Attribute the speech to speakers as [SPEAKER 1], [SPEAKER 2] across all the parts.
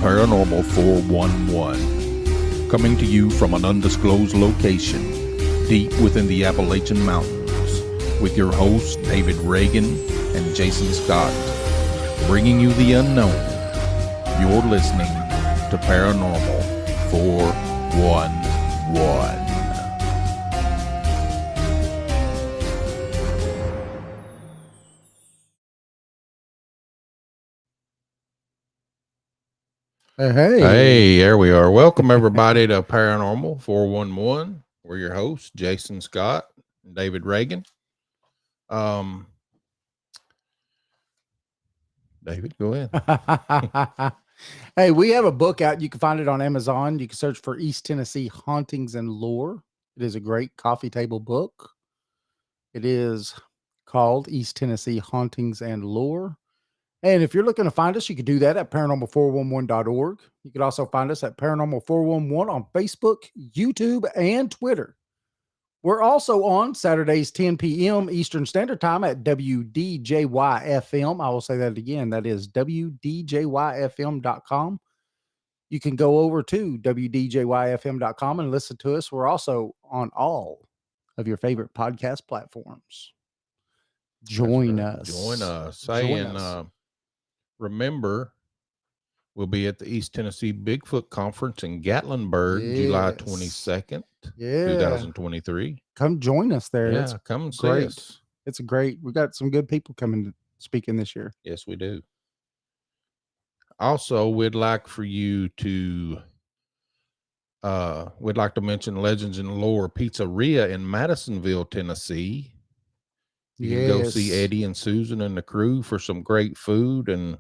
[SPEAKER 1] Paranormal 411, coming to you from an undisclosed location deep within the Appalachian Mountains, with your hosts David Reagan and Jason Scott, bringing you the unknown. You're listening to Paranormal 411. Hey, there we are. Welcome everybody to Paranormal 411. We're your hosts, Jason Scott and David Reagan. David, go ahead.
[SPEAKER 2] Hey, we have a book out. You can find it on Amazon. You can search for East Tennessee Hauntings and Lore. It is a great coffee table book. It is called East Tennessee Hauntings and Lore. And if you're looking to find us, you can do that at paranormal411.org. You can also find us at Paranormal411 on Facebook, YouTube, and Twitter. We're also on Saturdays, 10 p.m. Eastern Standard Time at WDJY-FM. I will say that again. That is WDJYFM.com. You can go over to WDJYFM.com and listen to us. We're also on all of your favorite podcast platforms. Join us.
[SPEAKER 1] Join us. Remember, we'll be at the East Tennessee Bigfoot Conference in Gatlinburg, July 22nd, 2023.
[SPEAKER 2] Come join us there.
[SPEAKER 1] Yeah, come and see us.
[SPEAKER 2] It's great. We got some good people coming to speaking this year.
[SPEAKER 1] Yes, we do. Also, we'd like for you to we'd like to mention Legends and Lore Pizzeria in Madisonville, Tennessee. You can go see Eddie and Susan and the crew for some great food and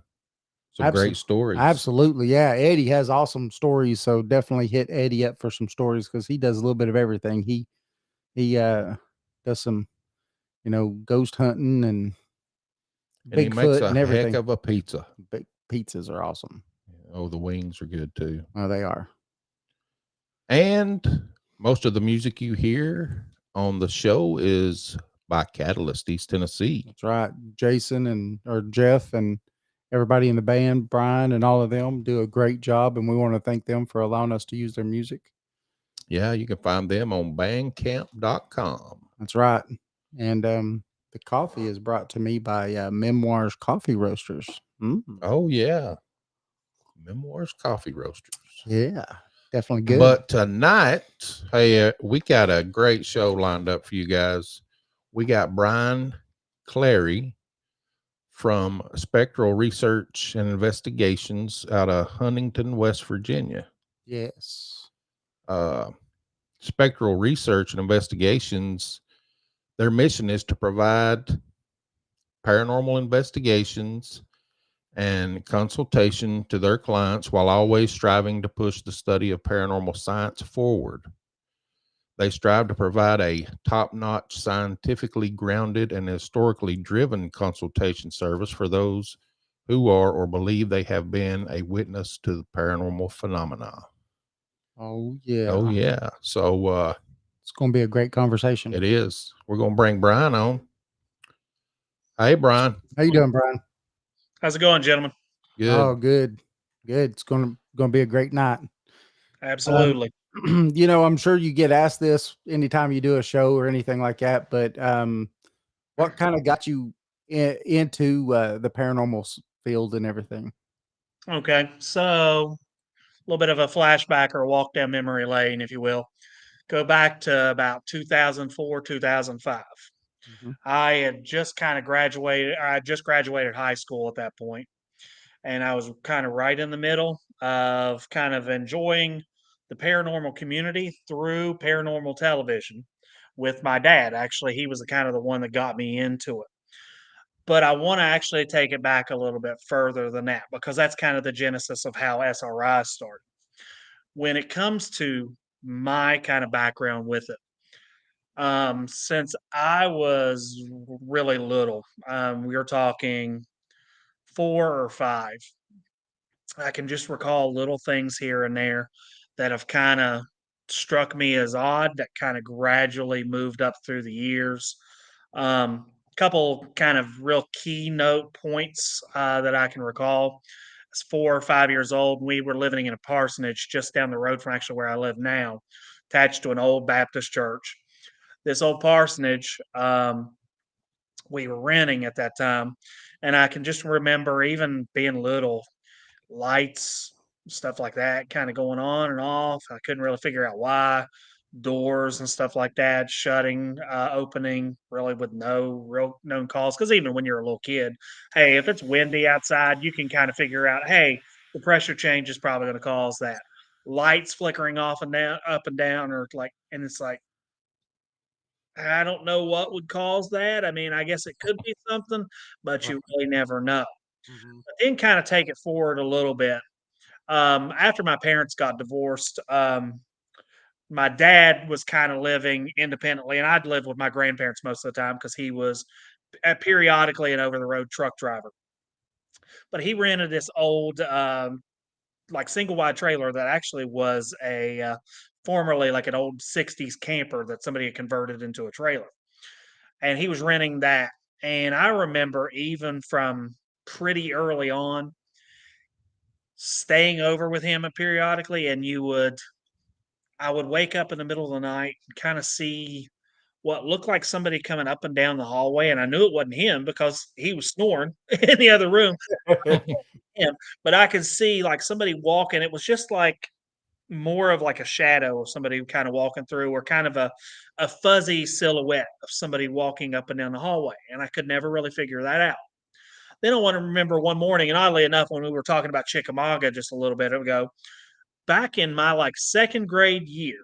[SPEAKER 1] some great stories.
[SPEAKER 2] Absolutely. Yeah. Eddie has awesome stories. So definitely hit Eddie up for some stories because he does a little bit of everything. He does some, ghost hunting and Bigfoot
[SPEAKER 1] he makes a
[SPEAKER 2] and everything.
[SPEAKER 1] Heck of a pizza.
[SPEAKER 2] Big pizzas are awesome.
[SPEAKER 1] Oh, the wings are good too.
[SPEAKER 2] Oh, they are.
[SPEAKER 1] And most of the music you hear on the show is by Catalyst East Tennessee.
[SPEAKER 2] That's right. Jason or Jeff and everybody in the band, Brian and all of them do a great job. And we want to thank them for allowing us to use their music.
[SPEAKER 1] Yeah, you can find them on bandcamp.com.
[SPEAKER 2] That's right. And the coffee is brought to me by Memoirs Coffee Roasters.
[SPEAKER 1] Oh, yeah. Memoirs Coffee Roasters.
[SPEAKER 2] Yeah, definitely good.
[SPEAKER 1] But tonight, hey, we got a great show lined up for you guys. We got Brian Clary from Spectral Research and Investigations out of Huntington, West Virginia.
[SPEAKER 2] Yes.
[SPEAKER 1] Spectral Research and Investigations, their mission is to provide paranormal investigations and consultation to their clients while always striving to push the study of paranormal science forward. They strive to provide a top-notch, scientifically grounded and historically driven consultation service for those who are or believe they have been a witness to the paranormal phenomena.
[SPEAKER 2] Oh, yeah.
[SPEAKER 1] Oh, yeah. So
[SPEAKER 2] it's going to be a great conversation.
[SPEAKER 1] It is. We're going to bring Brian on. Hey, Brian.
[SPEAKER 2] How you doing, Brian?
[SPEAKER 3] How's it going, gentlemen?
[SPEAKER 1] Good.
[SPEAKER 2] Oh, good. It's going to be a great night.
[SPEAKER 3] Absolutely.
[SPEAKER 2] I'm sure you get asked this anytime you do a show or anything like that, but what kind of got you into the paranormal field and everything?
[SPEAKER 3] Okay. So a little bit of a flashback or a walk down memory lane, if you will. Go back to about 2004, 2005.
[SPEAKER 2] Mm-hmm.
[SPEAKER 3] I had just kind of graduated. I just graduated high school at that point, and I was kind of right in the middle of kind of enjoying the paranormal community through paranormal television with my dad. Actually, he was the one that got me into it. But I want to actually take it back a little bit further than that, because that's kind of the genesis of how SRI started. When it comes to my kind of background with it, since I was really little, we were talking 4 or 5, I can just recall little things here and there that have kind of struck me as odd, that kind of gradually moved up through the years. Couple kind of real keynote points that I can recall. was 4 or 5 years old. And we were living in a parsonage just down the road from actually where I live now, attached to an old Baptist church. This old parsonage, we were renting at that time. And I can just remember even being little, lights, stuff like that kind of going on and off. I couldn't really figure out why. Doors and stuff like that, shutting, opening, really with no real known cause. Because even when you're a little kid, hey, if it's windy outside, you can kind of figure out, hey, the pressure change is probably going to cause that. Lights flickering off and down, up and down, or like, and it's like, I don't know what would cause that. I mean, I guess it could be something, but
[SPEAKER 2] Right.
[SPEAKER 3] you really never know.
[SPEAKER 2] Mhm.
[SPEAKER 3] But then kind of take it forward a little bit. After my parents got divorced, my dad was kind of living independently, and I'd live with my grandparents most of the time because he was periodically an over the road truck driver. But he rented this old, like single wide trailer that actually was a formerly like an old 60s camper that somebody had converted into a trailer. And he was renting that. And I remember even from pretty early on staying over with him periodically, and I would wake up in the middle of the night and kind of see what looked like somebody coming up and down the hallway, and I knew it wasn't him because he was snoring in the other room. Him, but I could see like somebody walking. It was just like more of like a shadow of somebody kind of walking through, or kind of a fuzzy silhouette of somebody walking up and down the hallway, and I could never really figure that out. Then I want to remember one morning, and oddly enough, when we were talking about Chickamauga just a little bit ago, back in my like second grade year,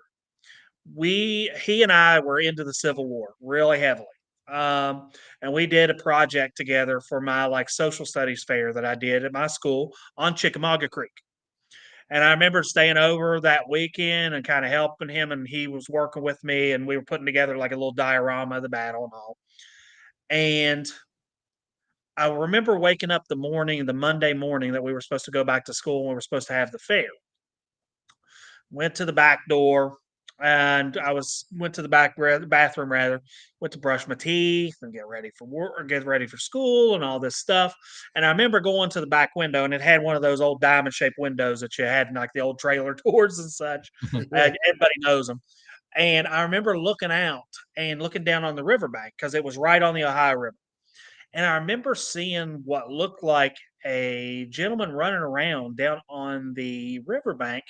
[SPEAKER 3] he and I were into the Civil War really heavily. And we did a project together for my like social studies fair that I did at my school on Chickamauga Creek. And I remember staying over that weekend and kind of helping him, and he was working with me, and we were putting together like a little diorama of the battle and all. And I remember waking up the Monday morning that we were supposed to go back to school and we were supposed to have the fair. Went to the back door, and I was went to the bathroom rather, went to brush my teeth and get ready for work or get ready for school and all this stuff. And I remember going to the back window, and it had one of those old diamond shaped windows that you had in like the old trailer doors and such. Everybody knows them. And I remember looking out and looking down on the riverbank because it was right on the Ohio River. And I remember seeing what looked like a gentleman running around down on the riverbank,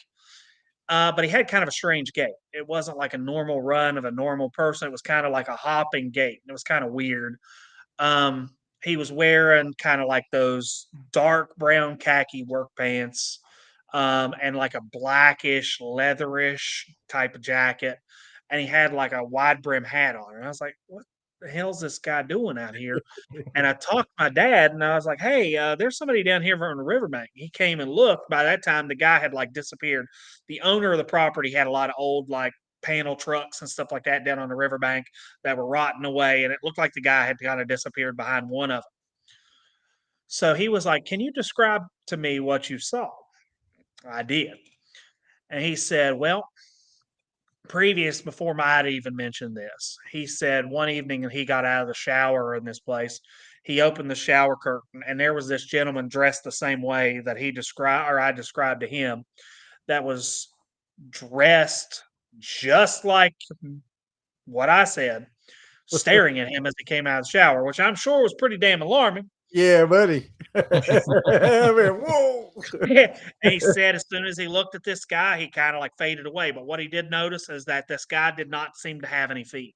[SPEAKER 3] but he had kind of a strange gait. It wasn't like a normal run of a normal person. It was kind of like a hopping gait. It was kind of weird. Um, he was wearing kind of like those dark brown khaki work pants, and like a blackish, leatherish type of jacket. And he had like a wide brim hat on. And I was like, what the hell's this guy doing out here? And I talked to my dad, and I was like, "Hey, there's somebody down here on the riverbank." He came and looked. By that time, the guy had like disappeared. The owner of the property had a lot of old like panel trucks and stuff like that down on the riverbank that were rotting away, and it looked like the guy had kind of disappeared behind one of them. So he was like, "Can you describe to me what you saw?" I did, and he said, "Well, previous before I'd even mentioned this, he said one evening he got out of the shower in this place. He opened the shower curtain, and there was this gentleman dressed the same way that he described, or I described to him, that was dressed just like what I said, staring at him as he came out of the shower, which I'm sure was pretty damn alarming."
[SPEAKER 2] Yeah, buddy. I mean, whoa.
[SPEAKER 3] And he said as soon as he looked at this guy, he kind of like faded away. But what he did notice is that this guy did not seem to have any feet.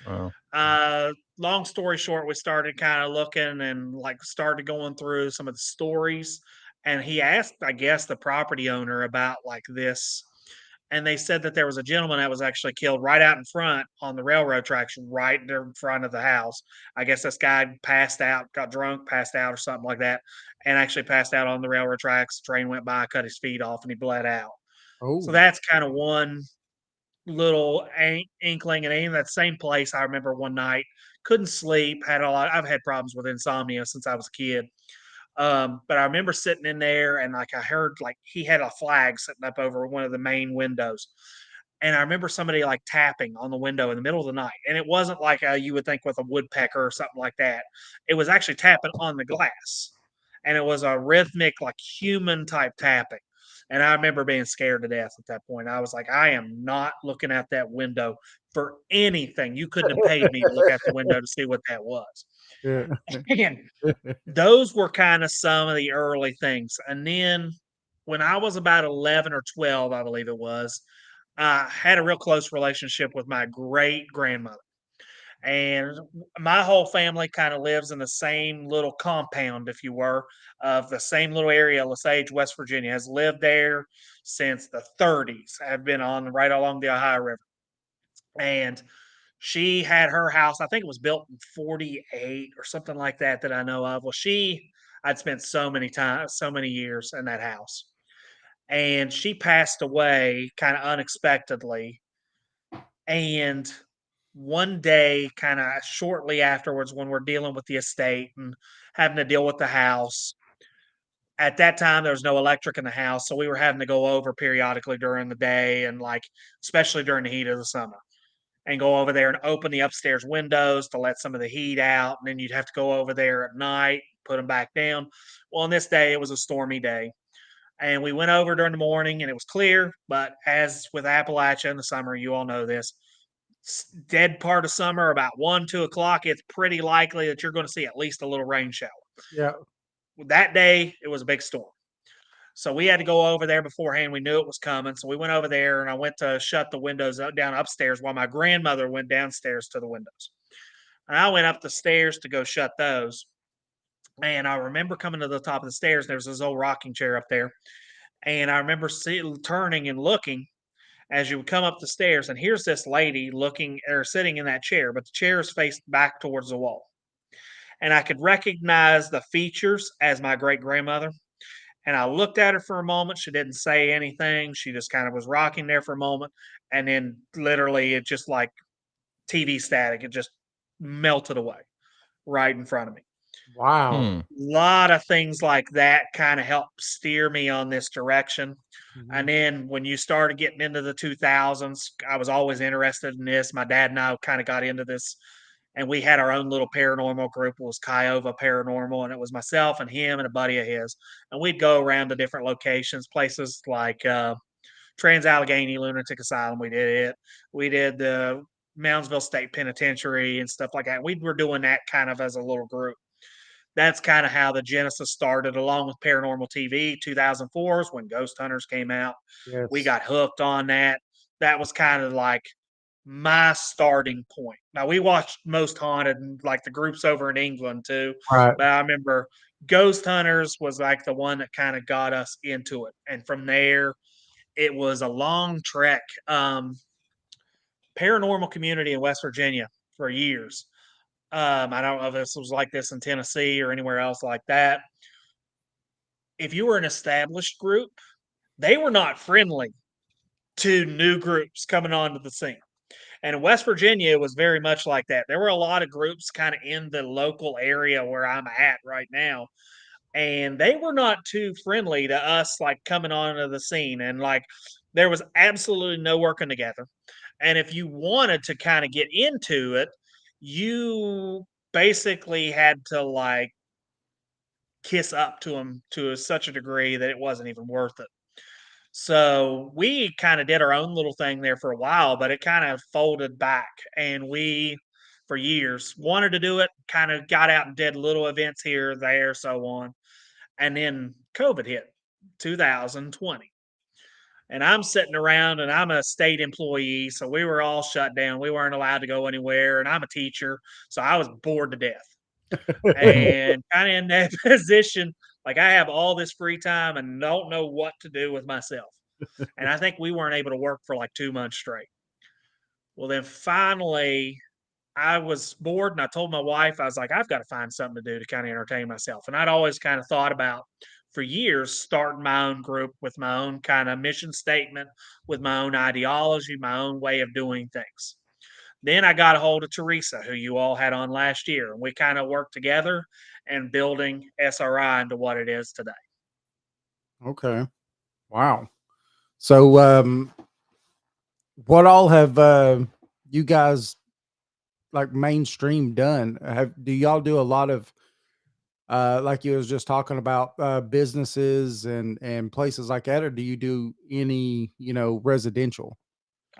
[SPEAKER 1] Wow.
[SPEAKER 3] Long story short, we started kind of looking and like started going through some of the stories. And he asked, I guess, the property owner about like this. And they said that there was a gentleman that was actually killed right out in front on the railroad tracks, right in front of the house. I guess this guy passed out, got drunk, passed out, or something like that, and actually passed out on the railroad tracks. The train went by, cut his feet off, and he bled out. So
[SPEAKER 2] Oh,
[SPEAKER 3] that's kind of one little inkling. And in that same place, I remember one night couldn't sleep. Had a lot. I've had problems with insomnia since I was a kid. But I remember sitting in there, and like I heard like he had a flag sitting up over one of the main windows. And I remember somebody like tapping on the window in the middle of the night. And it wasn't like you would think with a woodpecker or something like that. It was actually tapping on the glass. and it was a rhythmic, like human type tapping. And I remember being scared to death at that point. I was like, I am not looking out that window for anything. You couldn't have paid me to look out the window to see what that was.
[SPEAKER 2] Yeah.
[SPEAKER 3] And those were kind of some of the early things. And then when I was about 11 or 12, I believe it was, I had a real close relationship with my great grandmother. And my whole family kind of lives in the same little compound, if you were, of the same little area. Lesage, West Virginia, has lived there since the 30s. Have been on right along the Ohio River. And she had her house, I think it was built in 48 or something like that that I know of. Well, I'd spent so many years in that house. And she passed away kind of unexpectedly. And one day, kind of shortly afterwards, when we're dealing with the estate and having to deal with the house, at that time there was no electric in the house. So we were having to go over periodically during the day and like, especially during the heat of the summer, and go over there and open the upstairs windows to let some of the heat out. And then you'd have to go over there at night, put them back down. Well, on this day, it was a stormy day. And we went over during the morning and it was clear. But as with Appalachia in the summer, you all know this, dead part of summer, about 1, 2 o'clock, it's pretty likely that you're going to see at least a little rain shower.
[SPEAKER 2] Yeah.
[SPEAKER 3] That day, it was a big storm. So we had to go over there beforehand. We knew it was coming. So we went over there and I went to shut the windows down upstairs while my grandmother went downstairs to the windows. And I went up the stairs to go shut those. And I remember coming to the top of the stairs. There was this old rocking chair up there. And I remember turning and looking as you would come up the stairs. And here's this lady looking or sitting in that chair, but the chair is faced back towards the wall. And I could recognize the features as my great grandmother. And I looked at her for a moment. She didn't say anything. She just kind of was rocking there for a moment. And then literally it just like TV static, it just melted away right in front of me.
[SPEAKER 2] Wow.
[SPEAKER 1] Hmm.
[SPEAKER 3] A lot of things like that kind of helped steer me on this direction. And then when you started getting into the 2000s, I was always interested in this. My dad and I kind of got into this, and we had our own little paranormal group. It was Kiowa Paranormal, and it was myself and him and a buddy of his. And we'd go around to different locations, places like Trans Allegheny Lunatic Asylum. We did it. We did the Moundsville State Penitentiary and stuff like that. We were doing that kind of as a little group. That's kind of how the genesis started, along with Paranormal TV. 2004 is when Ghost Hunters came out. We
[SPEAKER 2] Yes.
[SPEAKER 3] got hooked on that. That was kind of like my starting point. Now we watched Most Haunted and like the groups over in England too,
[SPEAKER 2] Right.
[SPEAKER 3] but I remember Ghost Hunters was like the one that kind of got us into it, and from there it was a long trek. Paranormal community in West Virginia for years. I don't know if this was like this in Tennessee or anywhere else like that. If you were an established group, they were not friendly to new groups coming onto the scene. And in West Virginia, it was very much like that. There were a lot of groups kind of in the local area where I'm at right now, and they were not too friendly to us, like coming onto the scene. And like, there was absolutely no working together. And if you wanted to kind of get into it, you basically had to like kiss up to them to such a degree that it wasn't even worth it. So we kind of did our own little thing there for a while, but it kind of folded back. And we, for years, wanted to do it, kind of got out and did little events here, there, so on. And then COVID hit 2020. And I'm sitting around and I'm a state employee. So we were all shut down. We weren't allowed to go anywhere. And I'm a teacher. So I was bored to death and kind of in that position. Like I have all this free time and don't know what to do with myself. And I think we weren't able to work for like 2 months straight. Well, then finally, I was bored and I told my wife, I was like, I've got to find something to do to kind of entertain myself. And I'd always kind of thought about for years starting my own group with my own kind of mission statement, with my own ideology, my own way of doing things. Then I got a hold of Teresa, who you all had on last year, and we kind of worked together and building SRI into what it is today.
[SPEAKER 2] Okay. Wow. So, what all have you guys like mainstream done? Do y'all do a lot of Like you was just talking about businesses and places like that, or do you do any, residential?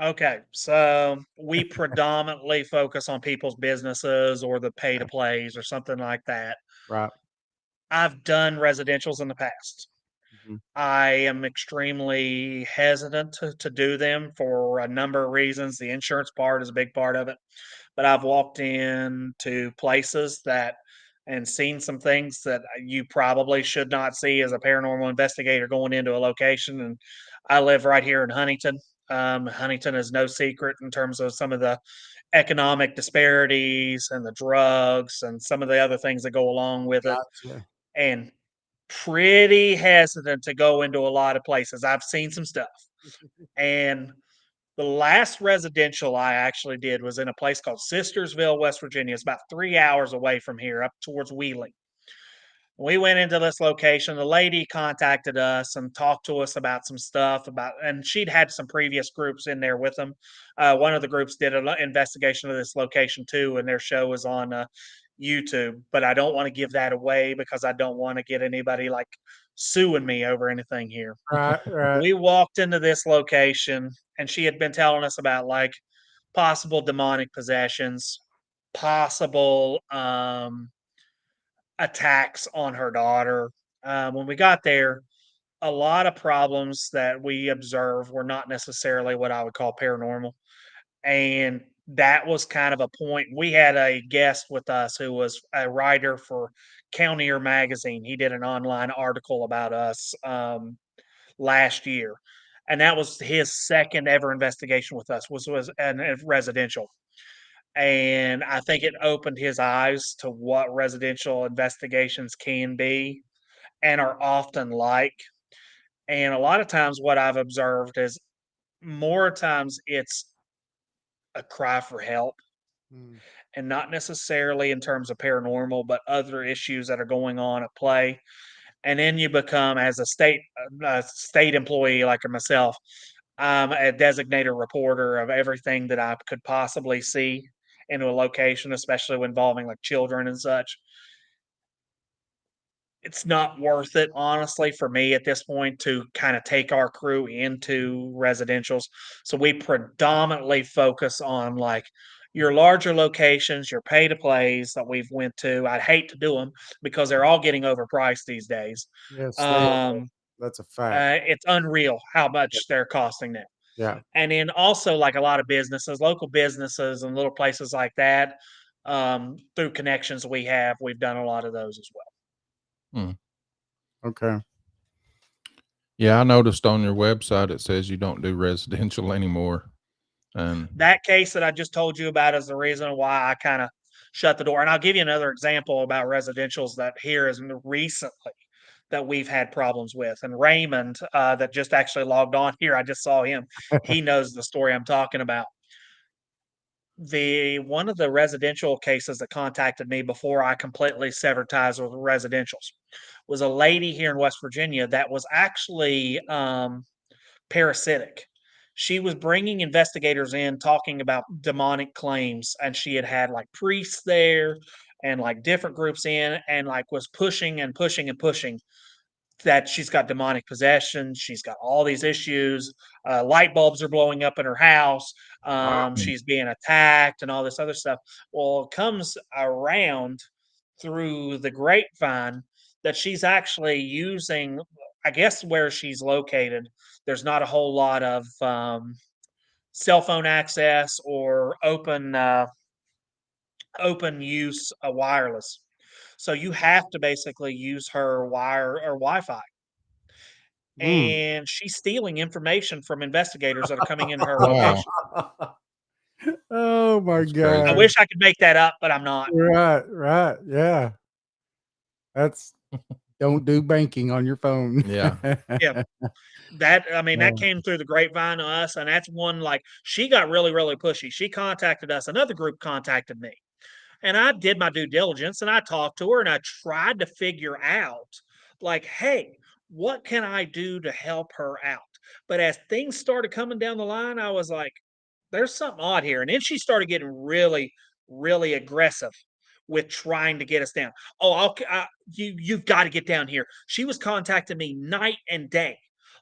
[SPEAKER 3] Okay, so we predominantly focus on people's businesses or the pay to
[SPEAKER 2] Okay.
[SPEAKER 3] plays or something like that.
[SPEAKER 2] Right.
[SPEAKER 3] I've done residentials in the past.
[SPEAKER 2] Mhm.
[SPEAKER 3] I am extremely hesitant to do them for a number of reasons. The insurance part is a big part of it, but I've walked into places that and seen some things that you probably should not see as a paranormal investigator going into a location. And I live right here in Huntington. Huntington is no secret in terms of some of the economic disparities and the drugs and some of the other things that go along with it.
[SPEAKER 2] Gotcha.
[SPEAKER 3] And pretty hesitant to go into a lot of places. I've seen some stuff. And the last residential I actually did was in a place called Sistersville, West Virginia. It's about 3 hours away from here, up towards Wheeling. We went into this location. The lady contacted us and talked to us about some stuff and she'd had some previous groups in there with them. One of the groups did an investigation of this location too, and their show was on YouTube. But I don't want to give that away because I don't want to get anybody like suing me over anything here.
[SPEAKER 2] Right, right.
[SPEAKER 3] We walked into this location and she had been telling us about like possible demonic possessions, possible attacks on her daughter. When we got there, a lot of problems that we observed were not necessarily what I would call paranormal. And that was kind of a point. We had a guest with us who was a writer for Countier magazine. He did an online article about us last year. And that was his second ever investigation with us was an residential. And I think it opened his eyes to what residential investigations can be and are often like. And a lot of times, what I've observed is more times it's a cry for help
[SPEAKER 2] Mm.
[SPEAKER 3] and not necessarily in terms of paranormal, but other issues that are going on at play. And then you become, as a state employee like myself, I'm a designated reporter of everything that I could possibly see into a location, especially involving like children and such. It's not worth it, honestly, for me at this point to kind of take our crew into residentials. So we predominantly focus on like your larger locations, your pay to plays that we've went to. I'd hate to do them because they're all getting overpriced these days.
[SPEAKER 2] Yes, they are.
[SPEAKER 3] Um,
[SPEAKER 2] That's a fact.
[SPEAKER 3] it's unreal how
[SPEAKER 2] Yeah.
[SPEAKER 3] much they're costing now.
[SPEAKER 2] Yeah.
[SPEAKER 3] And then also like a lot of businesses, local businesses and little places like that, through connections we have, we've done a lot of those as well.
[SPEAKER 1] Hmm.
[SPEAKER 2] Okay.
[SPEAKER 1] Yeah, I noticed on your website it says you don't do residential anymore. And
[SPEAKER 3] That case that I just told you about is the reason why I kind of shut the door. And I'll give you another example about residentials that here is recently that we've had problems with. And Raymond, that just actually logged on here, I just saw him. He knows the story I'm talking about. The one of the residential cases that contacted me before I completely severed ties with residentials was a lady here in West Virginia that was actually parasitic. She was bringing investigators in talking about demonic claims, and she had had like priests there and like different groups in, and like was pushing and pushing and pushing that she's got demonic possession. She's got all these issues. Light bulbs are blowing up in her house.
[SPEAKER 2] Wow.
[SPEAKER 3] She's being attacked and all this other stuff. Well, it comes around through the grapevine that she's actually using, I guess, where she's located. There's not a whole lot of cell phone access or open use wireless. So you have to basically use her wire or Wi-Fi,
[SPEAKER 2] Mm.
[SPEAKER 3] and she's stealing information from investigators that are coming into her
[SPEAKER 1] wow,
[SPEAKER 3] location.
[SPEAKER 2] Oh my
[SPEAKER 1] that's
[SPEAKER 3] I
[SPEAKER 1] crazy.
[SPEAKER 2] god.
[SPEAKER 3] wish I could make that up, but I'm not.
[SPEAKER 2] Right, right. Yeah. That's don't do banking on your phone.
[SPEAKER 1] Yeah.
[SPEAKER 3] Yeah, that I mean, that
[SPEAKER 2] Oh,
[SPEAKER 3] came through the grapevine to us, and that's one like she got really, really pushy. She contacted us. Another group contacted me. And I did my due diligence and I talked to her and I tried to figure out, like, hey, what can I do to help her out? But as things started coming down the line, I was like, there's something odd here. And then she started getting really, really aggressive with trying to get us down. Oh, you've got to get down here. She was contacting me night and day.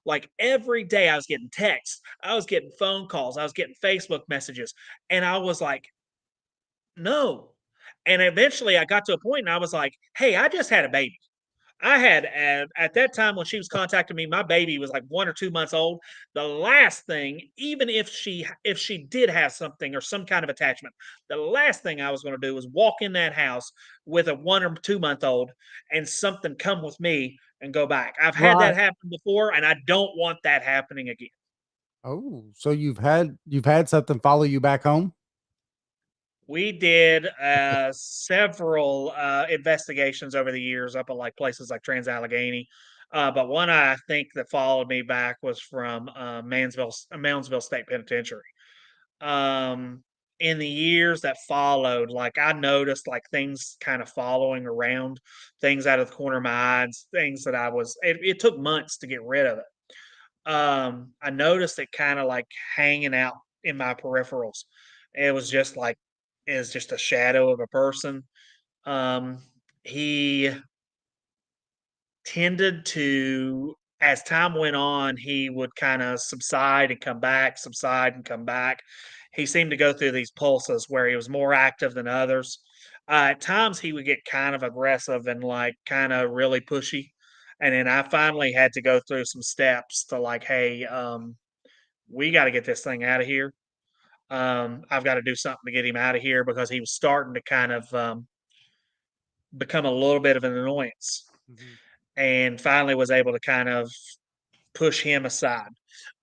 [SPEAKER 3] Like every day I was getting texts, I was getting phone calls, I was getting Facebook messages, and I was like, no. And eventually I got to a point and I was like, hey, I just had a baby. I had at that time when she was contacting me, my baby was like 1 or 2 months old. The last thing, even if she did have something or some kind of attachment, the last thing I was going to do was walk in that house with a 1 or 2 month old and something come with me and go back. I've had that
[SPEAKER 2] Right.
[SPEAKER 3] happen before, and I don't want that happening again.
[SPEAKER 2] Oh, so you've had something follow you back home?
[SPEAKER 3] We did several investigations over the years up at like places like Trans Allegheny. But one I think that followed me back was from Moundsville State Penitentiary. Um, in the years that followed, like I noticed like things kind of following around, things out of the corner of my eyes, things that it took months to get rid of it. I noticed it kind of like hanging out in my peripherals. It was just like is just a shadow of a person. Um, he tended to, as time went on, he would kind of subside and come back, subside and come back. He seemed to go through these pulses where he was more active than others. At times, he would get kind of aggressive and like kind of really pushy. And then I finally had to go through some steps to like, hey, we got to get this thing out of here. I've got to do something to get him out of here because he was starting to kind of become a little bit of an annoyance,
[SPEAKER 2] Mhm.
[SPEAKER 3] and finally was able to kind of push him aside.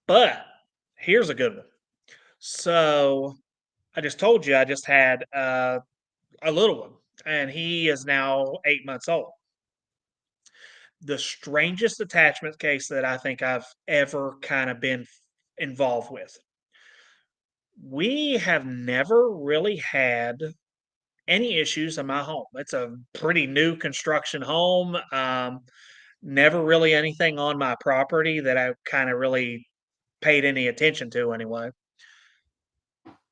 [SPEAKER 3] But here's a good one. So I just told you I just had a little one, and he is now 8 months old. The strangest attachment case that I think I've ever kind of been involved with. We have never really had any issues in my home. It's a pretty new construction home. Never really anything on my property that I kind of really paid any attention to anyway.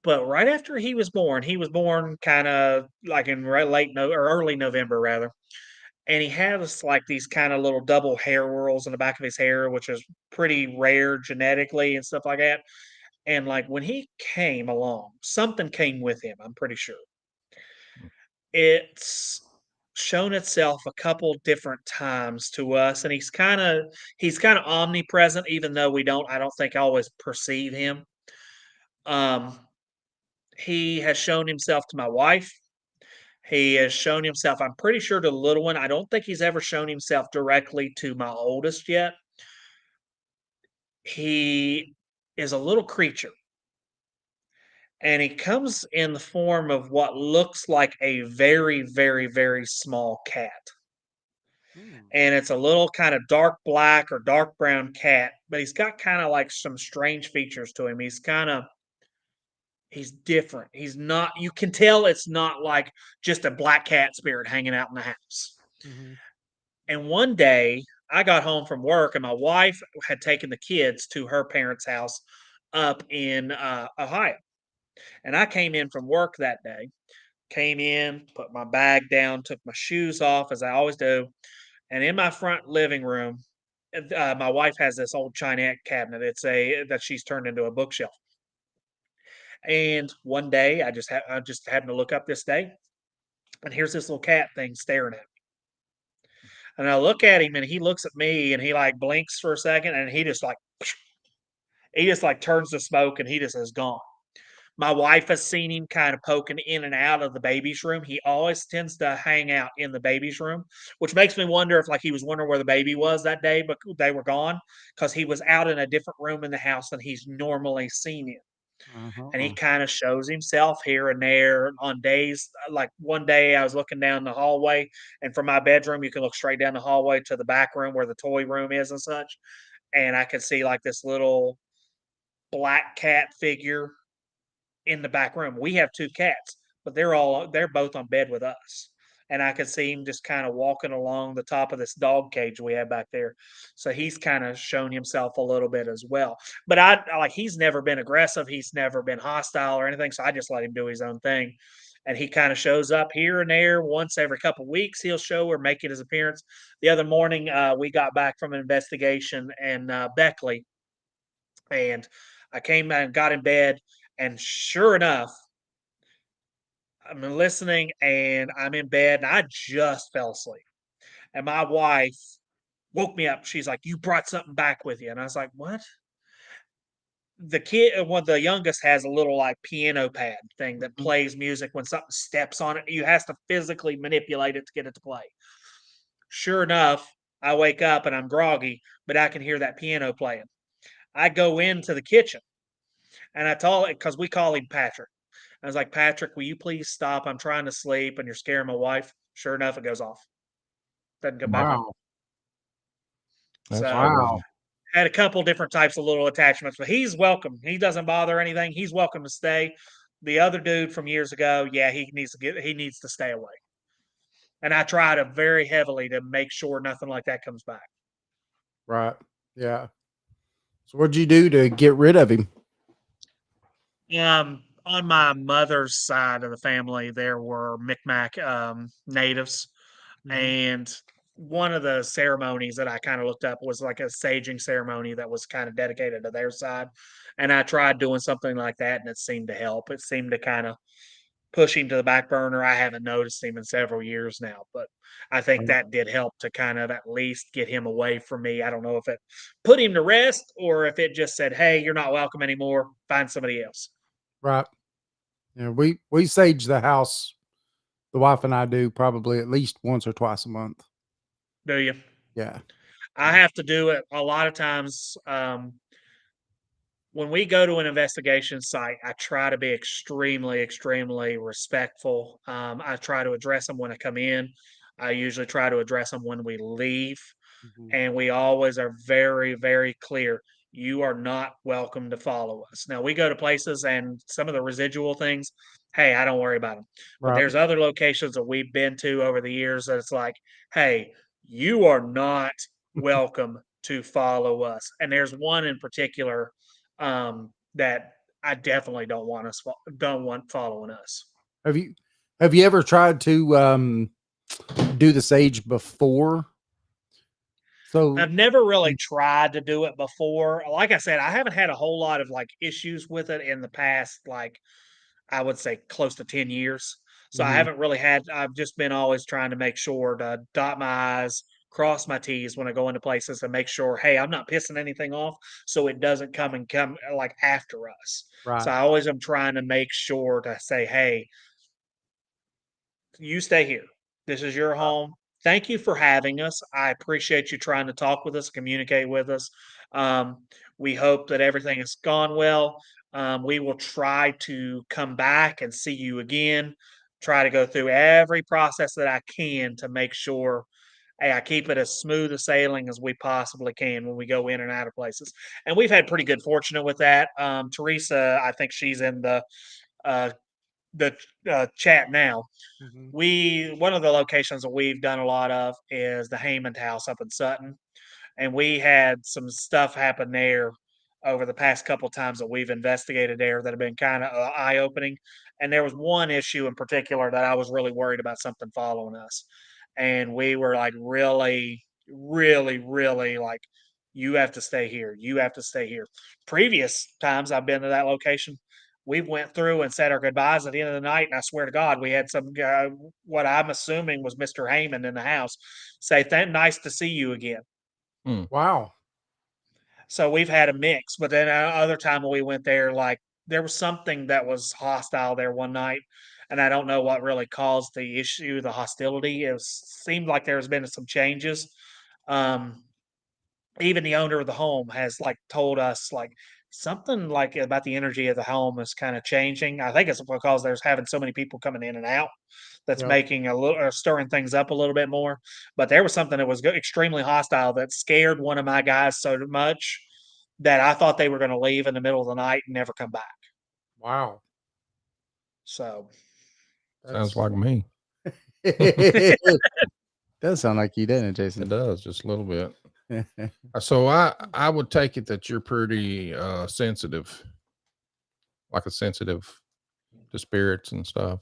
[SPEAKER 3] But right after he was born kind of like in late no or early November rather, and he has like these kind of little double hair whorls in the back of his hair, which is pretty rare genetically and stuff like that. And like when he came along, something came with him. I'm pretty sure it's shown itself a couple different times to us, and he's kind of omnipresent, even though I don't think always perceive him. Um, he has shown himself to my wife. He has shown himself, I'm pretty sure, to the little one. I don't think he's ever shown himself directly to my oldest yet. He is a little creature, and he comes in the form of what looks like a very, very, very small cat.
[SPEAKER 2] Mm.
[SPEAKER 3] And it's a little kind of dark black or dark brown cat, but he's got kind of like some strange features to him. He's different. He's not, you can tell it's not like just a black cat spirit hanging out in the house.
[SPEAKER 2] Mhm.
[SPEAKER 3] And one day I got home from work and my wife had taken the kids to her parents' house up in Ohio. And I came in from work that day, came in, put my bag down, took my shoes off as I always do. And in my front living room, my wife has this old Chinette cabinet. It's a that she's turned into a bookshelf. And one day, I just happened to look up this day, and here's this little cat thing staring at me. And I look at him, and he looks at me, and he like blinks for a second, and he just like turns to smoke, and he just is gone. My wife has seen him kind of poking in and out of the baby's room. He always tends to hang out in the baby's room, which makes me wonder if like he was wondering where the baby was that day, but they were gone because he was out in a different room in the house than he's normally seen in. And he
[SPEAKER 2] Uh-huh.
[SPEAKER 3] kind of shows himself here and there on days. Like one day I was looking down the hallway, and from my bedroom, you can look straight down the hallway to the back room where the toy room is and such. And I could see like this little black cat figure in the back room. We have 2 cats, but they're both on bed with us. And I could see him just kind of walking along the top of this dog cage we have back there. So he's kind of shown himself a little bit as well. But I like he's never been aggressive, he's never been hostile or anything. So I just let him do his own thing. and he kind of shows up here and there once every couple of weeks. He'll show or make it his appearance. The other morning, we got back from an investigation in Beckley, and I came and got in bed, and sure enough, I'm listening, and I'm in bed, and I just fell asleep. And my wife woke me up. She's like, "You brought something back with you," and I was like, "What?" The kid, well, the youngest has a little like piano pad thing that
[SPEAKER 2] Mhm.
[SPEAKER 3] plays music when something steps on it. You has to physically manipulate it to get it to play. Sure enough, I wake up and I'm groggy, but I can hear that piano playing. I go into the kitchen and I told it because we call him Patrick. I was like, "Patrick, will you please stop? I'm trying to sleep and you're scaring my wife." Sure enough, it goes off. Doesn't come back on.
[SPEAKER 2] Wow.
[SPEAKER 1] That's
[SPEAKER 3] So
[SPEAKER 2] Wow.
[SPEAKER 1] crazy.
[SPEAKER 3] had a couple different types of little attachments, but he's welcome. He doesn't bother anything. He's welcome to stay. The other dude from years ago, yeah, he needs to stay away. And I try to very heavily to make sure nothing like that comes back.
[SPEAKER 2] Right. Yeah. So what'd you do to get rid of him?
[SPEAKER 3] On my mother's side of the family, there were Micmac natives,
[SPEAKER 2] Mhm.
[SPEAKER 3] and one of the ceremonies that I kind of looked up was like a saging ceremony that was kind of dedicated to their side. And I tried doing something like that, and it seemed to help. It seemed to kind of push him to the back burner. I haven't noticed him in several years now, but I think
[SPEAKER 2] Right.
[SPEAKER 3] that did help to kind of at least get him away from me. I don't know if it put him to rest or if it just said, "Hey, you're not welcome anymore. Find somebody else."
[SPEAKER 2] Right. Yeah, we sage the house. The wife and I do probably at least once or twice a month.
[SPEAKER 3] Do you?
[SPEAKER 2] Yeah.
[SPEAKER 3] I have to do it a lot of times. When we go to an investigation site, I try to be extremely, extremely respectful. I try to address them when I come in. I usually try to address them when we leave.
[SPEAKER 2] Mhm.
[SPEAKER 3] And we always are very, very clear. You are not welcome to follow us. Now we go to places and some of the residual things, hey, I don't worry about them. But
[SPEAKER 2] Right.
[SPEAKER 3] there's other locations that we've been to over the years that it's like, hey, you are not welcome to follow us. And there's one in particular that I definitely don't want following us.
[SPEAKER 2] Have you have you ever tried to do the sage before? So
[SPEAKER 3] I've never really tried to do it before. Like I said, I haven't had a whole lot of like issues with it in the past, like I would say close to 10 years. So I
[SPEAKER 2] Mhm.
[SPEAKER 3] haven't really had, I've just been always trying to make sure to dot my I's, cross my T's when I go into places to make sure, hey, I'm not pissing anything off so it doesn't come like after us. So
[SPEAKER 2] Right.
[SPEAKER 3] I always am trying to make sure to say, hey, you stay here. This is your home. Thank you for having us. I appreciate you trying to talk with us, communicate with us. Um, we hope that everything has gone well. We will try to come back and see you again. Try to go through every process that I can to make sure, hey, I keep it as smooth a sailing as we possibly can when we go in and out of places. And we've had pretty good fortune with that. Teresa, I think she's in uh, the chat now.
[SPEAKER 2] Mhm.
[SPEAKER 3] We One of the locations that we've done a lot of is the Haymond House up in Sutton, and we had some stuff happen there over the past couple times that we've investigated there that have been kind of eye opening. And there was one issue in particular that I was really worried about something following us, and we were like really, really, really like, you have to stay here. You have to stay here. Previous times I've been to that location, we went through and said our goodbyes at the end of the night, and I swear to God, we had some guy, what I'm assuming was Mr. Heyman in the house, say, nice to see you again."
[SPEAKER 1] Hmm.
[SPEAKER 2] Wow.
[SPEAKER 3] So we've had a mix, but then other time when we went there, like there was something that was hostile there one night, and I don't know what really caused the issue, the hostility. Seemed like there's been some changes. Um, Even the owner of the home has like told us like something like about the energy of the home is kind of changing. I think it's because there's having so many people coming in and out that's
[SPEAKER 2] Yep.
[SPEAKER 3] making a little stirring things up a little bit more. But there was something that was extremely hostile that scared one of my guys so much that I thought they were going to leave in the middle of the night and never come back.
[SPEAKER 2] Wow.
[SPEAKER 3] So
[SPEAKER 1] Sounds
[SPEAKER 2] That's
[SPEAKER 1] like me.
[SPEAKER 2] does sound like you, doesn't it,
[SPEAKER 1] It
[SPEAKER 2] Jason?
[SPEAKER 1] does just a little bit. So I would take it that you're pretty sensitive, like a sensitive to spirits and stuff.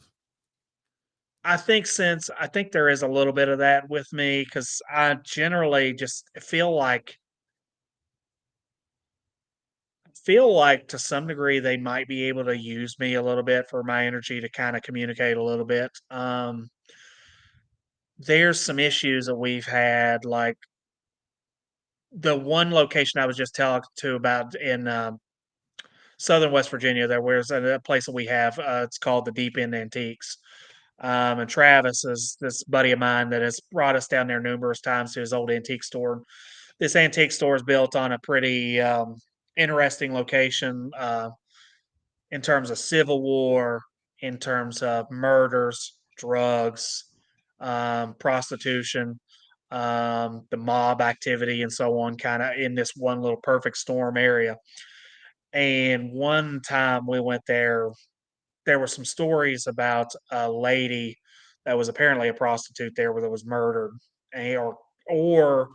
[SPEAKER 3] I think there is a little bit of that with me because I generally just feel like to some degree they might be able to use me a little bit for my energy to kind of communicate a little bit. There's some issues that we've had, like the one location I was just talking to about in Southern West Virginia. There was a place that we have. It's called the Deep End Antiques. And Travis is this buddy of mine that has brought us down there numerous times to his old antique store. This antique store is built on a pretty interesting location in terms of Civil War, in terms of murders, drugs, prostitution, the mob activity, and so on, kind of in this one little perfect storm area. And one time we went there, there were some stories about a lady that was apparently a prostitute there that was murdered, or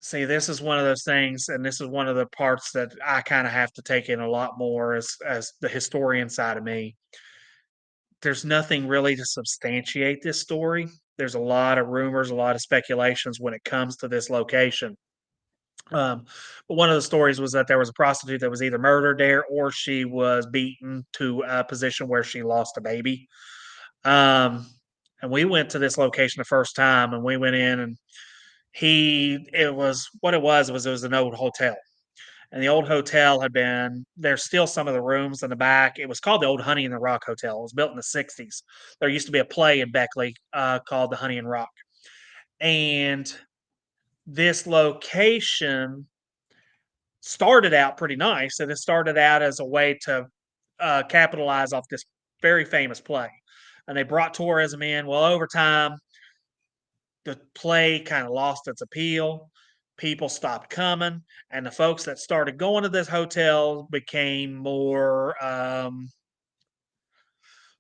[SPEAKER 3] see, this is one of those things, and this is one of the parts that I kind of have to take in a lot more as the historian side of me. There's nothing really to substantiate this story. There's a lot of rumors, a lot of speculations when it comes to this location. But one of the stories was that there was a prostitute that was either murdered there or she was beaten to a position where she lost a baby. Um, and we went to this location the first time, and we went in, and it was what it was an old hotel, and the old hotel had been there's still some of the rooms in the back. It was called the old Honey in the Rock Hotel. It was built in the 60s. There used to be a play in Beckley called the Honey and Rock, and this location started out pretty nice, and it started out as a way to capitalize off this very famous play. And they brought tourism in. Well, over time, the play kind of lost its appeal. People stopped coming, and the folks that started going to this hotel became more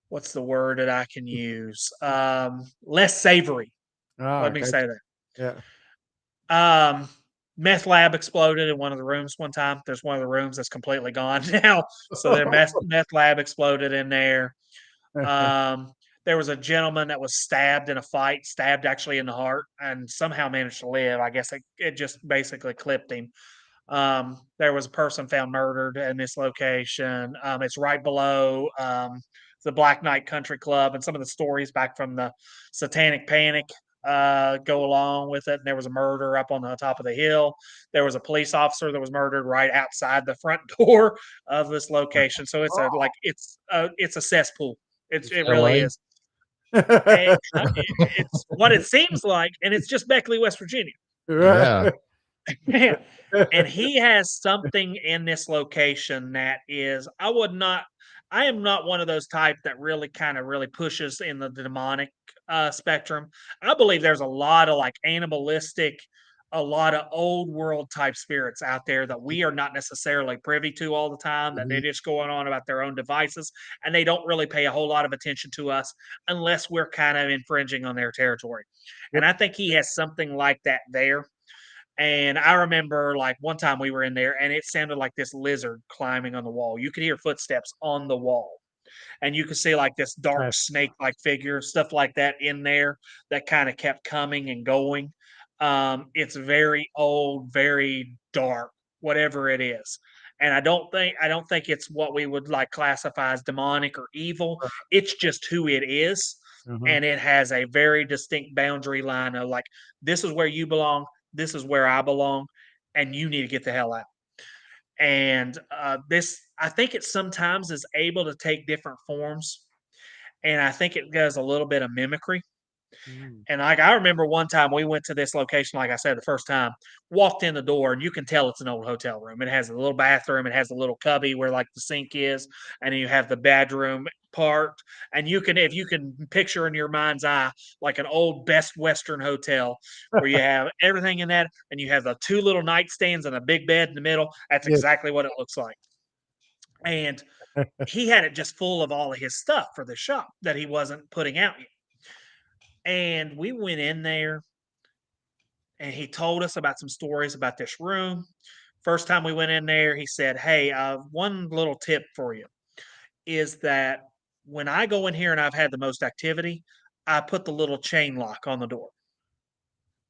[SPEAKER 3] what's the word that I can use? Less savory.
[SPEAKER 2] Ah,
[SPEAKER 3] Let me
[SPEAKER 2] okay.
[SPEAKER 3] say that.
[SPEAKER 2] Yeah.
[SPEAKER 3] Um, Meth lab exploded in one of the rooms one time. There's one of the rooms that's completely gone now. So their meth lab exploded in there. Um, there was a gentleman that was stabbed in a fight, stabbed actually in the heart, and somehow managed to live. I guess it just basically clipped him. There was a person found murdered in this location. It's right below the Black Knight Country Club, and some of the stories back from the Satanic Panic go along with it. And there was a murder up on the top of the hill. There was a police officer that was murdered right outside the front door of this location. So it's a cesspool.
[SPEAKER 1] It's
[SPEAKER 3] It really
[SPEAKER 1] LA.
[SPEAKER 3] is. And it's what it seems like, and it's just Beckley, West Virginia.
[SPEAKER 1] Yeah.
[SPEAKER 3] Yeah. And he has something in this location that is I am not one of those type that really kind of really pushes in the demonic spectrum. I believe there's a lot of like animalistic, a lot of old world type spirits out there that we are not necessarily privy to all the time, that they're
[SPEAKER 2] Mhm.
[SPEAKER 3] just going on about their own devices, and they don't really pay a whole lot of attention to us unless we're kind of infringing on their territory. And
[SPEAKER 2] Yep.
[SPEAKER 3] I think he has something like that there. And I remember like one time we were in there and it sounded like this lizard climbing on the wall. You could hear footsteps on the wall, and you could see like this dark
[SPEAKER 2] Right.
[SPEAKER 3] snake like figure, stuff like that in there that kind of kept coming and going. It's very old, very dark, whatever it is. And I don't think it's what we would like classify as demonic or evil. It's just who it is.
[SPEAKER 2] Uh-huh.
[SPEAKER 3] And it has a very distinct boundary line of like, this is where you belong, this is where I belong, and you need to get the hell out. And I think it sometimes is able to take different forms, and I think it does a little bit of mimicry.
[SPEAKER 2] Mm.
[SPEAKER 3] And like I remember one time we went to this location, like I said, the first time, walked in the door, and you can tell it's an old hotel room. It has a little bathroom, it has a little cubby where like the sink is, and then you have the bedroom part. And you can, if you can picture in your mind's eye like an old Best Western hotel where you have everything in that, and you have the two little nightstands and a big bed in the middle. That's
[SPEAKER 2] Yes.
[SPEAKER 3] exactly what it looks like. And he had it just full of all of his stuff for the shop that he wasn't putting out yet. And we went in there, and he told us about some stories about this room. First time we went in there, he said, "Hey, one little tip for you is that when I go in here and I've had the most activity, I put the little chain lock on the door.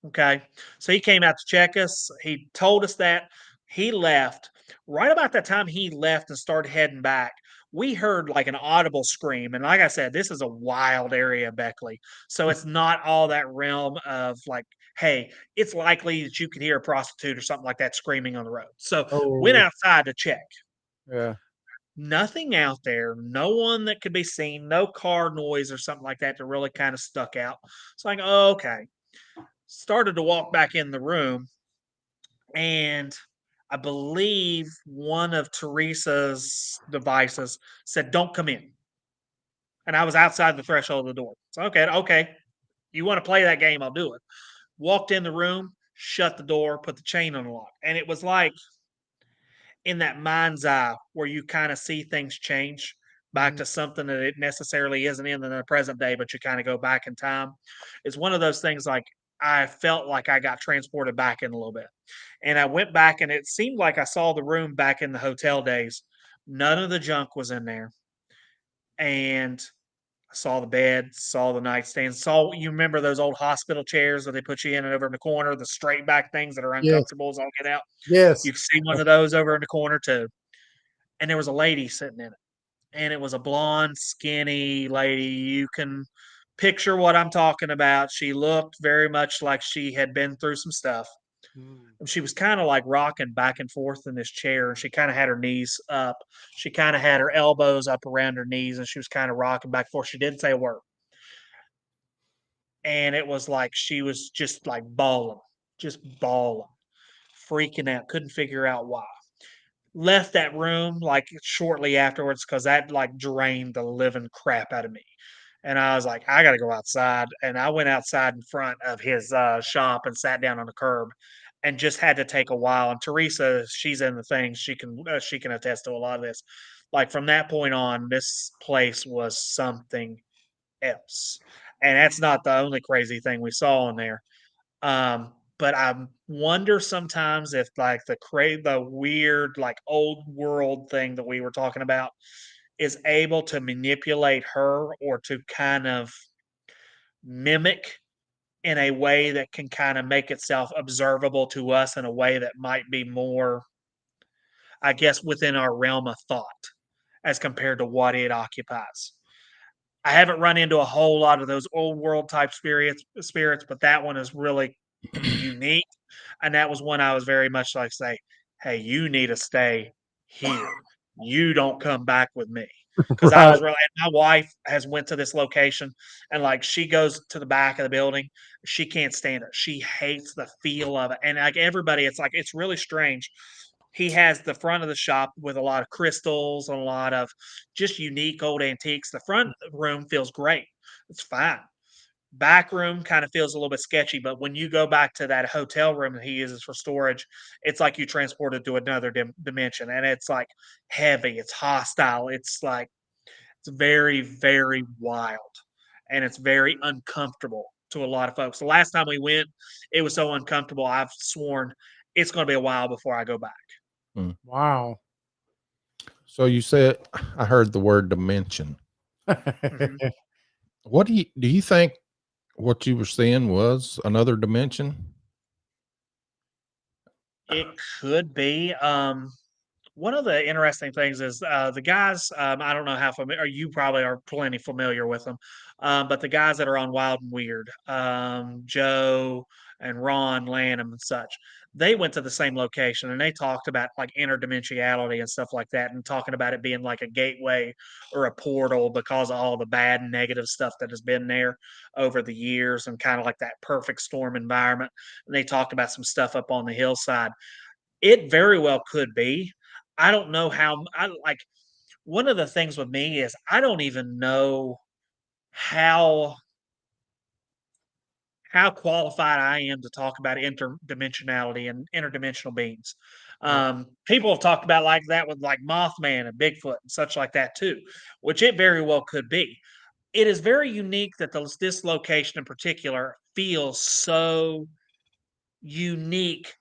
[SPEAKER 3] Okay. So he came out to check us. He told us that. He left. Right about that time he left and started heading back, we heard like an audible scream. And like I said, this is a wild area, Beckley. So it's not all that realm of like, hey, it's likely that you could hear a prostitute or something like that screaming on the road. So went
[SPEAKER 2] Oh,
[SPEAKER 3] outside to check.
[SPEAKER 2] yeah.
[SPEAKER 3] Nothing out there, no one that could be seen, no car noise or something like that really kind of stuck out. It's like, oh, okay. Started to walk back in the room, and I believe one of Teresa's devices said, "Don't come in." And I was outside the threshold of the door. So, okay. You want to play that game? I'll do it. Walked in the room, shut the door, put the chain on the lock. And it was like in that mind's eye where you kind of see things change back
[SPEAKER 2] Mhm.
[SPEAKER 3] to something that it necessarily isn't in the present day, but you kind of go back in time. It's one of those things like I felt like I got transported back in a little bit. And I went back and it seemed like I saw the room back in the hotel days. None of the junk was in there. And I saw the bed, saw the nightstand, saw you remember those old hospital chairs that they put you in and over in the corner, the straight back things that are
[SPEAKER 2] Yes.
[SPEAKER 3] uncomfortable as all get out.
[SPEAKER 2] Yes.
[SPEAKER 3] You can see one of those over in the corner too. And there was a lady sitting in it. And it was a blonde, skinny lady. You can picture what I'm talking about. She looked very much like she had been through some stuff.
[SPEAKER 2] Mm.
[SPEAKER 3] And she was kind of like rocking back and forth in this chair. And she kind of had her knees up. She kind of had her elbows up around her knees and she was kind of rocking back and forth. She didn't say a word. And it was like she was just like just bawling, freaking out, couldn't figure out why. Left that room like shortly afterwards because that like drained the living crap out of me. And I was like, I got to go outside. And I went outside in front of his shop and sat down on the curb and just had to take a while. And Teresa, she's in the thing. She can attest to a lot of this. Like from that point on, this place was something else. And that's not the only crazy thing we saw in there. But I wonder sometimes if like the weird like old world thing that we were talking about is able to manipulate her or to kind of mimic in a way that can kind of make itself observable to us in a way that might be more, I guess, within our realm of thought as compared to what it occupies. I haven't run into a whole lot of those old world type spirits, but that one is really unique. And that was one I was very much like say, "Hey, you need to stay here. You don't come back with me." Because I
[SPEAKER 2] Right.
[SPEAKER 3] was really and my wife has went to this location and like she goes to the back of the building. She can't stand it. She hates the feel of it. And like everybody, it's like it's really strange. He has the front of the shop with a lot of crystals and a lot of just unique old antiques. The front room feels great. It's fine. Back room kind of feels a little bit sketchy, but when you go back to that hotel room that he uses for storage, it's like you transported to another dimension, and it's like heavy, it's hostile, it's like it's very, very wild, and it's very uncomfortable to a lot of folks. The last time we went, it was so uncomfortable. I've sworn it's going to be a while before I go back.
[SPEAKER 1] Mm.
[SPEAKER 2] Wow.
[SPEAKER 1] So you said I heard the word dimension.
[SPEAKER 3] Mhm.
[SPEAKER 1] What do you think what you were seeing was another dimension?
[SPEAKER 3] It could be. One of the interesting things is the guys. I don't know how familiar. You probably are plenty familiar with them, but the guys that are on Wild and Weird, Joe and Ron Lanham and such, they went to the same location and they talked about like interdimensionality and stuff like that, and talking about it being like a gateway or a portal because of all the bad and negative stuff that has been there over the years, and kind of like that perfect storm environment. And they talked about some stuff up on the hillside. It very well could be. I don't know how I like one of the things with me is I don't even know how qualified I am to talk about interdimensionality and interdimensional beings.
[SPEAKER 2] Right.
[SPEAKER 3] People have talked about like that with like Mothman and Bigfoot and such like that too, which it very well could be. It is very unique that this location in particular feels so unique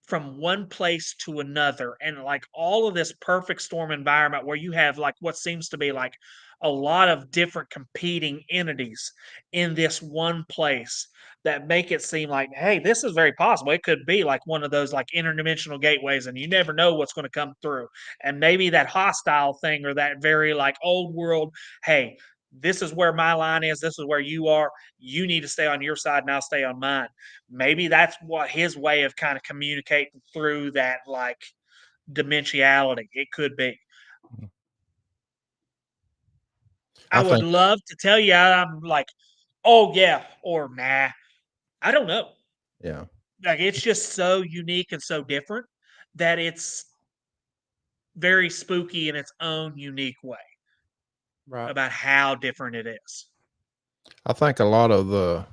[SPEAKER 3] from one place to another, and like all of this perfect storm environment where you have like what seems to be like a lot of different competing entities in this one place that make it seem like, hey, this is very possible. It could be like one of those like interdimensional gateways, and you never know what's going to come through. And maybe that hostile thing or that very like old world, hey, this is where my line is, this is where you are. You need to stay on your side and I'll stay on mine. Maybe that's what his way of kind of communicating through that like dimensionality. It could be. I
[SPEAKER 1] I
[SPEAKER 3] would
[SPEAKER 1] think,
[SPEAKER 3] love to tell you I'm like, oh yeah, or nah. I don't know.
[SPEAKER 1] yeah,
[SPEAKER 3] Like it's just so unique and so different that it's very spooky in its own unique way
[SPEAKER 2] Right.
[SPEAKER 3] about how different it is.
[SPEAKER 1] I think a lot of the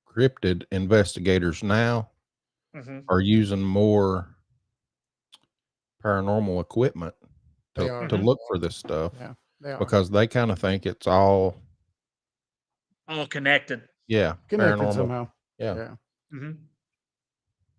[SPEAKER 1] cryptid investigators now
[SPEAKER 3] Hmm.
[SPEAKER 1] are using more paranormal equipment
[SPEAKER 2] They
[SPEAKER 1] to
[SPEAKER 2] are.
[SPEAKER 1] to
[SPEAKER 3] Hmm.
[SPEAKER 1] look for this stuff
[SPEAKER 2] Yeah, they are
[SPEAKER 1] because they kind of think it's all,
[SPEAKER 3] All connected.
[SPEAKER 1] yeah,
[SPEAKER 2] connected
[SPEAKER 1] paranormal.
[SPEAKER 2] somehow.
[SPEAKER 1] Yeah.
[SPEAKER 2] Yeah.
[SPEAKER 3] Hmm.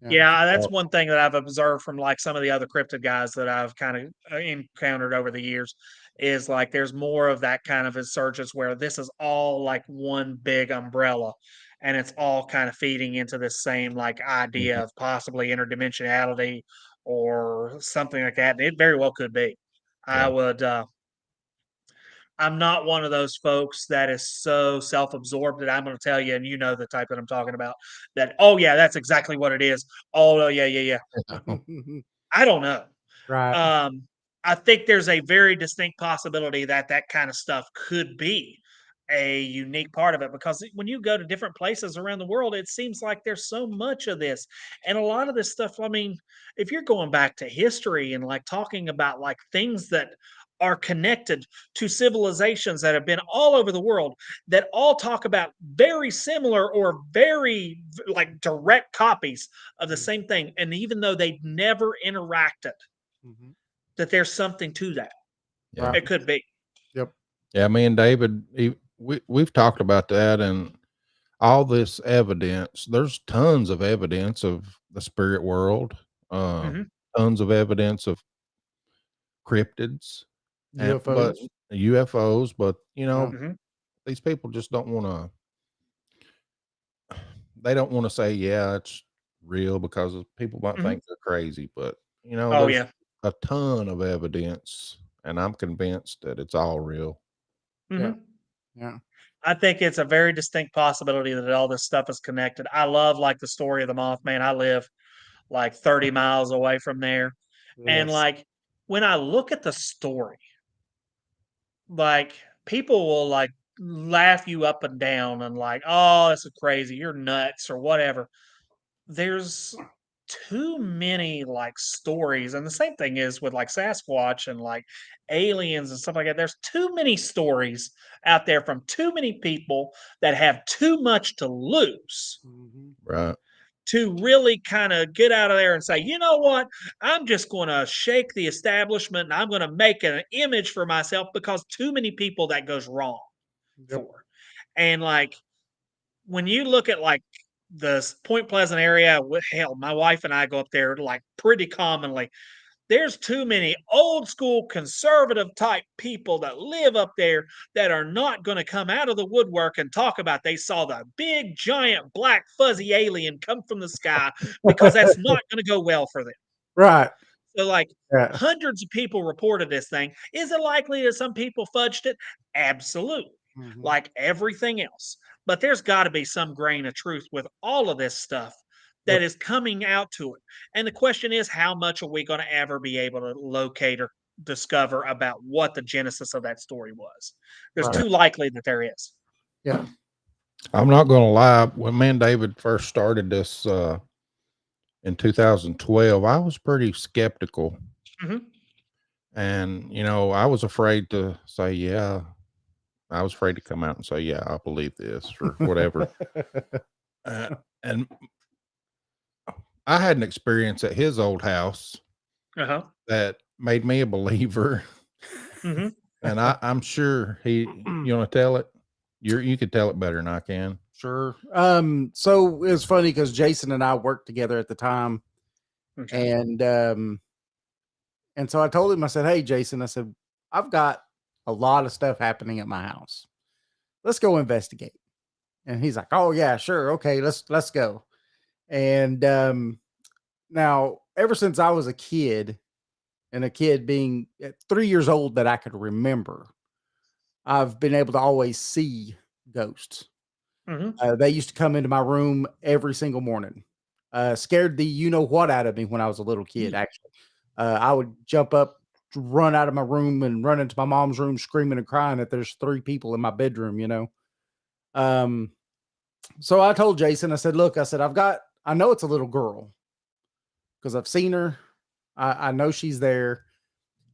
[SPEAKER 2] Yeah.
[SPEAKER 3] Yeah, that's
[SPEAKER 1] Well,
[SPEAKER 3] one thing that I've observed from like some of the other cryptid guys that I've kind of encountered over the years is like there's more of that kind of insurgence where this is all like one big umbrella and it's all kind of feeding into this same like idea
[SPEAKER 1] mhm,
[SPEAKER 3] of possibly interdimensionality or something like that. It very well could be. I
[SPEAKER 1] yeah,
[SPEAKER 3] would I'm not one of those folks that is so self-absorbed that I'm going to tell you, and you know the type that I'm talking about. That oh yeah, that's exactly what it is. Oh no, yeah, yeah, yeah.
[SPEAKER 1] yeah,
[SPEAKER 3] I don't know.
[SPEAKER 2] Right.
[SPEAKER 3] Um, I think there's a very distinct possibility that that kind of stuff could be a unique part of it because when you go to different places around the world, it seems like there's so much of this. And a lot of this stuff, I mean, if you're going back to history and like talking about like things that are connected to civilizations that have been all over the world that all talk about very similar or very like direct copies of the same thing. And even though they never interacted,
[SPEAKER 2] Mhm.
[SPEAKER 3] that there's something to that.
[SPEAKER 1] yeah.
[SPEAKER 2] Right.
[SPEAKER 3] It could be.
[SPEAKER 2] Yep.
[SPEAKER 1] Yeah, me and David, we've talked about that and all this evidence. There's tons of evidence of the spirit world, uh,
[SPEAKER 3] Mhm,
[SPEAKER 1] tons of evidence of cryptids, and but
[SPEAKER 2] UFOs.
[SPEAKER 1] UFOs. But
[SPEAKER 2] Yeah.
[SPEAKER 3] mhm,
[SPEAKER 1] these people just don't want to. They don't want to say, yeah, it's real because people might
[SPEAKER 3] mhm.
[SPEAKER 1] think they're crazy. But
[SPEAKER 3] Oh,
[SPEAKER 1] there's
[SPEAKER 3] yeah.
[SPEAKER 1] a ton of evidence, and I'm convinced that it's all real.
[SPEAKER 2] Yeah.
[SPEAKER 3] Mhm.
[SPEAKER 2] Yeah.
[SPEAKER 3] I think it's a very distinct possibility that all this stuff is connected. I love, like, the story of the Mothman. I live, like, 30 miles away from there, and,
[SPEAKER 2] Yes.
[SPEAKER 3] like, when I look at the story, like, people will, like, laugh you up and down and, like, "Oh, this is crazy. You're nuts," or whatever. There's too many, like, stories, and the same thing is with, like, Sasquatch and, like, aliens and stuff like that. There's too many stories out there from too many people that have too much to lose
[SPEAKER 2] Mhm.
[SPEAKER 1] Right.
[SPEAKER 3] to really kinda get out of there and say, "You know what? I'm just gonna shake the establishment, and I'm gonna make an image for myself," because too many people that goes wrong
[SPEAKER 2] Yep.
[SPEAKER 3] for. And, like, when you look at like the Point Pleasant area, hell, my wife and I go up there like pretty commonly. There's too many old school conservative type people that live up there that are not going to come out of the woodwork and talk about they saw the big giant black fuzzy alien come from the sky because that's not going to go well for them.
[SPEAKER 2] Right.
[SPEAKER 3] So, like,
[SPEAKER 2] Yeah.
[SPEAKER 3] hundreds of people reported this thing. Is it likely that some people fudged it? Absolutely.
[SPEAKER 2] Mhm.
[SPEAKER 3] Like everything else. But there's got to be some grain of truth with all of this stuff that
[SPEAKER 2] Yep.
[SPEAKER 3] is coming out to it. And the question is, how much are we going to ever be able to locate or discover about what the genesis of that story was? There's
[SPEAKER 2] Right.
[SPEAKER 1] Yeah.
[SPEAKER 3] too likely that there is.
[SPEAKER 2] Yeah.
[SPEAKER 1] I'm not going to lie. When me and David first started this in 2012, I was pretty skeptical.
[SPEAKER 3] Hmm.
[SPEAKER 1] And, I was afraid to say, yeah, I was afraid to come out and say, yeah, I believe this or whatever. And I had an experience at his old house
[SPEAKER 3] Uh huh.
[SPEAKER 1] that made me a believer.
[SPEAKER 3] Hmm.
[SPEAKER 1] And I'm sure you want to tell it? You could tell it better than I can.
[SPEAKER 2] Sure. So it was funny because Jason and I worked together at the time,
[SPEAKER 3] Okay.
[SPEAKER 2] And so I told him, I said, "Hey, Jason," I said, "I've got a lot of stuff happening at my house. Let's go investigate." And he's like, "Oh yeah, sure, okay, let's go." And now, ever since I was a kid, and a kid being at 3 years old that I could remember, I've been able to always see ghosts.
[SPEAKER 3] Hmm.
[SPEAKER 2] They used to come into my room every single morning. Scared the you know what out of me when I was a little kid. Actually, I would jump up, run out of my room, and run into my mom's room, screaming and crying that there's 3 people in my bedroom. Um, so I told Jason, I said, "Look, I said I know it's a little girl because I've seen her. I know she's there,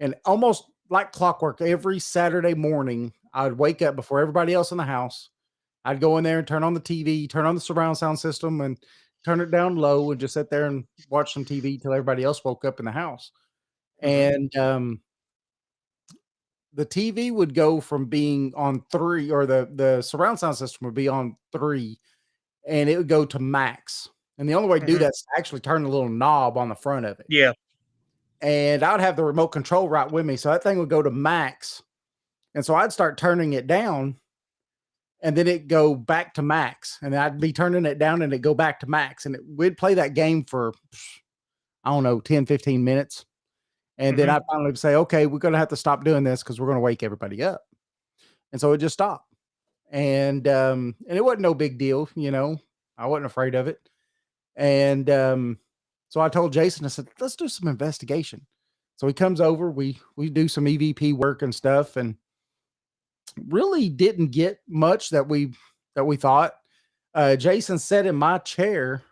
[SPEAKER 2] and almost like clockwork, every Saturday morning, I would wake up before everybody else in the house. I'd go in there and turn on the TV, turn on the surround sound system, and turn it down low, and just sit there and watch some TV till everybody else woke up in the house.
[SPEAKER 3] Hmm.
[SPEAKER 2] And the TV would go from being on three, or the surround sound system would be on three, and it would go to max. And the only way to do
[SPEAKER 3] Hmm.
[SPEAKER 2] that is to actually turn the little knob on the front of it.
[SPEAKER 3] Yeah.
[SPEAKER 2] And I'd have the remote control right with me, so that thing would go to max. And so I'd start turning it down, and then it go back to max, and I'd be turning it down and it go back to max, and we'd play that game for, I don't know, 10, 15 minutes. And then
[SPEAKER 3] Hmm.
[SPEAKER 2] I'd finally say, okay, we're going to have to stop doing this because we're going to wake everybody up. And so it just stopped. And it wasn't no big deal. I wasn't afraid of it. And so I told Jason, I said, let's do some investigation. So he comes over, we do some EVP work and stuff, and really didn't get much that we thought. Jason sat in my chair,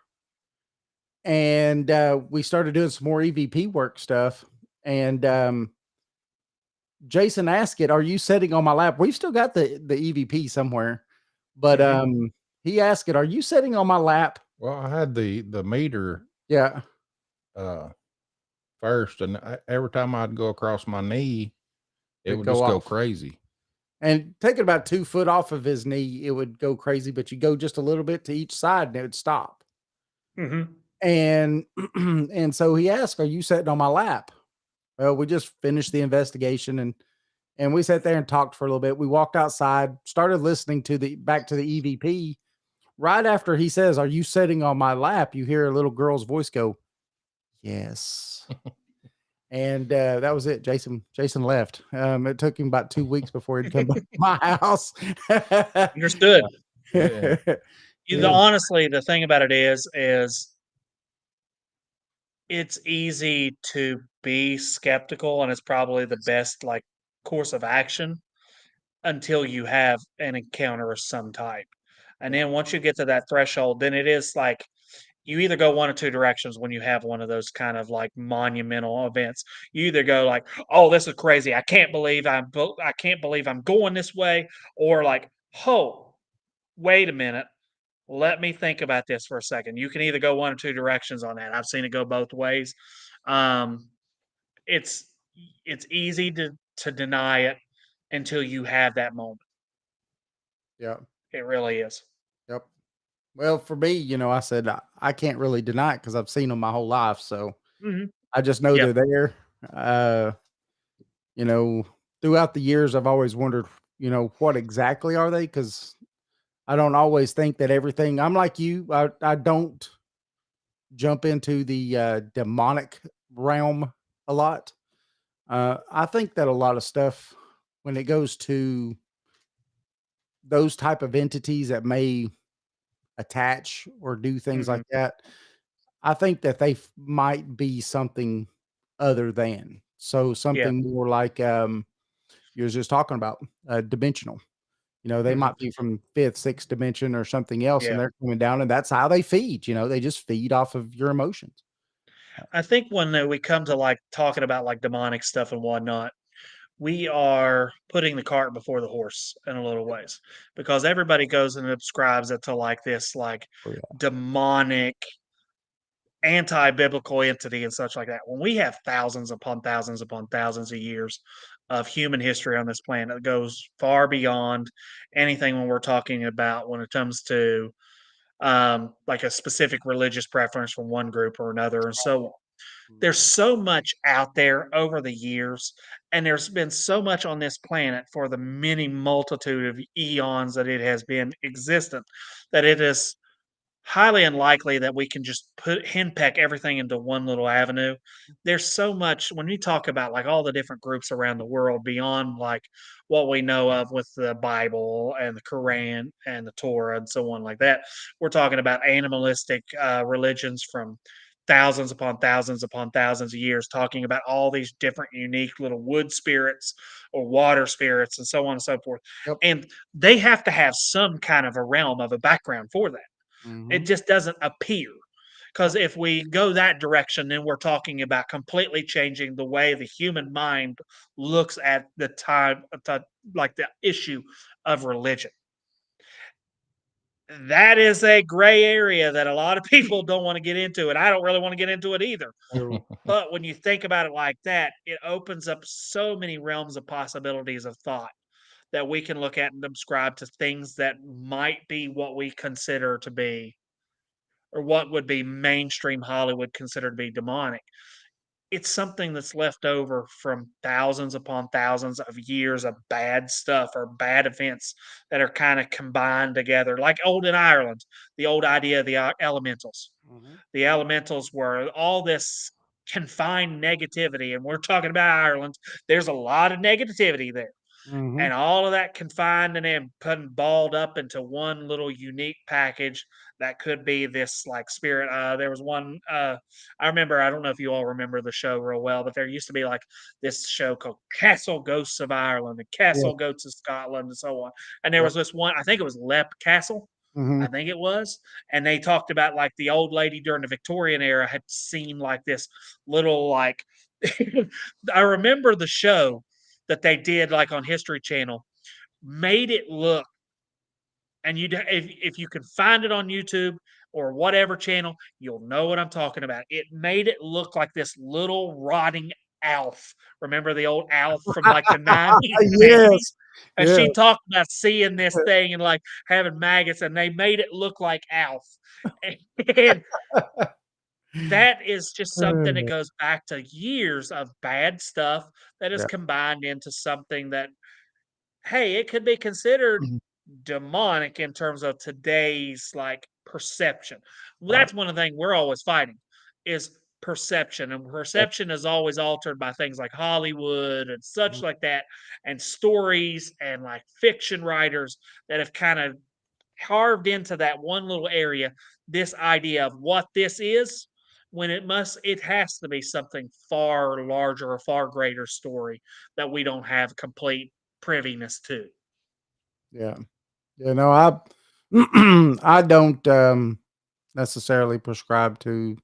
[SPEAKER 2] and we started doing some more EVP work stuff. And Jason asked it, "Are you sitting on my lap?" We've still got the EVP somewhere, but
[SPEAKER 3] Hmm.
[SPEAKER 2] he asked it, "Are you sitting on my lap?"
[SPEAKER 1] Well, I had the meter
[SPEAKER 2] Yeah,
[SPEAKER 1] uh first, and every time I'd go across my knee, it
[SPEAKER 2] it'd
[SPEAKER 1] would
[SPEAKER 2] go
[SPEAKER 1] just go
[SPEAKER 2] off.
[SPEAKER 1] crazy.
[SPEAKER 2] And taking about 2 foot off of his knee, it would go crazy. But you go just a little bit to each side, and it would stop.
[SPEAKER 3] Hmm.
[SPEAKER 2] And and so he asked, "Are you sitting on my lap?" Well, we just finished the investigation, and we sat there and talked for a little bit. We walked outside, started listening to the back to the EVP. Right after he says, "Are you sitting on my lap?" you hear a little girl's voice go, "Yes." And that was it. Jason left. It took him about 2 weeks before he'd come back to my house.
[SPEAKER 3] Understood.
[SPEAKER 1] Yeah.
[SPEAKER 2] Yeah,
[SPEAKER 3] Honestly, the thing about it is it's easy to be skeptical, and it's probably the best like course of action until you have an encounter of some type. And
[SPEAKER 2] yeah,
[SPEAKER 3] then once you get to that threshold, then it is like you either go one or two directions when you have one of those kind of like monumental events. You either go like, "Oh, this is crazy. I can't believe I'm going this way," or like, "Oh, wait a minute. Let me think about this for a second." You can either go one or two directions on that. I've seen it go both ways. Um, it's it's easy to deny it until you have that moment.
[SPEAKER 2] yeah,
[SPEAKER 3] It really is.
[SPEAKER 2] yep. Well, for me, I said I can't really deny it because I've seen them my whole life. So
[SPEAKER 3] Mhm.
[SPEAKER 2] I just know
[SPEAKER 3] Yeah.
[SPEAKER 2] they're there. Uh, you know, Throughout the years, I've always wondered, what exactly are they? Because I don't always think that everything. I'm like you. I don't jump into the demonic realm a lot. I think that a lot of stuff, when it goes to those type of entities that may attach or do things like
[SPEAKER 3] Mhm.
[SPEAKER 2] that, I think that they might be something other than. So
[SPEAKER 3] Yeah.
[SPEAKER 2] something more like you was just talking about, dimensional. They
[SPEAKER 3] Mhm.
[SPEAKER 2] might be from fifth, sixth dimension or something else, and
[SPEAKER 3] Yeah.
[SPEAKER 2] they're coming down, and that's how they feed. They just feed off of your emotions.
[SPEAKER 3] I think when, we come to, like, talking about, like, demonic stuff and whatnot, we are putting the cart before the horse in a little ways, because everybody goes and subscribes it to, like, this, like,
[SPEAKER 2] Oh yeah,
[SPEAKER 3] demonic, anti-biblical entity and such like that, when we have thousands upon thousands of years of human history on this planet that goes far beyond anything when we're talking about when it comes to, like, a specific religious preference from one group or another and so on. There's so much out there over the years, and there's been so much on this planet for the many multitude of eons that it has been existent, that it is highly unlikely that we can just put henpeck everything into one little avenue. There's so much when we talk about like all the different groups around the world beyond like what we know of with the Bible and the Quran and the Torah and so on like that. We're talking about animalistic religions from thousands upon thousands of years, talking about all these different unique little wood spirits or water spirits and so on and so forth.
[SPEAKER 2] Yep.
[SPEAKER 3] And they have to have some kind of a realm of a background for that. It
[SPEAKER 2] Mhm.
[SPEAKER 3] just doesn't appear. Because if we go that direction, then we're talking about completely changing the way the human mind looks at the time, like the issue of religion. That is a gray area that a lot of people don't want to get into, and I don't really want to get into it either.
[SPEAKER 2] True.
[SPEAKER 3] But when you think about it like that, it opens up so many realms of possibilities of thought that we can look at and subscribe to things that might be what we consider to be or what would be mainstream Hollywood considered to be demonic. It's something that's left over from thousands upon thousands of years of bad stuff or bad events that are kind of combined together, like old in Ireland, the old idea of the elementals.
[SPEAKER 2] Mhm.
[SPEAKER 3] The elementals were all this confined negativity, and we're talking about Ireland. There's a lot of negativity there,
[SPEAKER 2] Mhm.
[SPEAKER 3] and all of that confined and then put and balled up into one little unique package that could be this like spirit. There was one I remember. I don't know if you all remember the show real well, but there used to be like this show called Castle Ghosts of Ireland and
[SPEAKER 2] Yeah.
[SPEAKER 3] Castle Ghosts of Scotland and so on. And there
[SPEAKER 2] Yep.
[SPEAKER 3] was this one. I think it was Lep Castle. I
[SPEAKER 2] Mhm.
[SPEAKER 3] think it was. And they talked about like the old lady during the Victorian era had seen like this little like I remember the show that they did like on History Channel made it look and if you can find it on YouTube or whatever channel, you'll know what I'm talking about. It made it look like this little rotting Alf. Remember the old Alf from like the 90s and 80s?
[SPEAKER 2] Yes.
[SPEAKER 3] And
[SPEAKER 2] Yeah.
[SPEAKER 3] she talked about seeing this thing and like having maggots, and they made it look like Alf. And that is just something that goes back to years of bad stuff that is
[SPEAKER 2] Yeah.
[SPEAKER 3] combined into something that, hey, it could be considered
[SPEAKER 2] Mhm.
[SPEAKER 3] demonic in terms of today's like perception. Well,
[SPEAKER 2] Right.
[SPEAKER 3] that's one of the things we're always fighting is perception, and
[SPEAKER 2] Yep.
[SPEAKER 3] perception is always altered by things like Hollywood and such
[SPEAKER 2] Mhm.
[SPEAKER 3] like that, and stories and like fiction writers that have kind of carved into that one little area this idea of what this is when it has to be something far larger or far greater story that we don't have complete priviness to.
[SPEAKER 2] Yeah. You know, I I don't necessarily prescribe to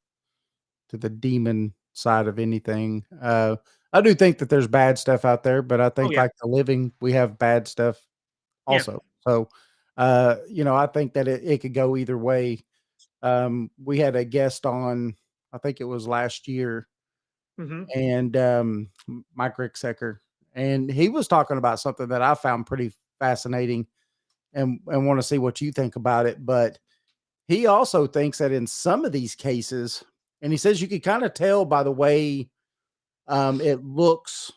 [SPEAKER 2] the demon side of anything. I do think that there's bad stuff out there, but I
[SPEAKER 3] Oh
[SPEAKER 2] think
[SPEAKER 3] yeah,
[SPEAKER 2] like the living, we have bad stuff
[SPEAKER 3] yeah.
[SPEAKER 2] also. So, I think that it could go either way. We had a guest on, I think it was last year,
[SPEAKER 3] Hmm.
[SPEAKER 2] and Mike Ricksecker, and he was talking about something that I found pretty fascinating, and want to see what you think about it. But he also thinks that in some of these cases, and he says you could kind of tell by the way it looks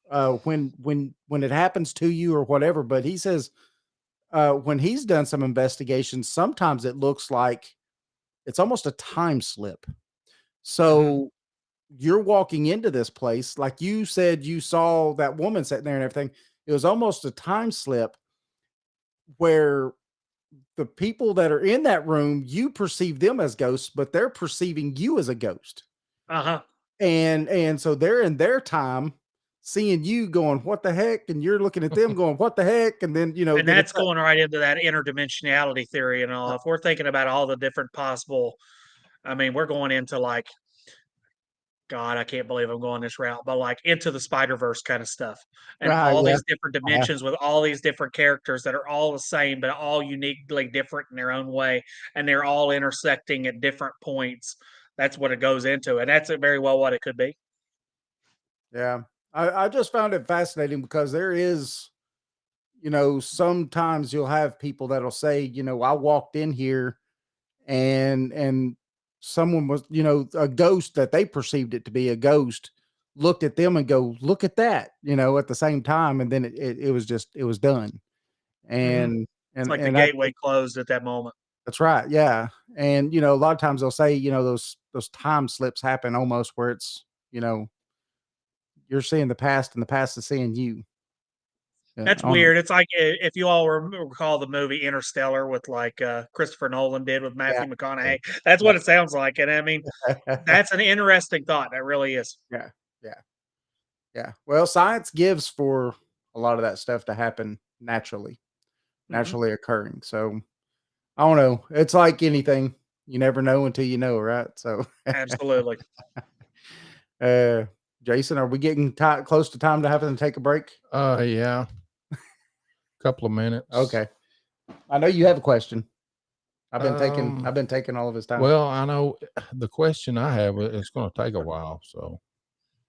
[SPEAKER 2] when it happens to you or whatever. But he says when he's done some investigations, sometimes it looks like it's almost a time slip.
[SPEAKER 3] Hmm.
[SPEAKER 2] So you're walking into this place, like you said, you saw that woman sitting there and everything. It was almost a time slip where the people that are in that room, you perceive them as ghosts, but they're perceiving you as a ghost.
[SPEAKER 3] Uh-huh.
[SPEAKER 2] And so they're in their time seeing you going, "What the heck?" And you're looking at them going, "What the heck?" And then,
[SPEAKER 3] And
[SPEAKER 2] then it's
[SPEAKER 3] that's
[SPEAKER 2] that.
[SPEAKER 3] going right into that interdimensionality theory and all. If we're thinking about all the different possible, I mean, we're going into like, God, I can't believe I'm going this route, but like into the Spider Verse kind of stuff, and
[SPEAKER 2] Right,
[SPEAKER 3] all
[SPEAKER 2] yeah.
[SPEAKER 3] these different
[SPEAKER 2] Uh-huh.
[SPEAKER 3] dimensions with all these different characters that are all the same, but all uniquely different in their own way, and they're all intersecting at different points. That's what it goes into, and that's very well what it could be.
[SPEAKER 2] Yeah. I just found it fascinating because there is, sometimes you'll have people that'll say, I walked in here and someone was, a ghost that they perceived it to be a ghost, looked at them and go, look at that, at the same time. And then it was it was done. And,
[SPEAKER 3] It's like the
[SPEAKER 2] I
[SPEAKER 3] gateway closed at that moment.
[SPEAKER 2] that's right. Yeah. And, a lot of times they'll say, those time slips happen almost where it's, you're seeing the past and the past is seeing you. Yeah,
[SPEAKER 3] That's weird. It's like if you all recall the movie Interstellar with like Christopher Nolan did with
[SPEAKER 2] Yeah.
[SPEAKER 3] Matthew McConaughey. That's what it sounds like. And I mean, that's an interesting thought. That really is.
[SPEAKER 2] Yeah. Yeah. Yeah. Well, science gives for a lot of that stuff to happen naturally, naturally occurring. So I don't know. It's like anything. You never know until you know, right? So
[SPEAKER 3] Absolutely.
[SPEAKER 2] Jason, are we getting close to time to having to take a break?
[SPEAKER 1] Yeah. Couple of minutes.
[SPEAKER 2] Okay. I know you have a question. I've been taking all of his time.
[SPEAKER 1] Well, I know the question I have is going to take a while. So,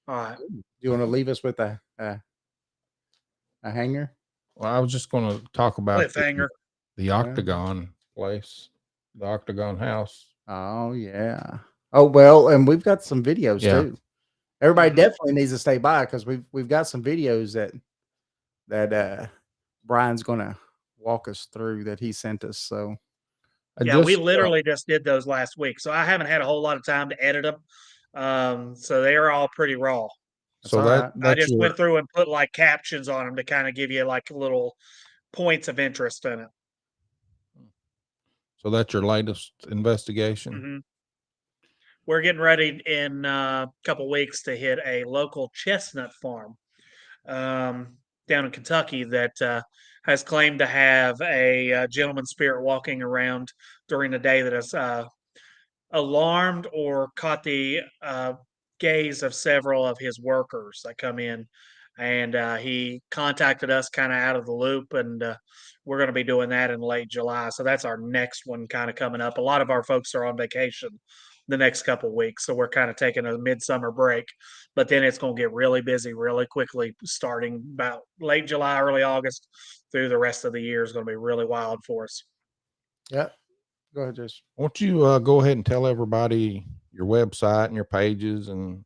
[SPEAKER 3] All right.
[SPEAKER 2] Do you want to leave us with a hanger?
[SPEAKER 1] well, I was just going to talk about
[SPEAKER 3] Cliffhanger.
[SPEAKER 1] the Octagon place, the Octagon house.
[SPEAKER 2] Oh yeah. Oh well, and we've got some videos too. Everybody definitely needs to stay by because we've got some videos that Brian's gonna walk us through that he sent us. So
[SPEAKER 3] we literally just did those last week, so I haven't had a whole lot of time to edit them. So they are all pretty raw.
[SPEAKER 1] So
[SPEAKER 3] I just went through and put like captions on them to kind of give you like little points of interest in it.
[SPEAKER 1] So that's your latest investigation?
[SPEAKER 3] We're getting ready in a couple weeks to hit a local chestnut farm down in Kentucky that has claimed to have a gentleman spirit walking around during the day that has alarmed or caught the gaze of several of his workers that come in. And he contacted us kind of out of the loop, and we're going to be doing that in late July. So that's our next one kind of coming up. A lot of our folks are on vacation the next couple of weeks, so we're kind of taking a midsummer break. But then it's going to get really busy really quickly, starting about late July, early August through the rest of the year is going to be really wild for us.
[SPEAKER 2] Yeah. Go ahead, Jason.
[SPEAKER 1] Won't you go ahead and tell everybody your website and your pages and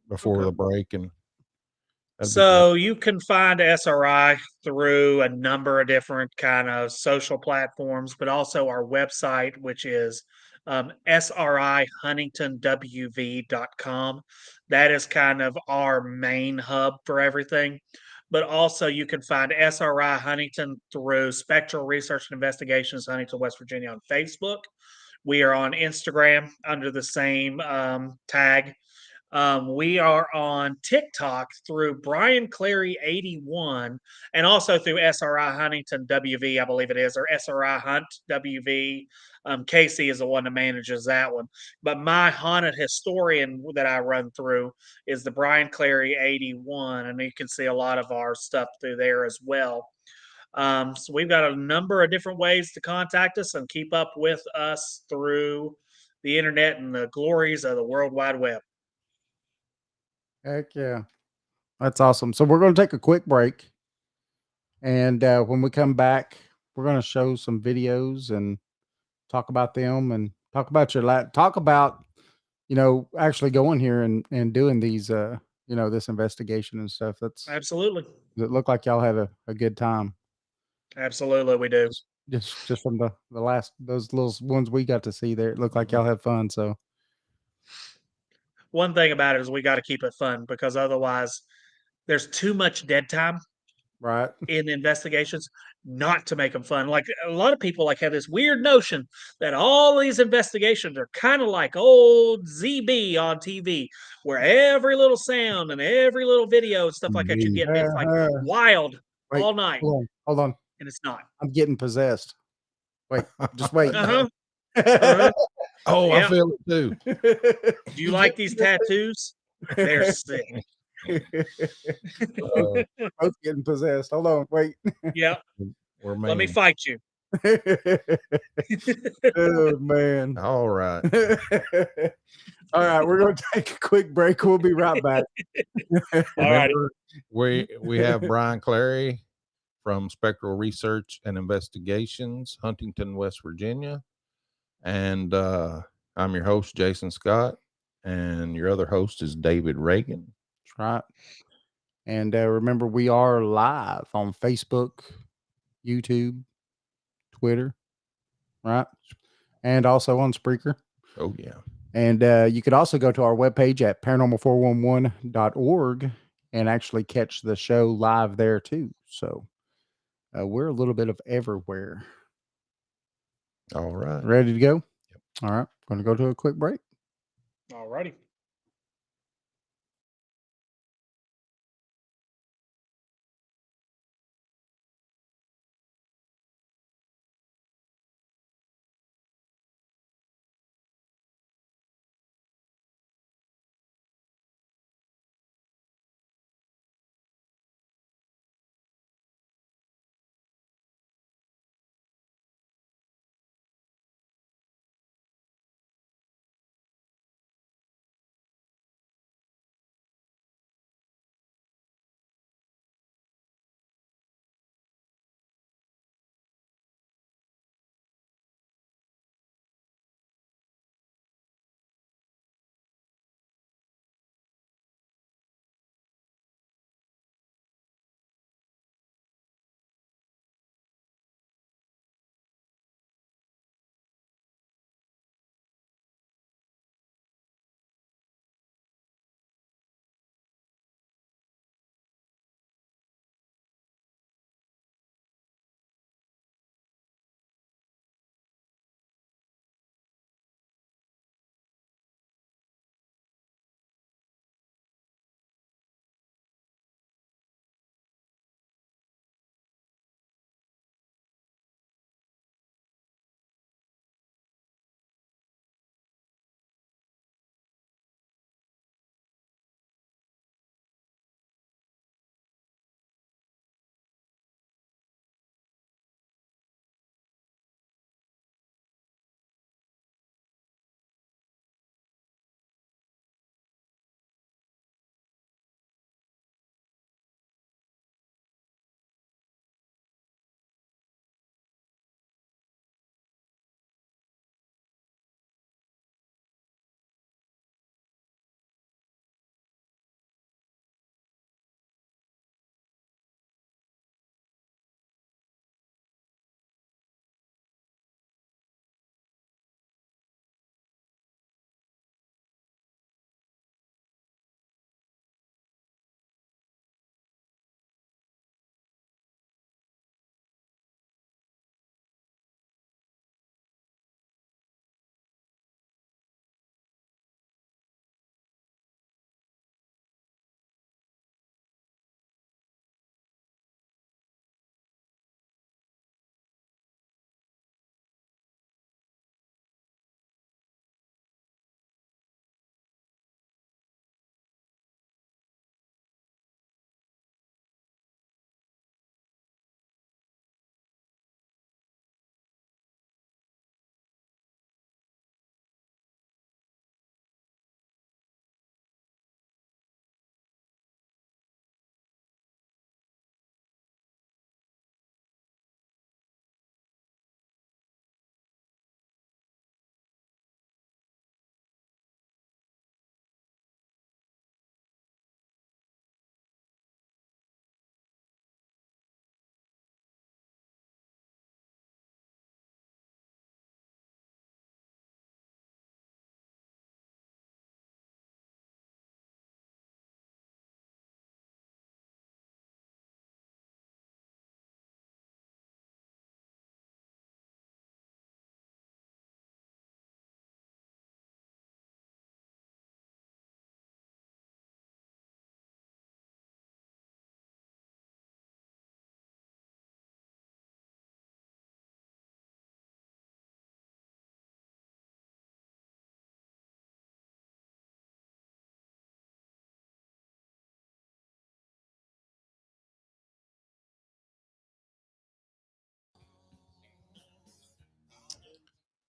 [SPEAKER 1] before the break? And
[SPEAKER 3] so you can find SRI through a number of different kind of social platforms, but also our website, which is srihuntingtonwv.com. That is kind of our main hub for everything. But also you can find SRI Huntington through Spectral Research and Investigations, Huntington, West Virginia on Facebook. We are on Instagram under the same tag. We are on TikTok through Brian Clary 81 and also through SRI Huntington WV, I believe it is, or SRI Hunt WV. Casey is the one that manages that one. But my haunted historian that I run through is the Brian Clary 81, and you can see a lot of our stuff through there as well. So we've got a number of different ways to contact us and keep up with us through the internet and the glories of the World Wide Web.
[SPEAKER 2] Heck yeah. That's awesome. So we're going to take a quick break. And when we come back, we're going to show some videos and talk about them and talk about talk about, actually going here and doing these, this investigation and stuff. That's
[SPEAKER 3] absolutely.
[SPEAKER 2] It looked like y'all had a good time.
[SPEAKER 3] Absolutely. We do.
[SPEAKER 2] Just from the last, those little ones we got to see there, it looked like y'all had fun. So
[SPEAKER 3] one thing about it is we got to keep it fun because otherwise there's too much dead time in investigations not to make them fun. Like a lot of people have this weird notion that all these investigations are kind of like old ZB on TV where every little sound and every little video and stuff like that you get, it's like wild all night.
[SPEAKER 2] Hold on.
[SPEAKER 3] And it's not.
[SPEAKER 2] I'm getting possessed. Wait, just wait.
[SPEAKER 1] Oh, I feel it too.
[SPEAKER 3] Do you like these tattoos? They're sick.
[SPEAKER 2] Both getting possessed. Hold on, wait.
[SPEAKER 3] Yeah. Let me fight you.
[SPEAKER 2] Oh man.
[SPEAKER 1] All right.
[SPEAKER 2] All right, we're going to take a quick break. We'll be right back.
[SPEAKER 3] All right.
[SPEAKER 1] We have Brian Clary from Spectral Research and Investigations, Huntington, West Virginia. And I I'm your host, Jason Scott, and your other host is David Reagan.
[SPEAKER 2] That's right. And remember, we are live on Facebook, YouTube, Twitter, right? And also on Spreaker.
[SPEAKER 1] Oh, yeah.
[SPEAKER 2] And you could also go to our webpage at paranormal411.org and actually catch the show live there too. So we're a little bit of everywhere.
[SPEAKER 1] All right.
[SPEAKER 2] Ready to go? Yep. All right. Going to go to a quick break.
[SPEAKER 3] All righty.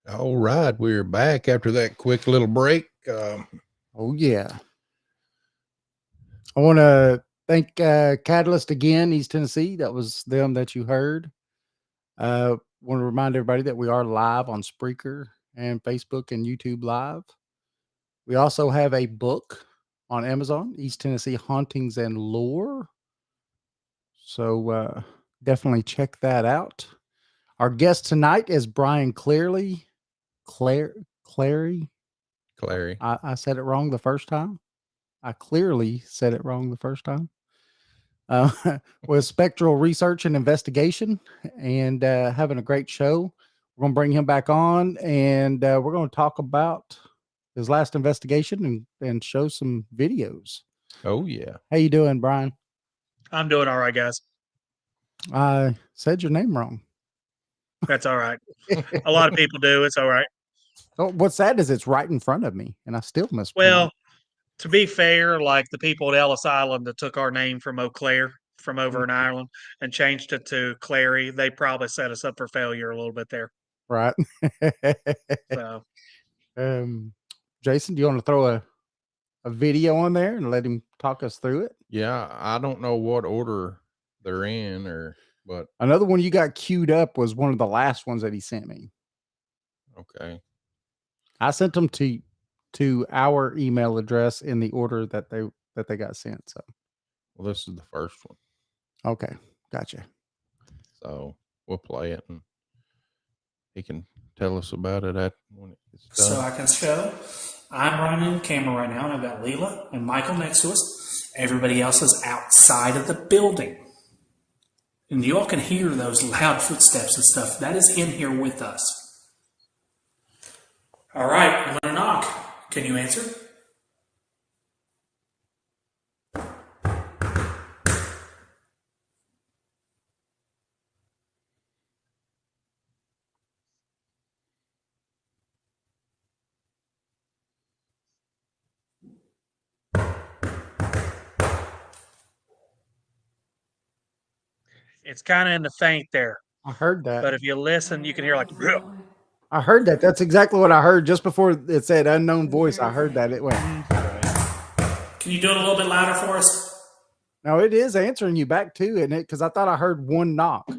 [SPEAKER 1] All right. We're back after that quick little break.
[SPEAKER 2] Oh, yeah. I want to thank Catalyst again, East Tennessee. That was them that you heard. Want to remind everybody that we are live on Spreaker and Facebook and YouTube Live. We also have a book on Amazon, East Tennessee Hauntings and Lore. So definitely check that out. Our guest tonight is Brian Clary.
[SPEAKER 1] Clary.
[SPEAKER 2] I said it wrong the first time. I clearly said it wrong the first time. With Spectral Research and Investigation, and having a great show. We're going to bring him back on, and we're going to talk about his last investigation and show some videos.
[SPEAKER 1] Oh yeah.
[SPEAKER 2] How you doing, Brian?
[SPEAKER 3] I'm doing all right, guys.
[SPEAKER 2] I said your name wrong.
[SPEAKER 3] That's all right. A lot of people do. It's all right.
[SPEAKER 2] Oh, what's sad is it's right in front of me, and I still mispronounced.
[SPEAKER 3] Well, to be fair, like the people at Ellis Island that took our name from Eau Claire from over in Ireland and changed it to Clary, they probably set us up for failure a little bit there.
[SPEAKER 2] Right.
[SPEAKER 3] So,
[SPEAKER 2] Jason, do you want to throw a video on there and let him talk us through it?
[SPEAKER 1] Yeah, I don't know what order they're in, but
[SPEAKER 2] another one you got queued up was one of the last ones that he sent me.
[SPEAKER 1] Okay.
[SPEAKER 2] I sent them to our email address in the order that they got sent. So,
[SPEAKER 1] well, this is the first one.
[SPEAKER 2] Okay, gotcha.
[SPEAKER 1] So we'll play it, and he can tell us about it when it's done.
[SPEAKER 4] So I can show. I'm running the camera right now, and I've got Leela and Michael next to us. Everybody else is outside of the building. And you all can hear those loud footsteps and stuff. That is in here with us. All right, I'm going to knock. Can you answer?
[SPEAKER 3] it's kind of in the faint there.
[SPEAKER 2] I heard that.
[SPEAKER 3] But if you listen, you can hear like,
[SPEAKER 2] I heard that. That's exactly what I heard just before it said unknown voice. I heard that it went.
[SPEAKER 4] Can you do it a little bit louder for us?
[SPEAKER 2] No, it is answering you back too, isn't it? Because I thought I heard one knock.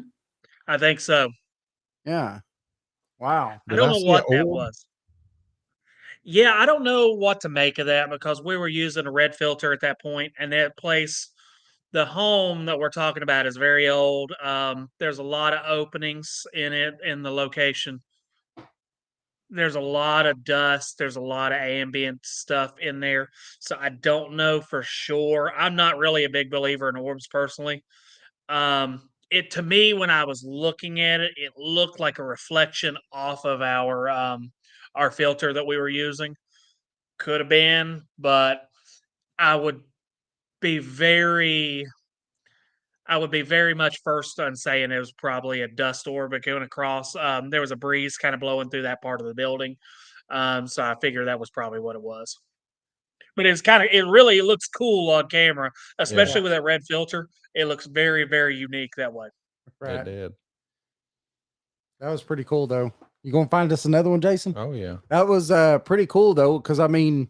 [SPEAKER 3] I think so.
[SPEAKER 2] Yeah. Wow.
[SPEAKER 3] I don't know what that was. Yeah, I don't know what to make of that because we were using a red filter at that point, and that place, the home that we're talking about, is very old. There's a lot of openings in it in the location. There's a lot of dust. There's a lot of ambient stuff in there. So I don't know for sure. I'm not really a big believer in orbs personally. It to me, when I was looking at it, it looked like a reflection off of our filter that we were using. Could have been, but I would be very much first on saying it was probably a dust orb going across. There was a breeze kind of blowing through that part of the building. So I figured that was probably what it was. But it really looks cool on camera, especially with that red filter. It looks very, very unique that way.
[SPEAKER 2] Right.
[SPEAKER 1] It did.
[SPEAKER 2] That was pretty cool, though. You gonna find us another one, Jason?
[SPEAKER 1] Oh yeah.
[SPEAKER 2] That was pretty cool, though, because I mean,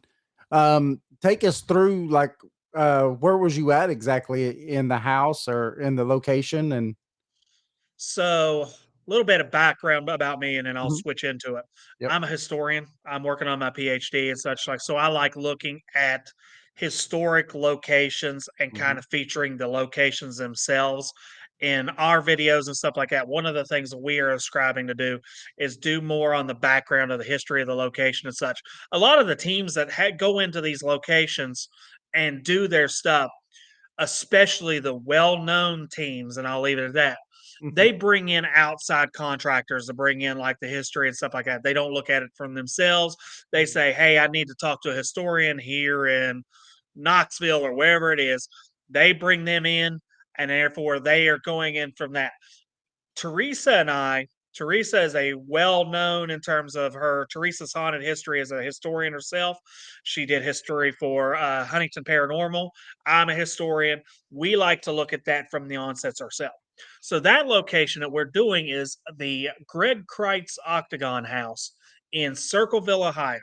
[SPEAKER 2] take us through like where was you at exactly in the house or in the location? And
[SPEAKER 3] so a little bit of background about me, and then I'll
[SPEAKER 2] Mhm.
[SPEAKER 3] switch into it.
[SPEAKER 2] Yep.
[SPEAKER 3] I'm a historian. I'm working on my PhD and such like. So I like looking at historic locations and kind of featuring the locations themselves in our videos and stuff like that. One of the things that we are ascribing to do is do more on the background of the history of the location and such. A lot of the teams that go into these locations and do their stuff, especially the well-known teams, and I'll leave it at that. They bring in outside contractors to bring in like the history and stuff like that. They don't look at it from themselves. They say, "Hey, I need to talk to a historian here in Knoxville or wherever it is." They bring them in, and therefore they are going in from that. Teresa is a well-known in terms of Teresa's haunted history as a historian herself. She did history for Huntington Paranormal. I'm a historian. We like to look at that from the onsets ourselves. So that location that we're doing is the Greg Kreitz Octagon House in Circleville, Ohio.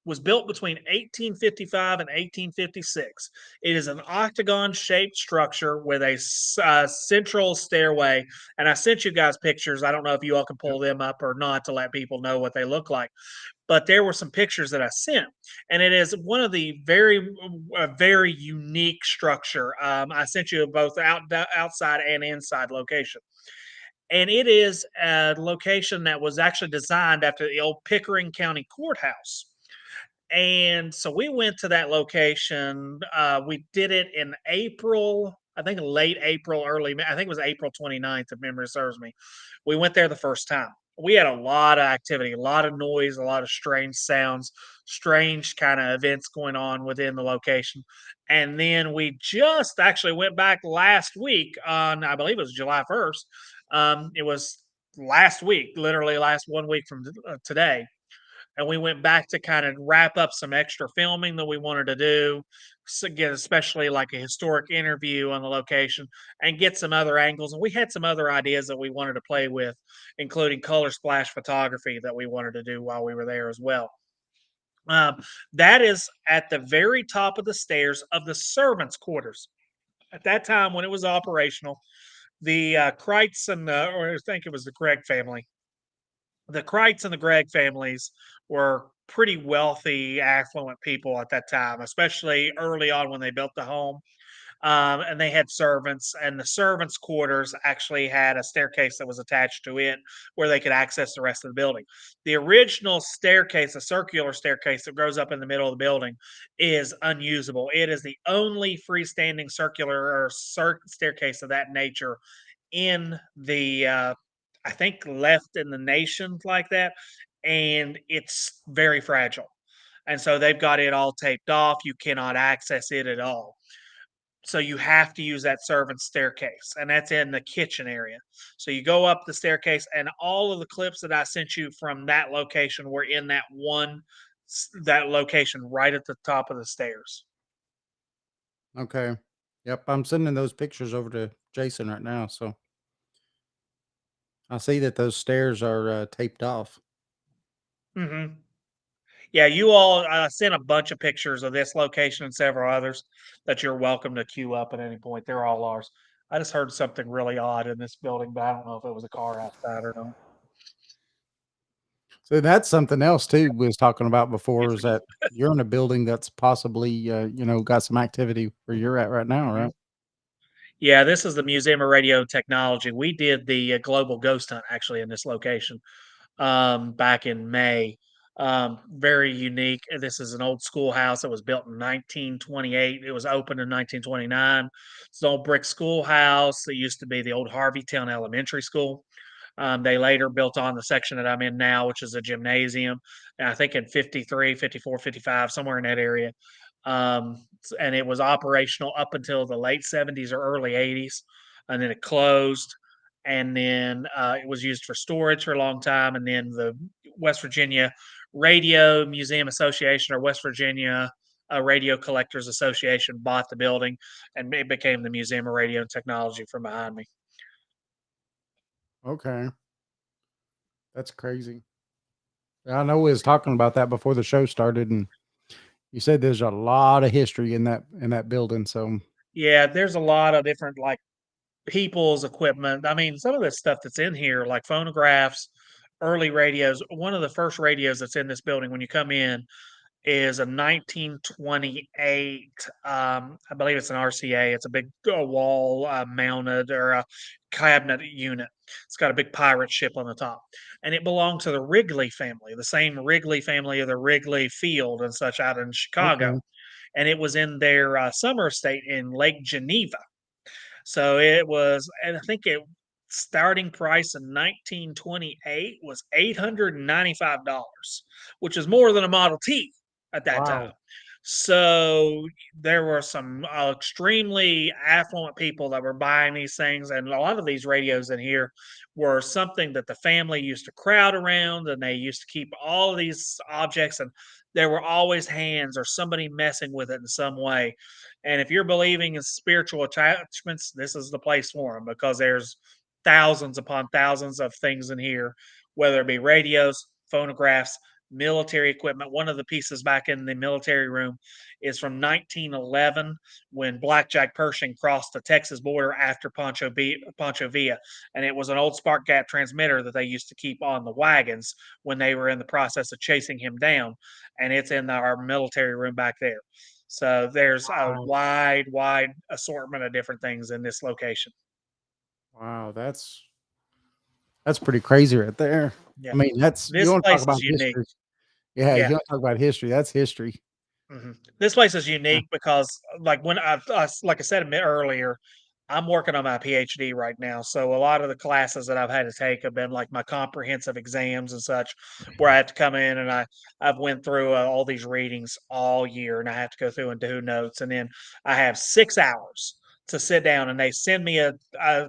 [SPEAKER 3] was built between 1855 and 1856. It is an octagon-shaped structure with a central stairway, and I sent you guys pictures. I don't know if you all can pull them up or not to let people know what they look like, but there were some pictures that I sent, and it is one of the very unique structure. I sent you both outside and inside location, and it is a location that was actually designed after the old Pickering County Courthouse. And so we went to that location. We did it in April, I think late April, early May. I think it was April 29th, if memory serves me. We went there the first time. We had a lot of activity, a lot of noise, a lot of strange sounds, strange kind of events going on within the location. And then we just actually went back last week on, I believe it was July 1st. It was last week, literally last 1 week from today, and we went back to kind of wrap up some extra filming that we wanted to do, so get especially like a historic interview on the location and get some other angles. And we had some other ideas that we wanted to play with, including color splash photography that we wanted to do while we were there as well. That is at the very top of the stairs of the servants' quarters. At that time, when it was operational, the Kreitz and or I think it was the Gregg family, the Kreitz and the Gregg families were pretty wealthy, affluent people at that time, especially early on when they built the home. And they had servants, and the servants' quarters actually had a staircase that was attached to it where they could access the rest of the building. The original staircase, a circular staircase that goes up in the middle of the building, is unusable. It is the only freestanding circular or staircase of that nature in the I think left in the nation like that, and it's very fragile. And so they've got it all taped off. You cannot access it at all. So you have to use that servant staircase, and that's in the kitchen area. So you go up the staircase, and all of the clips that I sent you from that location were in that location right at the top of the stairs.
[SPEAKER 2] Okay. Yep. I'm sending those pictures over to Jason right now. So I see that those stairs are taped off.
[SPEAKER 3] hmm Yeah, you all sent a bunch of pictures of this location and several others that you're welcome to queue up at any point. They're all ours. I just heard something really odd in this building, but I don't know if it was a car outside or not.
[SPEAKER 2] So that's something else too we was talking about before
[SPEAKER 3] Excuse
[SPEAKER 2] is that you're in a building that's possibly got some activity where you're at right now,
[SPEAKER 3] me.
[SPEAKER 2] right?
[SPEAKER 3] Yeah, this is the Museum of Radio Technology. We did the global ghost hunt actually in this location back in May. Very unique. This is an old schoolhouse that was built in 1928. It was opened in 1929. It's an old brick schoolhouse. It used to be the old Harveytown Elementary School. They later built on the section that I'm in now, which is a gymnasium. And I think in 53, 54, 55, somewhere in that area. And it was operational up until the late 70s or early 80s. And then it closed. And then it was used for storage for a long time. And then the West Virginia Radio Museum Association or West Virginia Radio Collectors Association bought the building, and it became the Museum of Radio and Technology from behind me.
[SPEAKER 2] Okay. That's crazy. I know we was talking about that before the show started, and you said there's a lot of history in that building. So
[SPEAKER 3] Yeah, there's a lot of different like people's equipment. I mean, some of the stuff that's in here, like phonographs, early radios. One of the first radios that's in this building when you come in is a 1928. I believe it's an RCA. It's a big wall mounted or a cabinet unit. It's got a big pirate ship on the top, and it belonged to the Wrigley family, the same Wrigley family of the Wrigley Field and such out in Chicago.
[SPEAKER 2] okay.
[SPEAKER 3] And it was in their summer estate in Lake Geneva. So it was, and I think it starting price in 1928 was $895, which is more than a Model T at that time.
[SPEAKER 2] Wow.
[SPEAKER 3] So there were some extremely affluent people that were buying these things, and a lot of these radios in here were something that the family used to crowd around, and they used to keep all of these objects, and there were always hands or somebody messing with it in some way. And if you're believing in spiritual attachments, this is the place for them because there's thousands upon thousands of things in here, whether it be radios, phonographs, military equipment. One of the pieces back in the military room is from 1911 when Blackjack Pershing crossed the Texas border after Pancho Villa. And it was an old spark gap transmitter that they used to keep on the wagons when they were in the process of chasing him down. And it's in our military room back there. So there's a
[SPEAKER 2] Wow.
[SPEAKER 3] wide assortment of different things in this location.
[SPEAKER 2] Wow, that's pretty crazy right there.
[SPEAKER 3] Yeah.
[SPEAKER 2] I mean, that's you
[SPEAKER 3] This
[SPEAKER 2] want to talk
[SPEAKER 3] place
[SPEAKER 2] about
[SPEAKER 3] is unique.
[SPEAKER 2] history. Yeah,
[SPEAKER 3] Yeah.
[SPEAKER 2] you want to talk about history. That's history.
[SPEAKER 3] This place is unique because, like when like I said a bit earlier, I'm working on my PhD right now. So a lot of the classes that I've had to take have been like my comprehensive exams and such, where I have to come in and I've went through all these readings all year, and I have to go through and do notes, and then I have 6 hours to sit down, and they send me a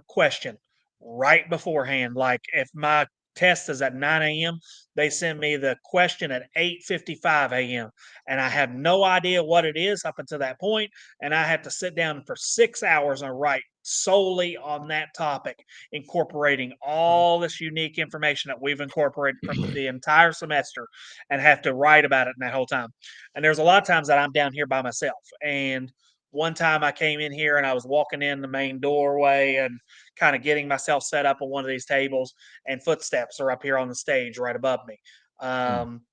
[SPEAKER 3] question right beforehand. Like if my test is at 9 a.m., they send me the question at 8:55 a.m. and I have no idea what it is up until that point, and I have to sit down for 6 hours and write solely on that topic, incorporating all this unique information that we've incorporated from the entire semester, and have to write about it in that whole time. And there's a lot of times that I'm down here by myself. And one time I came in here and I was walking in the main doorway and kind of getting myself set up on one of these tables, and footsteps are up here on the stage right above me. Um,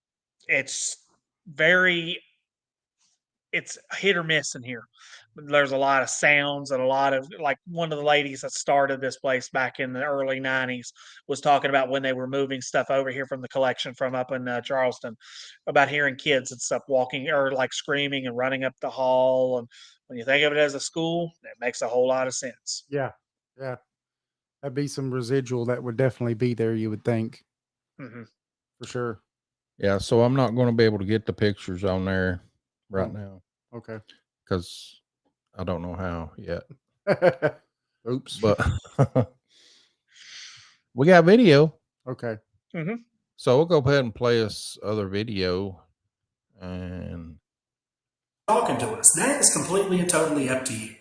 [SPEAKER 3] it's very it's hit or miss in here. There's a lot of sounds and a lot of, like, one of the ladies that started this place back in the early 90s was talking about when they were moving stuff over here from the collection from up in Charleston, about hearing kids and stuff walking or like screaming and running up the hall. And when you think of it as a school, it makes a whole lot of sense.
[SPEAKER 2] Yeah, yeah. That'd be some residual that would definitely be there. You would think
[SPEAKER 3] hmm
[SPEAKER 2] for sure.
[SPEAKER 1] Yeah, so I'm not going to be able to get the pictures on there right
[SPEAKER 2] Oh.
[SPEAKER 1] now
[SPEAKER 2] Okay.
[SPEAKER 1] because I don't know how yet.
[SPEAKER 2] Oops.
[SPEAKER 1] But we got video,
[SPEAKER 2] Okay.
[SPEAKER 1] so we'll go ahead and play us other video. And
[SPEAKER 4] Talking to us. That is completely and totally up to you.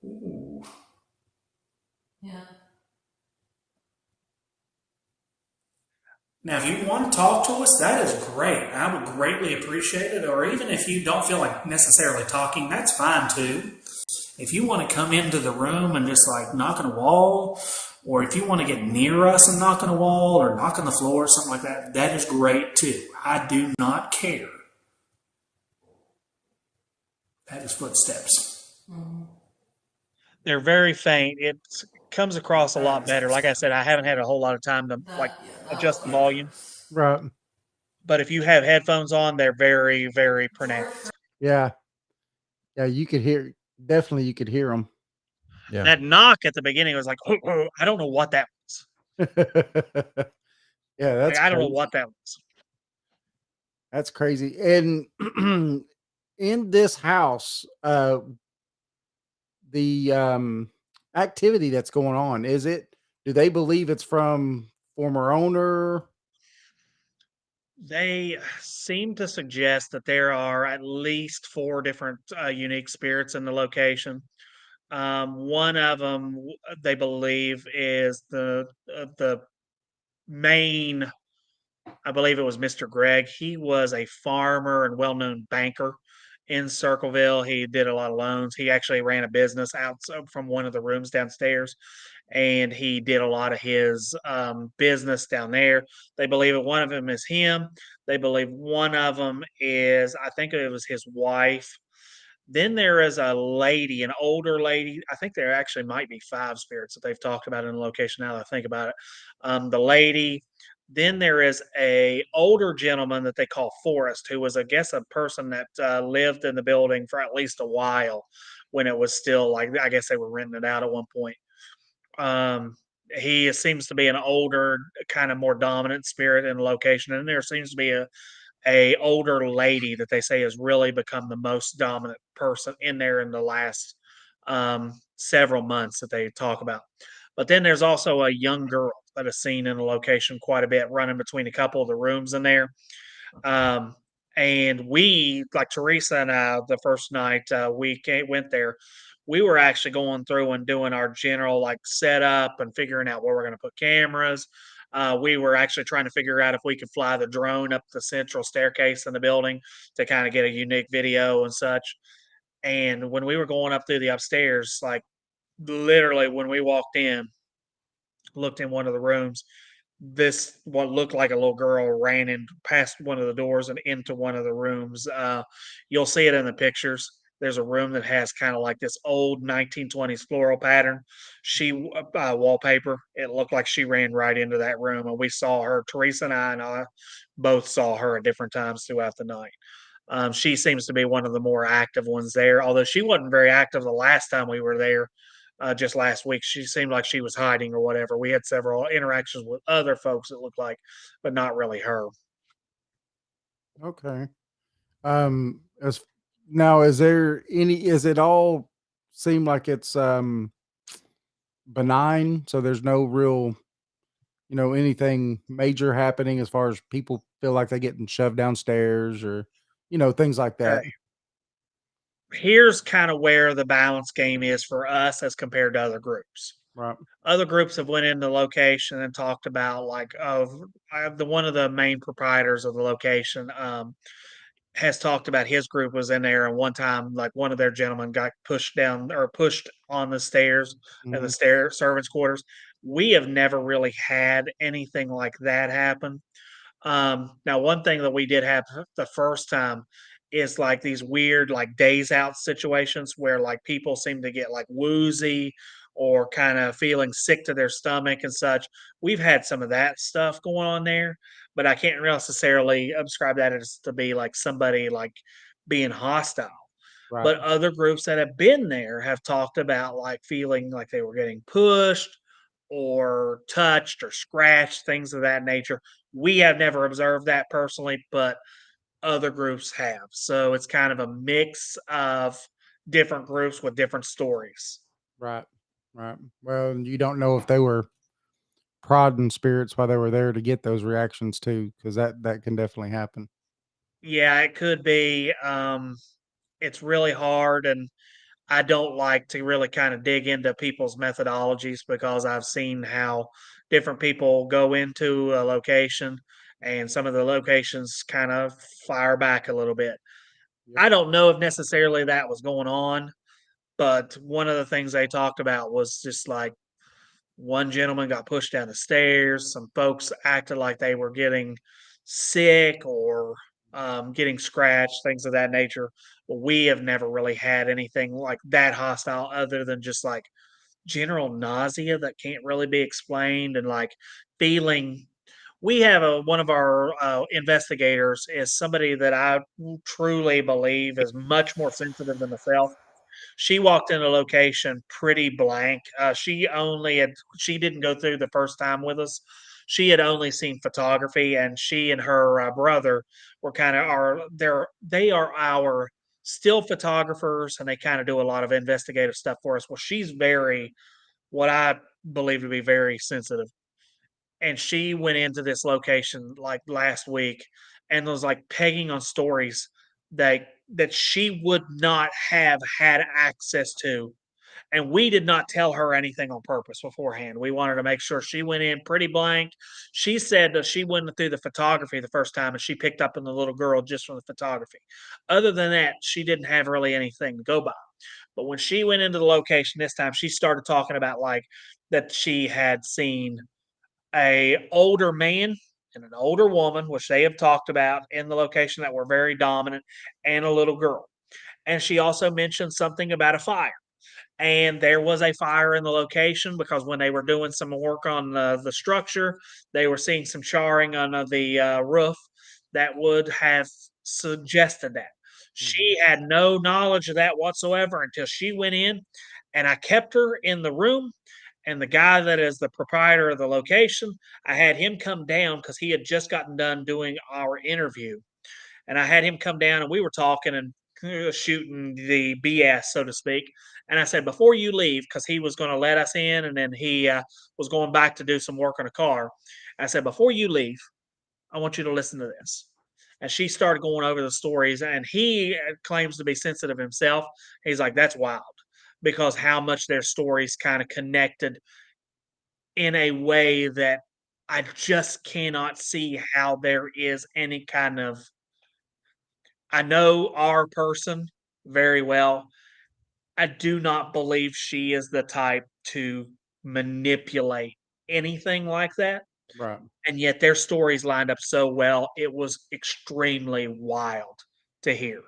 [SPEAKER 4] Ooh.
[SPEAKER 5] Yeah.
[SPEAKER 4] Now, if you want to talk to us, that is great. I would greatly appreciate it. Or even if you don't feel like necessarily talking, that's fine too. If you want to come into the room and just like knock on a wall, or if you want to get near us and knock on a wall or knock on the floor or something like that, that is great too. I do not care. That is footsteps.
[SPEAKER 3] They're very faint. It comes across a lot better. Like I said, I haven't had a whole lot of time to adjust the volume.
[SPEAKER 2] Right.
[SPEAKER 3] But if you have headphones on, they're very, very pronounced.
[SPEAKER 2] Yeah. Yeah. You could hear, definitely you could hear them.
[SPEAKER 1] yeah,
[SPEAKER 3] That knock at the beginning was like, oh, I don't know what that was.
[SPEAKER 2] Yeah. That's
[SPEAKER 3] I don't know
[SPEAKER 2] crazy.
[SPEAKER 3] what that was.
[SPEAKER 2] That's crazy. And in this house, the activity that's going on, do they believe it's from former owner?
[SPEAKER 3] They seem to suggest that there are at least 4 different unique spirits in the location. One of them, they believe, is the main. I believe it was Mr. Greg. He was a farmer and well-known banker in Circleville. He did a lot of loans. He actually ran a business out from one of the rooms downstairs, and he did a lot of his business down there. They believe that one of them is him. They believe one of them is, I think it was his wife. Then there is a lady, an older lady. I think there actually might be 5 spirits that they've talked about in the location now that I think about it. The lady. Then there is a older gentleman that they call Forrest, who was, I guess, a person that lived in the building for at least a while when it was still like, I guess they were renting it out at one point. He seems to be an older, kind of more dominant spirit in the location, and there seems to be a older lady that they say has really become the most dominant person in there in the last several months that they talk about. But then there's also a young girl that is seen in the location quite a bit, running between a couple of the rooms in there. Um, and we, like Teresa and I, the first night went there, we were actually going through and doing our general like setup and figuring out where we're going to put cameras. We were actually trying to figure out if we could fly the drone up the central staircase in the building to kind of get a unique video and such. And when we were going up through the upstairs, like literally when we walked in, looked in one of the rooms, this what looked like a little girl ran in past one of the doors and into one of the rooms. You'll see it in the pictures. There's a room that has kind of like this old 1920s floral pattern. Wallpaper. It looked like she ran right into that room, and we saw her. Teresa and I both saw her at different times throughout the night. She seems to be one of the more active ones there, although she wasn't very active the last time we were there. Just last week, she seemed like she was hiding or whatever. We had several interactions with other folks, it looked like, but not really her.
[SPEAKER 2] Okay. As now, is there any? Is it all seem like it's benign? So there's no real, anything major happening as far as people feel like they're getting shoved downstairs or, things like that.
[SPEAKER 3] Okay. Here's kind of where the balance game is for us as compared to other groups.
[SPEAKER 2] Right.
[SPEAKER 3] Other groups have went into the location and talked about like the one of the main proprietors of the location has talked about his group was in there, and one time like one of their gentlemen got pushed down or pushed on the stairs in the
[SPEAKER 2] Mhm.
[SPEAKER 3] servants quarters. We have never really had anything like that happen. Now, one thing that we did have the first time is like these weird, like days out situations where like people seem to get like woozy or kind of feeling sick to their stomach and such. We've had some of that stuff going on there, but I can't necessarily ascribe that as to be like somebody like being hostile.
[SPEAKER 2] Right.
[SPEAKER 3] But other groups that have been there have talked about like feeling like they were getting pushed or touched or scratched, things of that nature. We have never observed that personally, but other groups have. So it's kind of a mix of different groups with different stories.
[SPEAKER 2] Right. Right. Well, you don't know if they were prodding spirits while they were there to get those reactions too, because that can definitely happen.
[SPEAKER 3] Yeah, it could be. It's really hard, and I don't like to really kind of dig into people's methodologies because I've seen how different people go into a location and some of the locations kind of fire back a little bit.
[SPEAKER 2] Yep.
[SPEAKER 3] I don't know if necessarily that was going on, but one of the things they talked about was just like one gentleman got pushed down the stairs. Some folks acted like they were getting sick or getting scratched, things of that nature. But we have never really had anything like that hostile other than just like general nausea that can't really be explained and like feeling. We have one of our investigators is somebody that I truly believe is much more sensitive than myself. She walked in a location pretty blank. She didn't go through the first time with us. She had only seen photography, and she and her brother were kind of they are our still photographers, and they kind of do a lot of investigative stuff for us. Well, she's very what I believe to be very sensitive, and she went into this location like last week and was like pegging on stories that she would not have had access to, and we did not tell her anything on purpose beforehand. We wanted to make sure she went in pretty blank. She said that she went through the photography the first time and she picked up on the little girl just from the photography. Other than that, she didn't have really anything to go by. But when she went into the location this time, she started talking about like that she had seen a older man and an older woman, which they have talked about in the location that were very dominant, and a little girl. And she also mentioned something about a fire. And there was a fire in the location because when they were doing some work on the structure, they were seeing some charring on the roof that would have suggested that.
[SPEAKER 2] Mhm.
[SPEAKER 3] She had no knowledge of that whatsoever until she went in, and I kept her in the room. And the guy that is the proprietor of the location, I had him come down because he had just gotten done doing our interview, and I had him come down and we were talking and shooting the BS, so to speak. And I said, before you leave, because he was going to let us in and then he was going back to do some work on a car. I said, before you leave, I want you to listen to this. And she started going over the stories, and he claims to be sensitive himself. He's like, that's wild because how much their stories kind of connected in a way that I just cannot see how there is any kind of. I know our person very well. I do not believe she is the type to manipulate anything like that.
[SPEAKER 2] Right.
[SPEAKER 3] And yet their stories lined up so well. It was extremely wild to hear.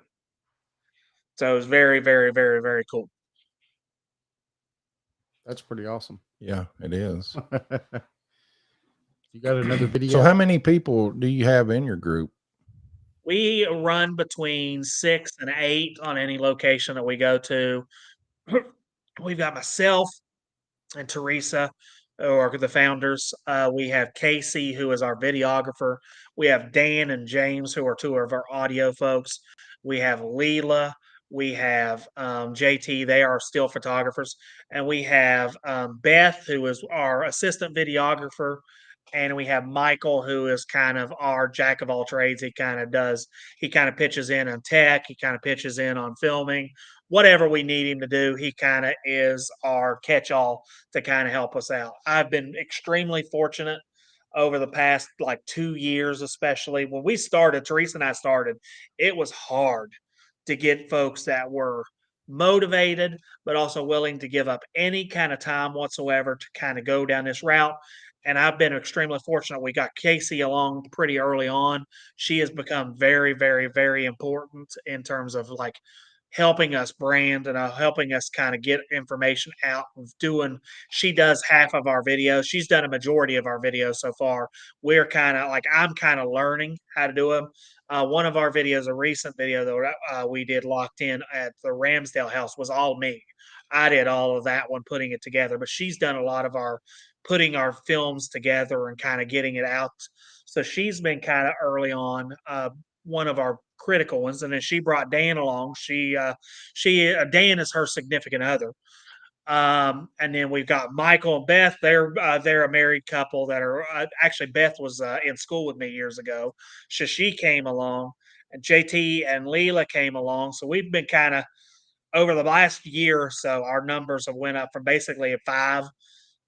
[SPEAKER 3] So it was very, very, very, very cool.
[SPEAKER 2] That's pretty awesome.
[SPEAKER 1] Yeah, it is.
[SPEAKER 2] You got another video?
[SPEAKER 1] So how many people do you have in your group?
[SPEAKER 3] We run between 6 and 8 on any location that we go to. We've got myself and Teresa, who are the founders. We have Casey, who is our videographer. We have Dan and James, who are two of our audio folks. We have Leela. We have JT. They are still photographers. And we have Beth, who is our assistant videographer. And we have Michael, who is kind of our jack of all trades. He kind of pitches in on tech, he kind of pitches in on filming, whatever we need him to do. He kind of is our catch all to kind of help us out. I've been extremely fortunate over the past like 2 years, especially when we started, Teresa and I started, it was hard to get folks that were motivated, but also willing to give up any kind of time whatsoever to kind of go down this route. And I've been extremely fortunate. We got Casey along pretty early on. She has become very, very, very important in terms of like helping us brand and helping us kind of get information out of doing. She does half of our videos. She's done a majority of our videos so far. We're kind of like, I'm kind of learning how to do them. One of our videos, a recent video that we did locked in at the Ramsdale house, was all me. I did all of that one, putting it together, but she's done a lot of our putting our films together and kind of getting it out. So she's been kind of early on, one of our critical ones. And then she brought Dan along. Dan is her significant other. And then we've got Michael and Beth. They're a married couple that are actually, Beth was in school with me years ago. So she came along, and JT and Leela came along. So we've been kind of over the last year or so, our numbers have went up from basically a 5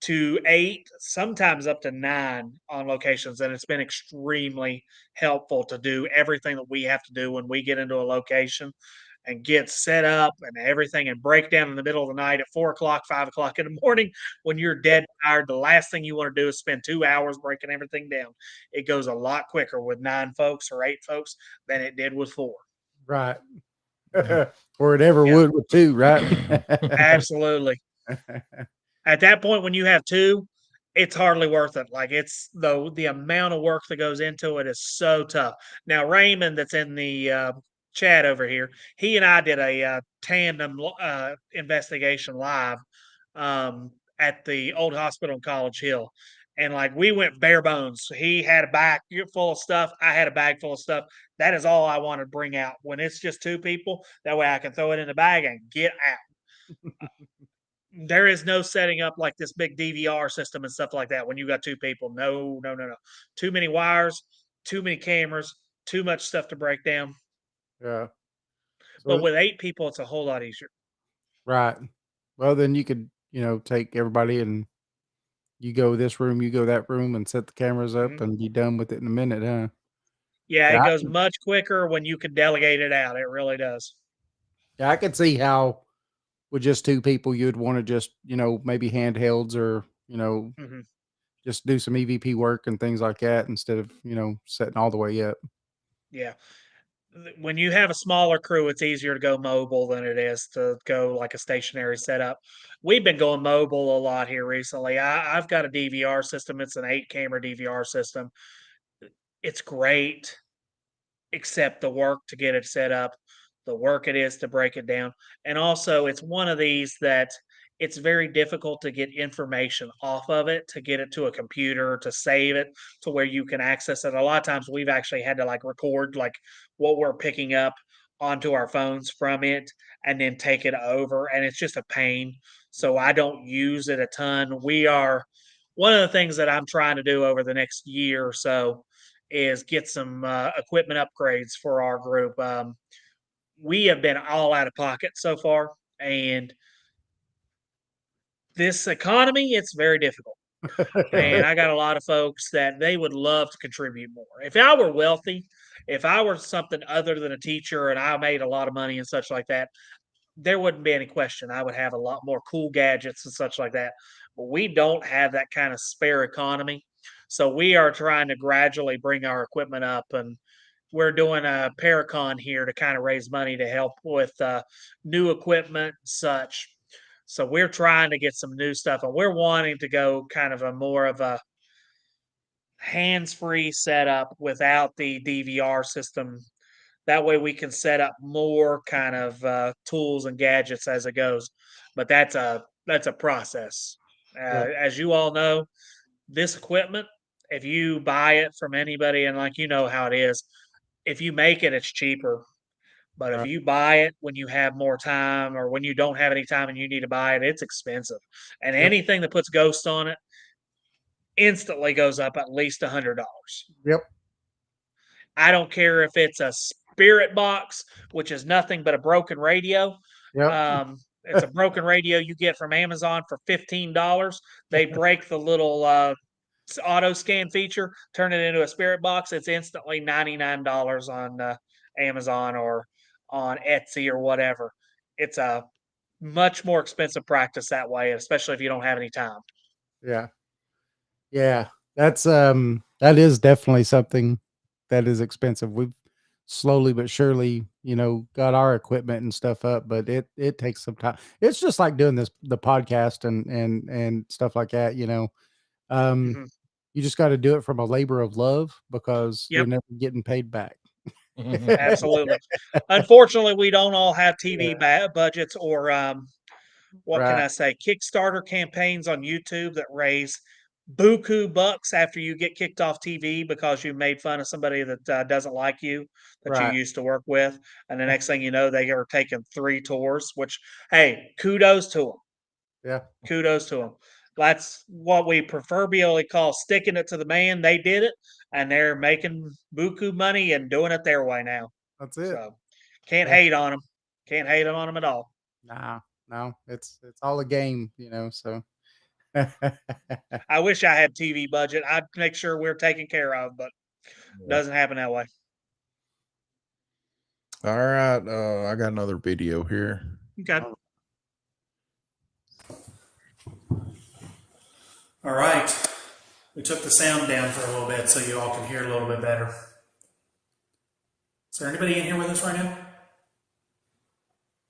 [SPEAKER 3] to 8, sometimes up to 9 on locations, and it's been extremely helpful to do everything that we have to do when we get into a location and get set up and everything and break down in the middle of the night at 4 o'clock, 5 o'clock in the morning when you're dead tired. The last thing you want to do is spend 2 hours breaking everything down. It goes a lot quicker with 9 folks or 8 folks than it did with 4.
[SPEAKER 2] Right.
[SPEAKER 1] Yeah.
[SPEAKER 2] Or it ever
[SPEAKER 3] Yeah.
[SPEAKER 2] would with 2, right?
[SPEAKER 3] Absolutely. At that point, when you have 2, it's hardly worth it. Like, it's the amount of work that goes into it is so tough. Now, Raymond, that's in the chat over here, he and I did a tandem investigation live at the old hospital in College Hill. And like, we went bare bones. He had a bag full of stuff. I had a bag full of stuff. That is all I want to bring out. When it's just 2 people, that way I can throw it in the bag and get out. There is no setting up like this big DVR system and stuff like that when you got 2 people. No, no, no, no. Too many wires, too many cameras, too much stuff to break down.
[SPEAKER 2] Yeah.
[SPEAKER 3] But
[SPEAKER 2] So,
[SPEAKER 3] with 8 people, it's a whole lot easier.
[SPEAKER 2] right. Well, then you could, take everybody and you go this room, you go that room, and set the cameras up
[SPEAKER 3] Mhm.
[SPEAKER 2] and be done with it in a minute, huh?
[SPEAKER 3] Yeah, it
[SPEAKER 2] Yeah,
[SPEAKER 3] goes much quicker when you can delegate it out. It really does.
[SPEAKER 2] I could see how with just 2 people you'd want to just, maybe handhelds or,
[SPEAKER 3] Mhm.
[SPEAKER 2] just do some EVP work and things like that instead of, setting all the way up.
[SPEAKER 3] Yeah. When you have a smaller crew, it's easier to go mobile than it is to go like a stationary setup. We've been going mobile a lot here recently. I've got a DVR system. It's an 8 camera DVR system. It's great, except the work to get it set up, the work it is to break it down. And also, it's one of these that it's very difficult to get information off of it, to get it to a computer, to save it to where you can access it. A lot of times we've actually had to like record like what we're picking up onto our phones from it and then take it over. And it's just a pain. So I don't use it a ton. One of the things that I'm trying to do over the next year or so is get some equipment upgrades for our group. We have been all out of pocket so far, and this economy, it's very difficult. And I got a lot of folks that they would love to contribute more. If I were wealthy, if I were something other than a teacher and I made a lot of money and such like that, there wouldn't be any question. I would have a lot more cool gadgets and such like that. But we don't have that kind of spare economy. So we are trying to gradually bring our equipment up, and we're doing a Paracon here to kind of raise money to help with new equipment and such. So we're trying to get some new stuff, and we're wanting to go kind of a more of a hands-free setup without the DVR system. That way we can set up more kind of tools and gadgets as it goes. But that's a process.
[SPEAKER 2] Yeah.
[SPEAKER 3] As you all know, this equipment, if you buy it from anybody, and like you know how it is, if you make it, it's cheaper. But if
[SPEAKER 2] Right.
[SPEAKER 3] you buy it when you have more time or when you don't have any time and you need to buy it, it's expensive. And
[SPEAKER 2] Yep.
[SPEAKER 3] anything that puts ghost on it instantly goes up at least $100.
[SPEAKER 2] Yep.
[SPEAKER 3] I don't care if it's a spirit box, which is nothing but a broken radio.
[SPEAKER 2] Yep.
[SPEAKER 3] It's a broken radio you get from Amazon for $15. They break the little auto scan feature, turn it into a spirit box. It's instantly $99 on Amazon or on Etsy or whatever. It's a much more expensive practice that way, especially if you don't have any time.
[SPEAKER 2] Yeah. Yeah. That's that is definitely something that is expensive. We've slowly but surely, got our equipment and stuff up, but it takes some time. It's just like doing the podcast and stuff like that,
[SPEAKER 3] Mhm.
[SPEAKER 2] you just got to do it from a labor of love because you're
[SPEAKER 3] Yep.
[SPEAKER 2] never getting paid back.
[SPEAKER 3] Absolutely. Unfortunately, we don't all have TV budgets or what can
[SPEAKER 2] Right.
[SPEAKER 3] I say? Kickstarter campaigns on YouTube that raise buku bucks after you get kicked off TV because you made fun of somebody that doesn't like you that you
[SPEAKER 2] Right.
[SPEAKER 3] used to work with, and the next thing you know, they are taking 3 tours. Which, hey, kudos to them.
[SPEAKER 2] Yeah.
[SPEAKER 3] Kudos to them. That's what we proverbially call sticking it to the man. They did it, and they're making buku money and doing it their way now.
[SPEAKER 2] That's it.
[SPEAKER 3] So can't
[SPEAKER 2] Yeah.
[SPEAKER 3] hate on them. Can't hate on them at all.
[SPEAKER 2] Nah, no, it's all a game, so
[SPEAKER 3] I wish I had TV budget. I'd make sure we're taken care of, but doesn't happen that way.
[SPEAKER 1] All right. I got another video here.
[SPEAKER 3] Okay.
[SPEAKER 4] All right. We took the sound down for a little bit so you all can hear a little bit better. Is there anybody in here with us right now?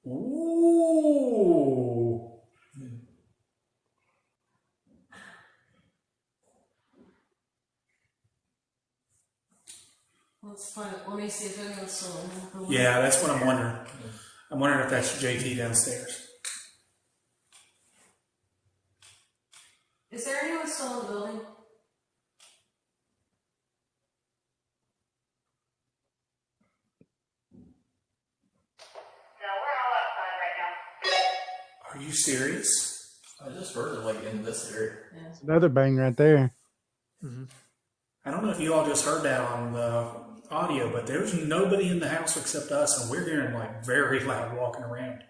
[SPEAKER 4] Ooh.
[SPEAKER 5] Let's find it. Let me see if anyone's still in the room.
[SPEAKER 4] Yeah, that's what I'm wondering. I'm wondering if that's JT downstairs.
[SPEAKER 5] Is there anyone still in the building?
[SPEAKER 4] Are you serious?
[SPEAKER 6] I just heard it like in this area.
[SPEAKER 5] Yeah.
[SPEAKER 2] another bang right there.
[SPEAKER 4] I don't know if you all just heard that on the audio, but there's nobody in the house except us, and we're hearing like very loud walking around.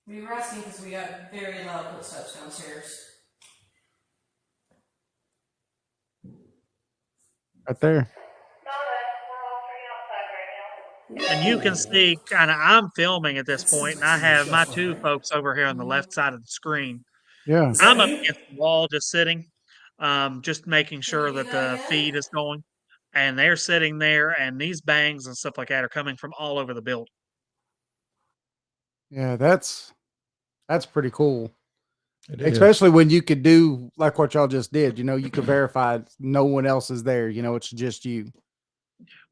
[SPEAKER 5] We were asking because we got very loud footsteps downstairs.
[SPEAKER 2] Right there.
[SPEAKER 3] And you can see kind of, I'm filming at this point, and I have my two folks over here on the left side of the screen.
[SPEAKER 2] Yeah.
[SPEAKER 4] Is that
[SPEAKER 3] I'm up
[SPEAKER 4] you?
[SPEAKER 3] against the wall just sitting, just making sure
[SPEAKER 5] you
[SPEAKER 3] that
[SPEAKER 5] do
[SPEAKER 3] the
[SPEAKER 5] that yet?
[SPEAKER 3] feed is going. And they're sitting there, and these bangs and stuff like that are coming from all over the building.
[SPEAKER 2] Yeah, that's pretty cool.
[SPEAKER 1] It is.
[SPEAKER 2] Especially when you could do like what y'all just did, you could verify no one else is there, it's just you.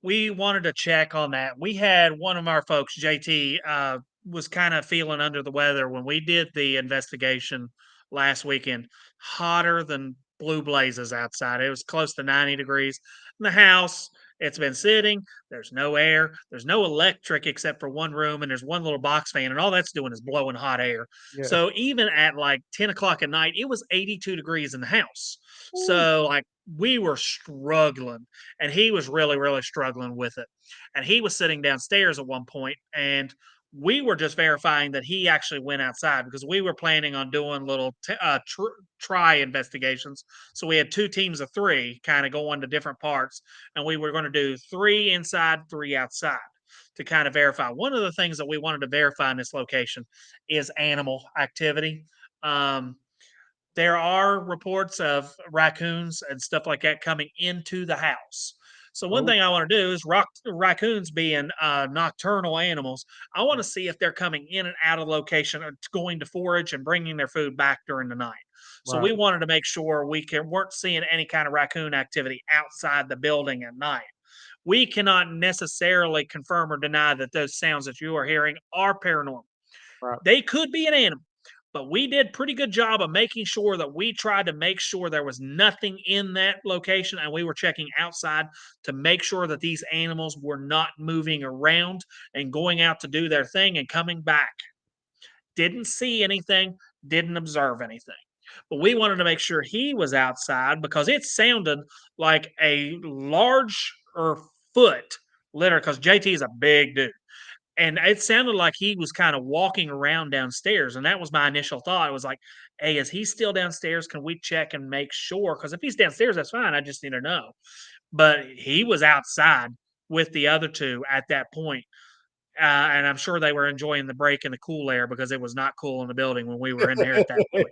[SPEAKER 3] We wanted to check on that. We had one of our folks, JT, was kind of feeling under the weather when we did the investigation last weekend. Hotter than blue blazes outside. It was close to 90 degrees. In the house, it's been sitting. There's no air. There's no electric except for one room, and there's one little box fan, and all that's doing is blowing hot air.
[SPEAKER 2] Yeah.
[SPEAKER 3] So even at like 10 o'clock at night, it was 82 degrees in the house. So like we were struggling, and he was really, really struggling with it. And he was sitting downstairs at one point, and we were just verifying that he actually went outside because we were planning on doing little try investigations. So we had 2 teams of 3 kind of going to different parts, and we were going to do 3 inside, 3 outside to kind of verify. One of the things that we wanted to verify in this location is animal activity. Um, there are reports of raccoons and stuff like that coming into the house. So one
[SPEAKER 2] Oh,
[SPEAKER 3] thing I want to do is raccoons being nocturnal animals. I want to see if they're coming in and out of location or going to forage and bringing their food back during the night. So
[SPEAKER 2] right.
[SPEAKER 3] we wanted to make sure weren't seeing any kind of raccoon activity outside the building at night. We cannot necessarily confirm or deny that those sounds that you are hearing are paranormal.
[SPEAKER 2] Right.
[SPEAKER 3] They could be an animal, but we did pretty good job of making sure that we tried to make sure there was nothing in that location, and we were checking outside to make sure that these animals were not moving around and going out to do their thing and coming back. Didn't see anything, didn't observe anything. But we wanted to make sure he was outside because it sounded like a large or foot litter because JT is a big dude, and it sounded like he was kind of walking around downstairs, and that was my initial thought. It was like, "Hey, is he still downstairs? Can we check and make sure? Because if he's downstairs, that's fine. I just need to know." But he was outside with the other 2 at that point, and I'm sure they were enjoying the break and the cool air because it was not cool in the building when we were in there at that point.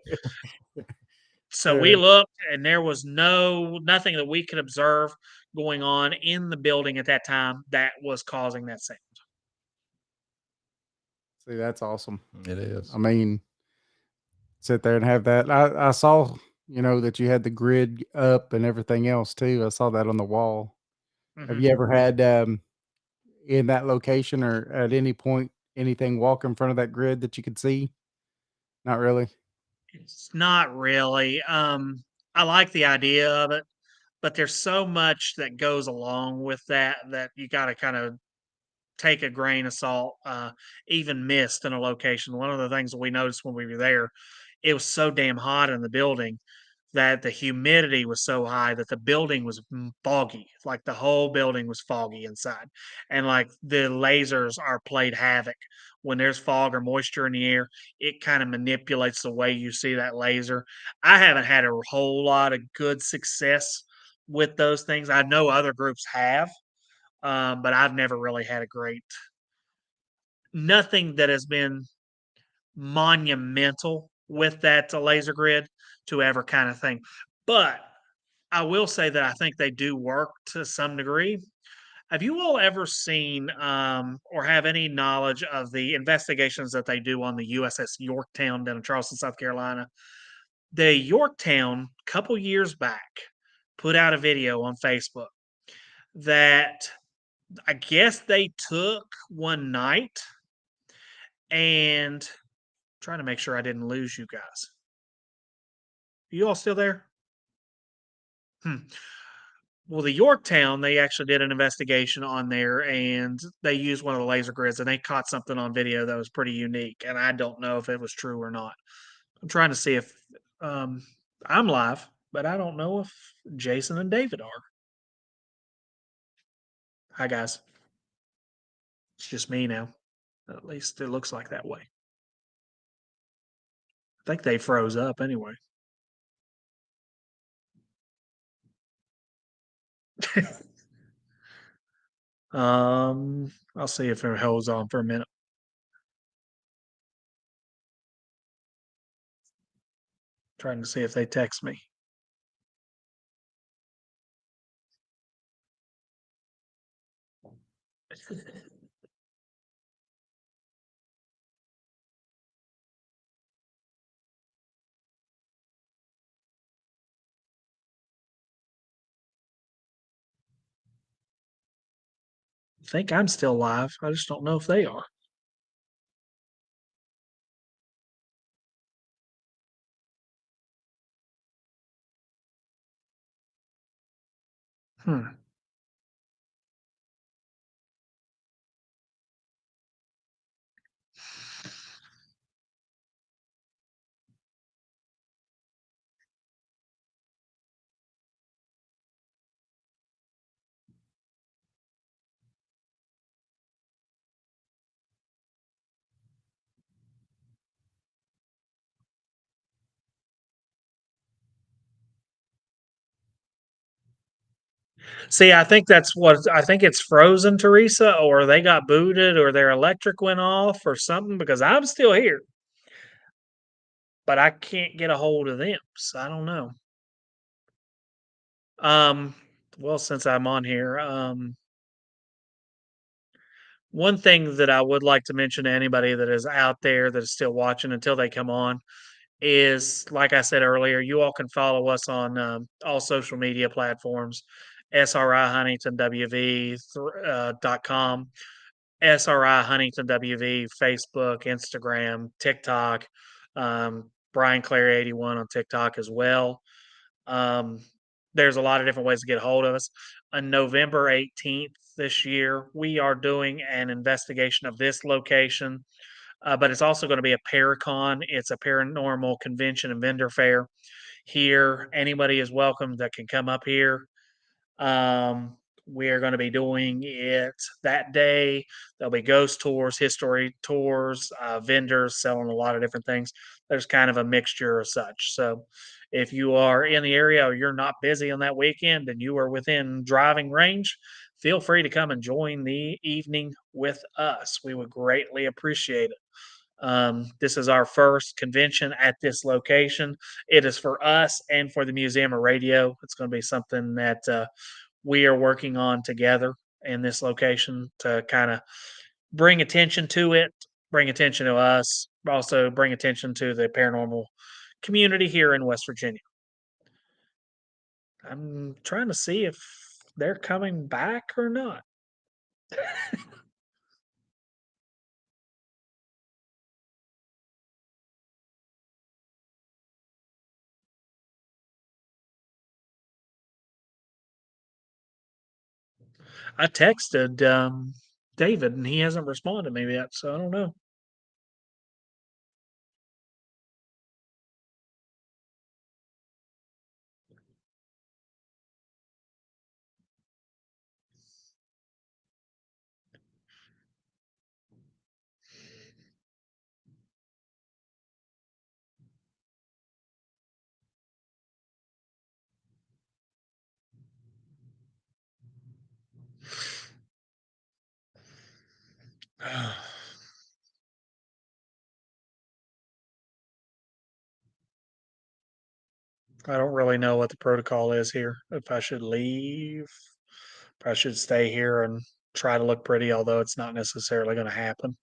[SPEAKER 3] So we
[SPEAKER 2] Uh,
[SPEAKER 3] looked, and there was nothing that we could observe going on in the building at that time that was causing that sound.
[SPEAKER 2] See, that's awesome.
[SPEAKER 1] It is.
[SPEAKER 2] I mean, sit there and have that. I saw, that you had the grid up and everything else too. I saw that on the wall. Have
[SPEAKER 3] Mhm.
[SPEAKER 2] you ever had in that location or at any point anything walk in front of that grid that you could see? Not really.
[SPEAKER 3] It's not really. I like the idea of it, but there's so much that goes along with that you got to kind of take a grain of salt. Even mist in a location. One of the things that we noticed when we were there, it was so damn hot in the building that the humidity was so high that the building was foggy. Like the whole building was foggy inside. And like the lasers are played havoc. When there's fog or moisture in the air, it kind of manipulates the way you see that laser. I haven't had a whole lot of good success with those things. I know other groups have, but I've never really had a great nothing that has been monumental with that laser grid to ever kind of thing. But I will say that I think they do work to some degree. Have you all ever seen or have any knowledge of the investigations that they do on the USS Yorktown down in Charleston, South Carolina? The Yorktown, couple years back, put out a video on Facebook that I guess they took one night and trying to make sure I didn't lose you guys. You all still there? Hmm. Well, the Yorktown, they actually did an investigation on there and they used one of the laser grids and they caught something on video that was pretty unique. And I don't know if it was true or not. I'm trying to see if um, I'm live, but I don't know if Jason and David are. Hi, guys. It's just me now. At least it looks like that way. I think they froze up anyway. I'll see if it holds on for a minute. Trying to see if they text me. I think I'm still live. I just don't know if they are. Hmm. See, I think I think it's frozen, Teresa, or they got booted, or their electric went off, or something. Because I'm still here, but I can't get a hold of them, so I don't know. Um, well, since I'm on here, one thing that I would like to mention to anybody that is out there that is still watching until they come on is, like I said earlier, you all can follow us on all social media platforms, SRI Huntington WV .com, SRI Huntington WV, Facebook, Instagram, TikTok, Brian Clary 81 on TikTok as well. Um, there's a lot of different ways to get a hold of us. On November 18th this year, we are doing an investigation of this location, but it's also going to be a Paracon. It's a paranormal convention and vendor fair here. Anybody is welcome that can come up here. We are going to be doing it that day. There'll be ghost tours, history tours, vendors selling a lot of different things. There's kind of a mixture of such. So, if you are in the area or you're not busy on that weekend and you are within driving range, feel free to come and join the evening with us. We would greatly appreciate it. This is our first convention at this location. It is for us and for the Museum of Radio. It's going to be something that we are working on together in this location to kind of bring attention to it, bring attention to us, also bring attention to the paranormal community here in West Virginia. I'm trying to see if they're coming back or not. I texted David and he hasn't responded to me yet, so I don't know. I don't really know what the protocol is here. If I should leave, if I should stay here and try to look pretty, although it's not necessarily going to happen.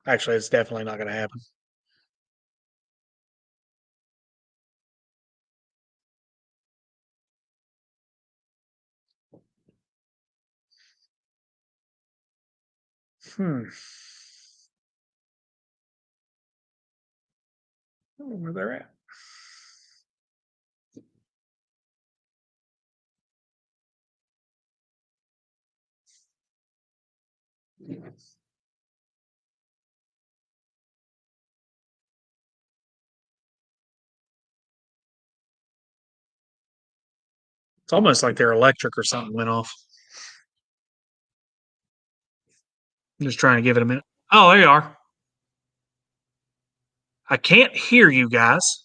[SPEAKER 3] Actually, it's definitely not going to happen. Hmm. I don't know where they're at. It's almost like their electric or something went off. I'm just trying to give it a minute. Oh, there you are. I can't hear you guys.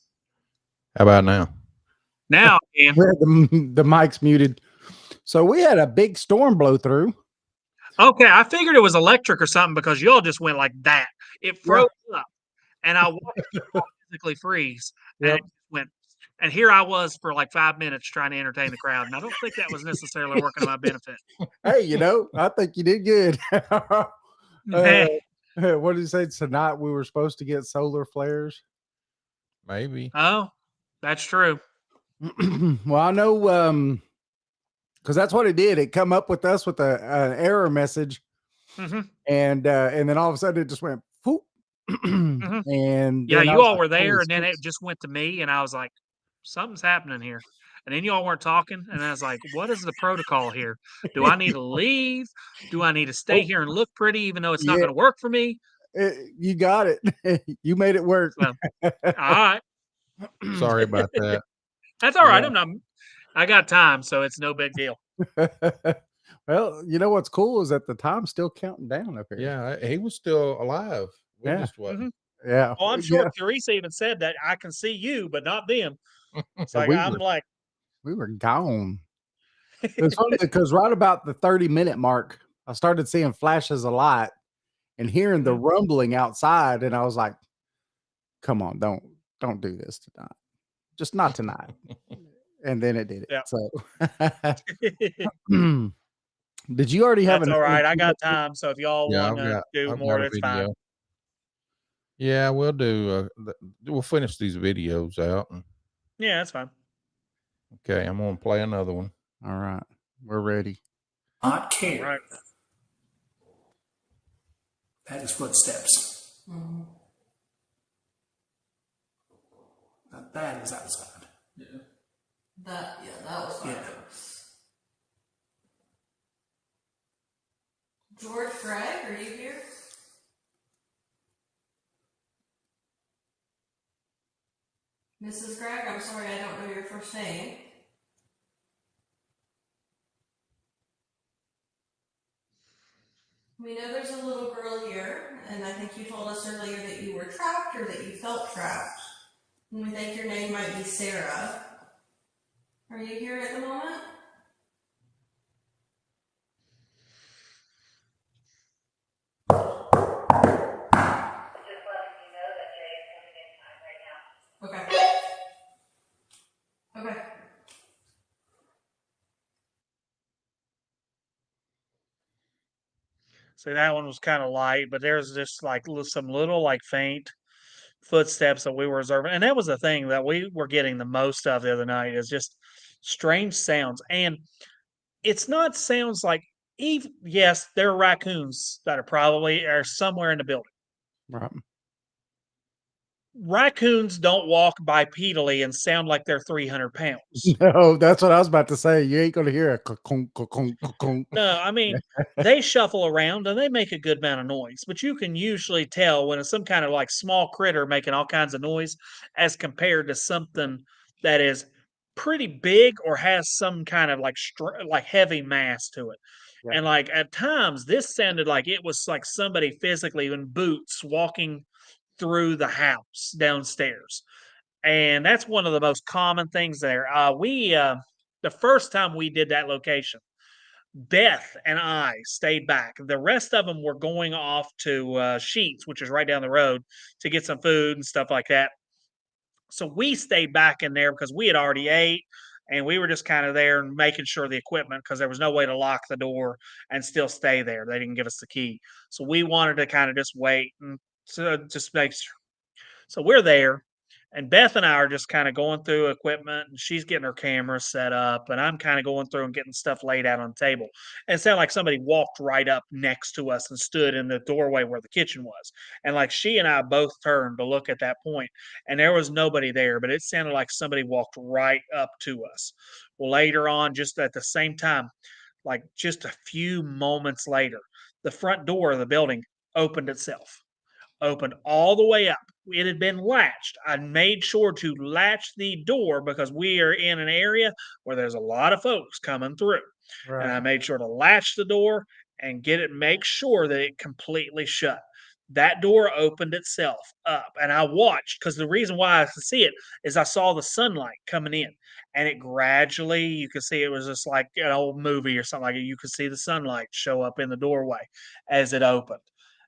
[SPEAKER 1] How about now?
[SPEAKER 3] Now I can.
[SPEAKER 2] The mic's muted. So we had a big storm blow through.
[SPEAKER 3] Okay, I figured it was electric or something because y'all just went like that. It froze up, and I watched it physically freeze, and
[SPEAKER 2] Yep.
[SPEAKER 3] it went. And here I was for like 5 minutes trying to entertain the crowd, and I don't think that was necessarily working to my benefit.
[SPEAKER 2] Hey, I think you did good. What did you say? Tonight we were supposed to get solar flares.
[SPEAKER 1] Maybe.
[SPEAKER 3] Oh, that's true.
[SPEAKER 2] Well, I know because that's what it did. It come up with us with an error message, and then all of a sudden it just went whoop. And
[SPEAKER 3] yeah,
[SPEAKER 2] then
[SPEAKER 3] you all were there, and then it just went to me, and I was like, "Something's happening here." And then you all weren't talking, and I was like, "What is the protocol here? Do I need to leave? Do I need to stay here and look pretty, even though it's not going to work for me?"
[SPEAKER 2] You got it. You made it work.
[SPEAKER 3] So, all right.
[SPEAKER 1] Sorry about that.
[SPEAKER 3] That's all right. I got time, so it's no big deal.
[SPEAKER 2] Well, what's cool is that the time's still counting down up here.
[SPEAKER 1] Yeah, he was still alive. We just wasn't.
[SPEAKER 2] Yeah.
[SPEAKER 3] Oh, I'm sure
[SPEAKER 2] Yeah.
[SPEAKER 3] Teresa even said that I can see you, but not them. It's
[SPEAKER 2] And
[SPEAKER 3] like I'm like,
[SPEAKER 2] we were gone. It's funny because right about the 30-minute mark, I started seeing flashes of light and hearing the rumbling outside, and I was like, "Come on, don't do this tonight. Just not tonight." And then it did it.
[SPEAKER 3] yeah.
[SPEAKER 2] So, did you already have
[SPEAKER 3] That's all
[SPEAKER 2] another one
[SPEAKER 3] right. I
[SPEAKER 2] queued up
[SPEAKER 3] got
[SPEAKER 2] there?
[SPEAKER 3] time. So if y'all
[SPEAKER 1] Yeah,
[SPEAKER 3] want to do
[SPEAKER 1] I've
[SPEAKER 3] more,
[SPEAKER 1] got a
[SPEAKER 3] that's fine.
[SPEAKER 1] video. Yeah, we'll do. We'll finish these videos out. And,
[SPEAKER 3] Yeah, that's fine.
[SPEAKER 1] okay, I'm gonna play another one.
[SPEAKER 2] All right, we're ready.
[SPEAKER 4] Not care.
[SPEAKER 3] Right.
[SPEAKER 4] That is footsteps.
[SPEAKER 5] Mm-hmm.
[SPEAKER 4] Now that is outside.
[SPEAKER 5] That was
[SPEAKER 4] Yeah.
[SPEAKER 5] fireworks. George Gregg, are you here? Mrs. Gregg, I'm sorry I don't know your first name. We know there's a little girl here, and I think you told us earlier that you were trapped or that you felt trapped. And we think your name might be Sarah. Are you here at the moment? Okay. Okay.
[SPEAKER 3] See, that one was kind of light, but there's just like some little like faint footsteps that we were observing, and that was the thing that we were getting the most of the other night is just strange sounds, and it's not sounds like even yes, there are raccoons that are somewhere in the building.
[SPEAKER 2] Right.
[SPEAKER 3] Raccoons don't walk bipedally and sound like they're 300 pounds.
[SPEAKER 2] No, that's what I was about to say. You ain't gonna hear a conk, conk, conk.
[SPEAKER 3] No, I mean, they shuffle around and they make a good amount of noise, but you can usually tell when it's some kind of like small critter making all kinds of noise as compared to something that is pretty big or has some kind of like like heavy mass to it.
[SPEAKER 2] Yeah.
[SPEAKER 3] And like at times this sounded like it was like somebody physically in boots walking through the house downstairs. And that's one of the most common things there. The first time we did that location, Beth and I stayed back. The rest of them were going off to Sheets, which is right down the road, to get some food and stuff like that. So we stayed back in there because we had already ate and we were just kind of there and making sure the equipment because there was no way to lock the door and still stay there. They didn't give us the key. So we wanted to kind of just wait and so just make sure. So we're there, and Beth and I are just kind of going through equipment, and she's getting her camera set up, and I'm kind of going through and getting stuff laid out on the table. And it sounded like somebody walked right up next to us and stood in the doorway where the kitchen was. And like she and I both turned to look at that point, and there was nobody there, but it sounded like somebody walked right up to us. Well, later on, just at the same time, like just a few moments later, the front door of the building opened itself, opened all the way up. It had been latched. I made sure to latch the door because we are in an area where there's a lot of folks coming through. And I
[SPEAKER 2] Right.
[SPEAKER 3] made sure to latch the door and make sure that it completely shut. That door opened itself up, and I watched because the reason why I could see it is I saw the sunlight coming in, and it gradually, you could see it was just like an old movie or something like it. You could see the sunlight show up in the doorway as it opened.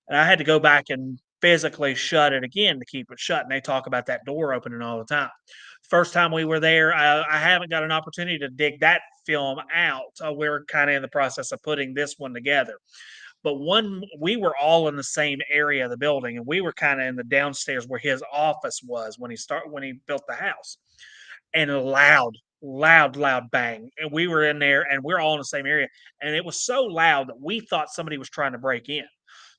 [SPEAKER 3] And I had to go back and physically shut it again to keep it shut. And they talk about that door opening all the time. First time we were there, I haven't got an opportunity to dig that film out. We're kind of in the process of putting this one together. But we were all in the same area of the building, and we were kind of in the downstairs where his office was when he built the house, and a loud bang. And we were in there and we're all in the same area. And it was so loud that we thought somebody was trying to break in.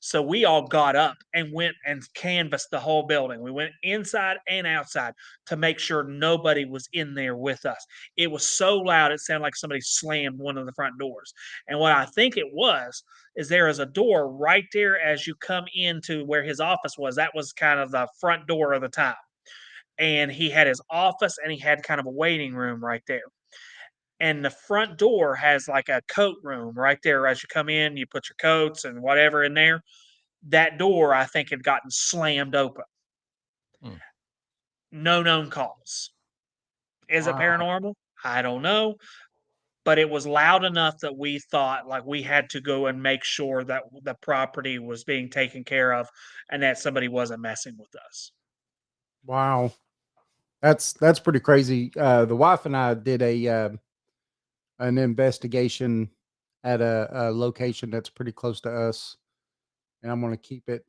[SPEAKER 3] So we all got up and went and canvassed the whole building. We went inside and outside to make sure nobody was in there with us. It was so loud, it sounded like somebody slammed one of the front doors. And what I think it was is there is a door right there as you come into where his office was. That was kind of the front door of the time, and he had his office and he had kind of a waiting room right there. And the front door has like a coat room right there. As you come in, you put your coats and whatever in there. That door, I think, had gotten slammed open. no known cause. Is it
[SPEAKER 2] Wow.
[SPEAKER 3] paranormal? I don't know. But it was loud enough that we thought like we had to go and make sure that the property was being taken care of and that somebody wasn't messing with us.
[SPEAKER 2] Wow. That's pretty crazy. The wife and I did an investigation at a location that's pretty close to us, and I'm going to keep it.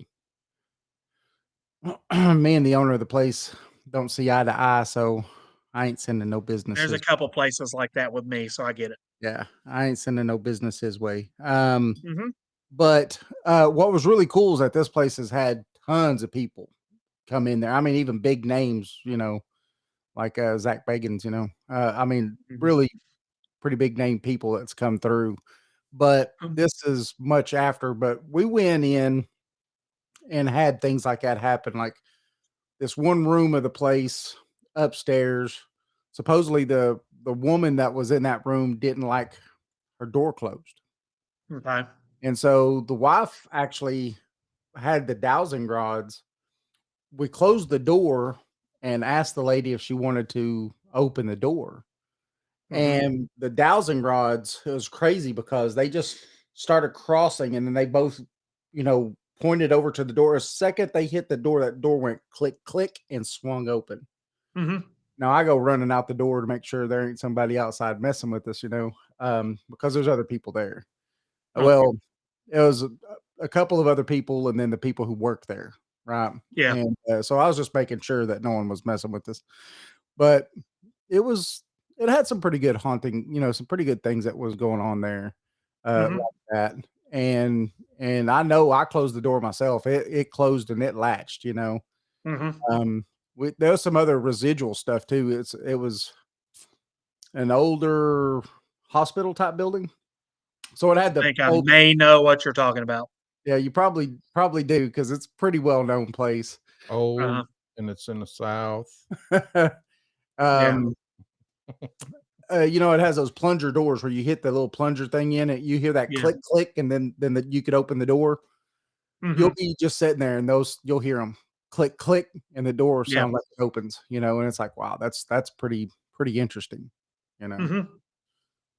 [SPEAKER 2] Me and the owner of the place don't see eye to eye, so I ain't sending no
[SPEAKER 3] There's a
[SPEAKER 2] businesses.
[SPEAKER 3] couple places like that with me, so I get it.
[SPEAKER 2] Yeah, I ain't sending no business his way.
[SPEAKER 3] Mhm.
[SPEAKER 2] But what was really cool is that this place has had tons of people come in there. I mean, even big names, like Zach Bagans. I mean,
[SPEAKER 3] Mhm.
[SPEAKER 2] really pretty big name people that's come through. But
[SPEAKER 3] Mm.
[SPEAKER 2] this is much after. But we went in and had things like that happen. Like this one room of the place upstairs. Supposedly the woman that was in that room didn't like her door closed.
[SPEAKER 3] Okay.
[SPEAKER 2] And so the wife actually had the dowsing rods. We closed the door and asked the lady if she wanted to open the door.
[SPEAKER 3] Mhm.
[SPEAKER 2] And the dowsing rods, it was crazy because they just started crossing and then they both, pointed over to the door. A second they hit the door, that door went click, click and swung open.
[SPEAKER 3] Mhm.
[SPEAKER 2] Now I go running out the door to make sure there ain't somebody outside messing with us, because there's other people there.
[SPEAKER 3] Okay.
[SPEAKER 2] Well, it was a couple of other people and then the people who work there, right?
[SPEAKER 3] Yeah.
[SPEAKER 2] And so I was just making sure that no one was messing with us. But it was it had some pretty good haunting, some pretty good things that was going on there,
[SPEAKER 3] Mhm.
[SPEAKER 2] like that. And I know I closed the door myself. It closed and it latched,
[SPEAKER 3] Mhm.
[SPEAKER 2] Um, there was some other residual stuff too. It was an older hospital type building. So it had
[SPEAKER 3] I
[SPEAKER 2] the
[SPEAKER 3] think I
[SPEAKER 2] old,
[SPEAKER 3] may know what you're talking about.
[SPEAKER 2] yeah, you probably do because it's a pretty well known place.
[SPEAKER 3] Uh-huh.
[SPEAKER 1] Old, and it's in the South.
[SPEAKER 3] Yeah.
[SPEAKER 2] um, it has those plunger doors where you hit the little plunger thing in it. You hear that
[SPEAKER 3] Yeah.
[SPEAKER 2] click, click, and then you could open the door. You'll
[SPEAKER 3] Mhm.
[SPEAKER 2] be just sitting there, and you'll hear them click, click, and the door
[SPEAKER 3] Yeah.
[SPEAKER 2] sound like it opens. And it's like, wow, that's pretty interesting. You know,
[SPEAKER 3] Mhm.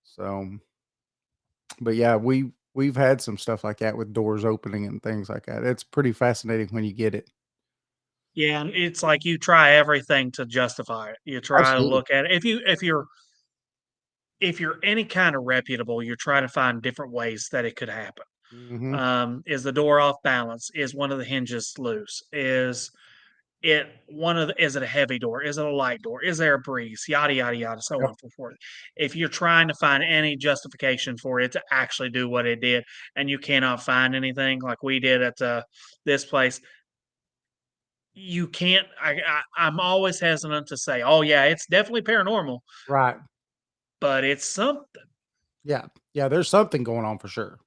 [SPEAKER 2] so but yeah, we've had some stuff like that with doors opening and things like that. It's pretty fascinating when you get it.
[SPEAKER 3] Yeah, and it's like you try everything to justify it. You try to
[SPEAKER 2] Absolutely.
[SPEAKER 3] look at it. If you're any kind of reputable, you're trying to find different ways that it could happen.
[SPEAKER 2] Hmm.
[SPEAKER 3] Is the door off balance? Is one of the hinges loose? Is it a heavy door? Is it a light door? Is there a breeze? Yada yada yada, so on
[SPEAKER 2] Yep.
[SPEAKER 3] and so forth. If you're trying to find any justification for it to actually do what it did, and you cannot find anything like we did at this place, you can't. I'm always hesitant to say, "Oh yeah, it's definitely paranormal,"
[SPEAKER 2] Right.
[SPEAKER 3] but it's something.
[SPEAKER 2] Yeah. Yeah. There's something going on for sure.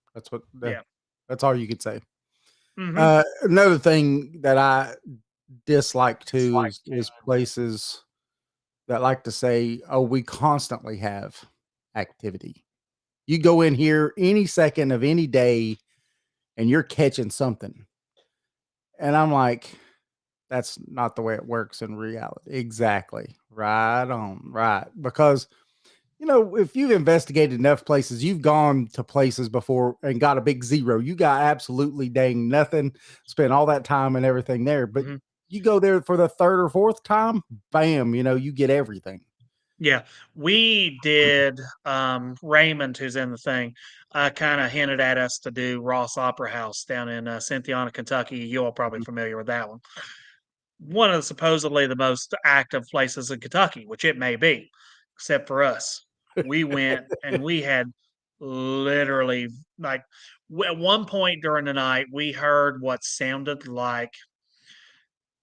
[SPEAKER 3] Yeah.
[SPEAKER 2] That's all you could say.
[SPEAKER 3] Hmm.
[SPEAKER 2] Another thing that I dislike too is places that like to say, "Oh, we constantly have activity." You go in here any second of any day, and you're catching something, and I'm like, "That's not the way it works in reality." Exactly. Right on. Right. Because if you've investigated enough places, you've gone to places before and got a big zero. You got absolutely dang nothing, spent all that time and everything there. But
[SPEAKER 3] Hmm.
[SPEAKER 2] you go there for the third or fourth time, bam, you get everything.
[SPEAKER 3] Yeah, we did. Raymond, who's in the thing, kind of hinted at us to do Ross Opera House down in Cynthiana, Kentucky. You all probably familiar with that one. One of supposedly the most active places in Kentucky, which it may be, except for us. We went and we had literally like at one point during the night, we heard what sounded like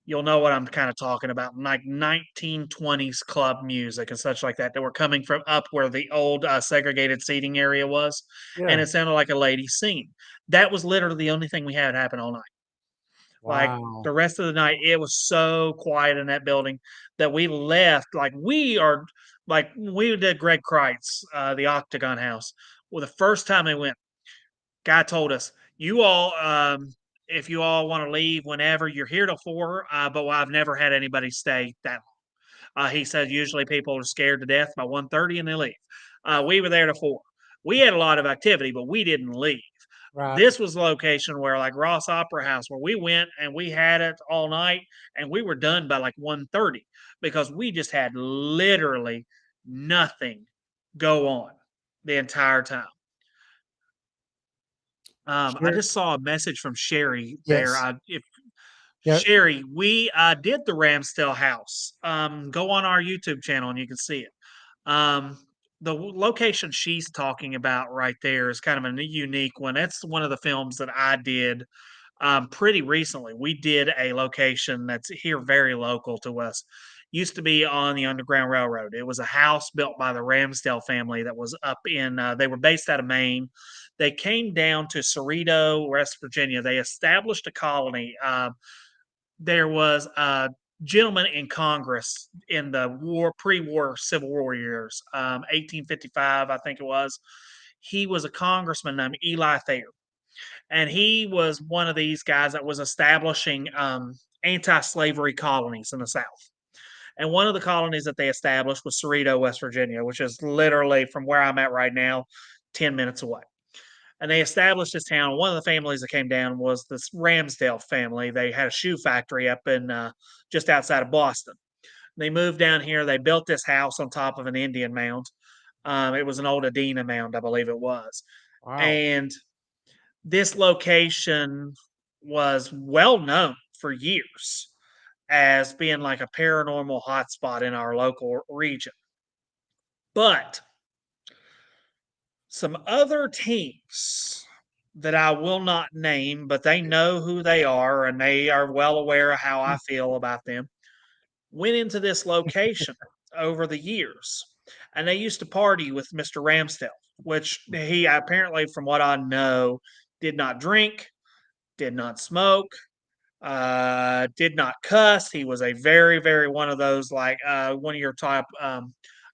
[SPEAKER 3] you'll know what I'm kind of talking about, like 1920s club music and such like that, that were coming from up where the old segregated seating area was. And
[SPEAKER 2] Yeah.
[SPEAKER 3] it sounded like a lady singing. That was literally the only thing we had happen all night. Like
[SPEAKER 2] Wow.
[SPEAKER 3] the rest of the night, it was so quiet in that building that we left. Like we did Greg Kreitz, the Octagon House. Well, the first time we went, guy told us, "You all if you all want to leave whenever, you're here till 4, but I've never had anybody stay that long. He said usually people are scared to death by 1:30 and they leave. We were there till 4. We had a lot of activity, but we didn't leave.
[SPEAKER 2] Right.
[SPEAKER 3] This was the location where, like Ross Opera House, where we went and we had it all night, and we were done by like 1:30 because we just had literally nothing go on the entire time. I
[SPEAKER 2] Sure.
[SPEAKER 3] just saw a message from Sherry there.
[SPEAKER 2] Yes.
[SPEAKER 3] If
[SPEAKER 2] Yep.
[SPEAKER 3] Sherry, we did the Ramsdale house. Go on our YouTube channel and you can see it. The location she's talking about right there is kind of a unique one. That's one of the films that I did pretty recently. We did a location that's here very local to us. Used to be on the Underground Railroad. It was a house built by the Ramsdale family that was up in, they were based out of Maine. They came down to Cerrito, West Virginia. They established a colony. There was a gentleman in Congress in the pre-war Civil War years, 1855, I think it was. He was a congressman named Eli Thayer, and he was one of these guys that was establishing anti-slavery colonies in the South. And one of the colonies that they established was Cerrito, West Virginia, which is literally from where I'm at right now, 10 minutes away. And they established this town. One of the families that came down was this Ramsdale family. They had a shoe factory up in just outside of Boston. They moved down here. They built this house on top of an Indian mound. It was an old Adena mound, I believe it was.
[SPEAKER 2] Wow.
[SPEAKER 3] And this location was well known for years as being like a paranormal hotspot in our local region. But some other teams that I will not name, but they know who they are and they are well aware of how I feel about them, went into this location over the years. And they used to party with Mr. Ramsdale, which he apparently, from what I know, did not drink, did not smoke, did not cuss. He was a very, very one of those like one of your type.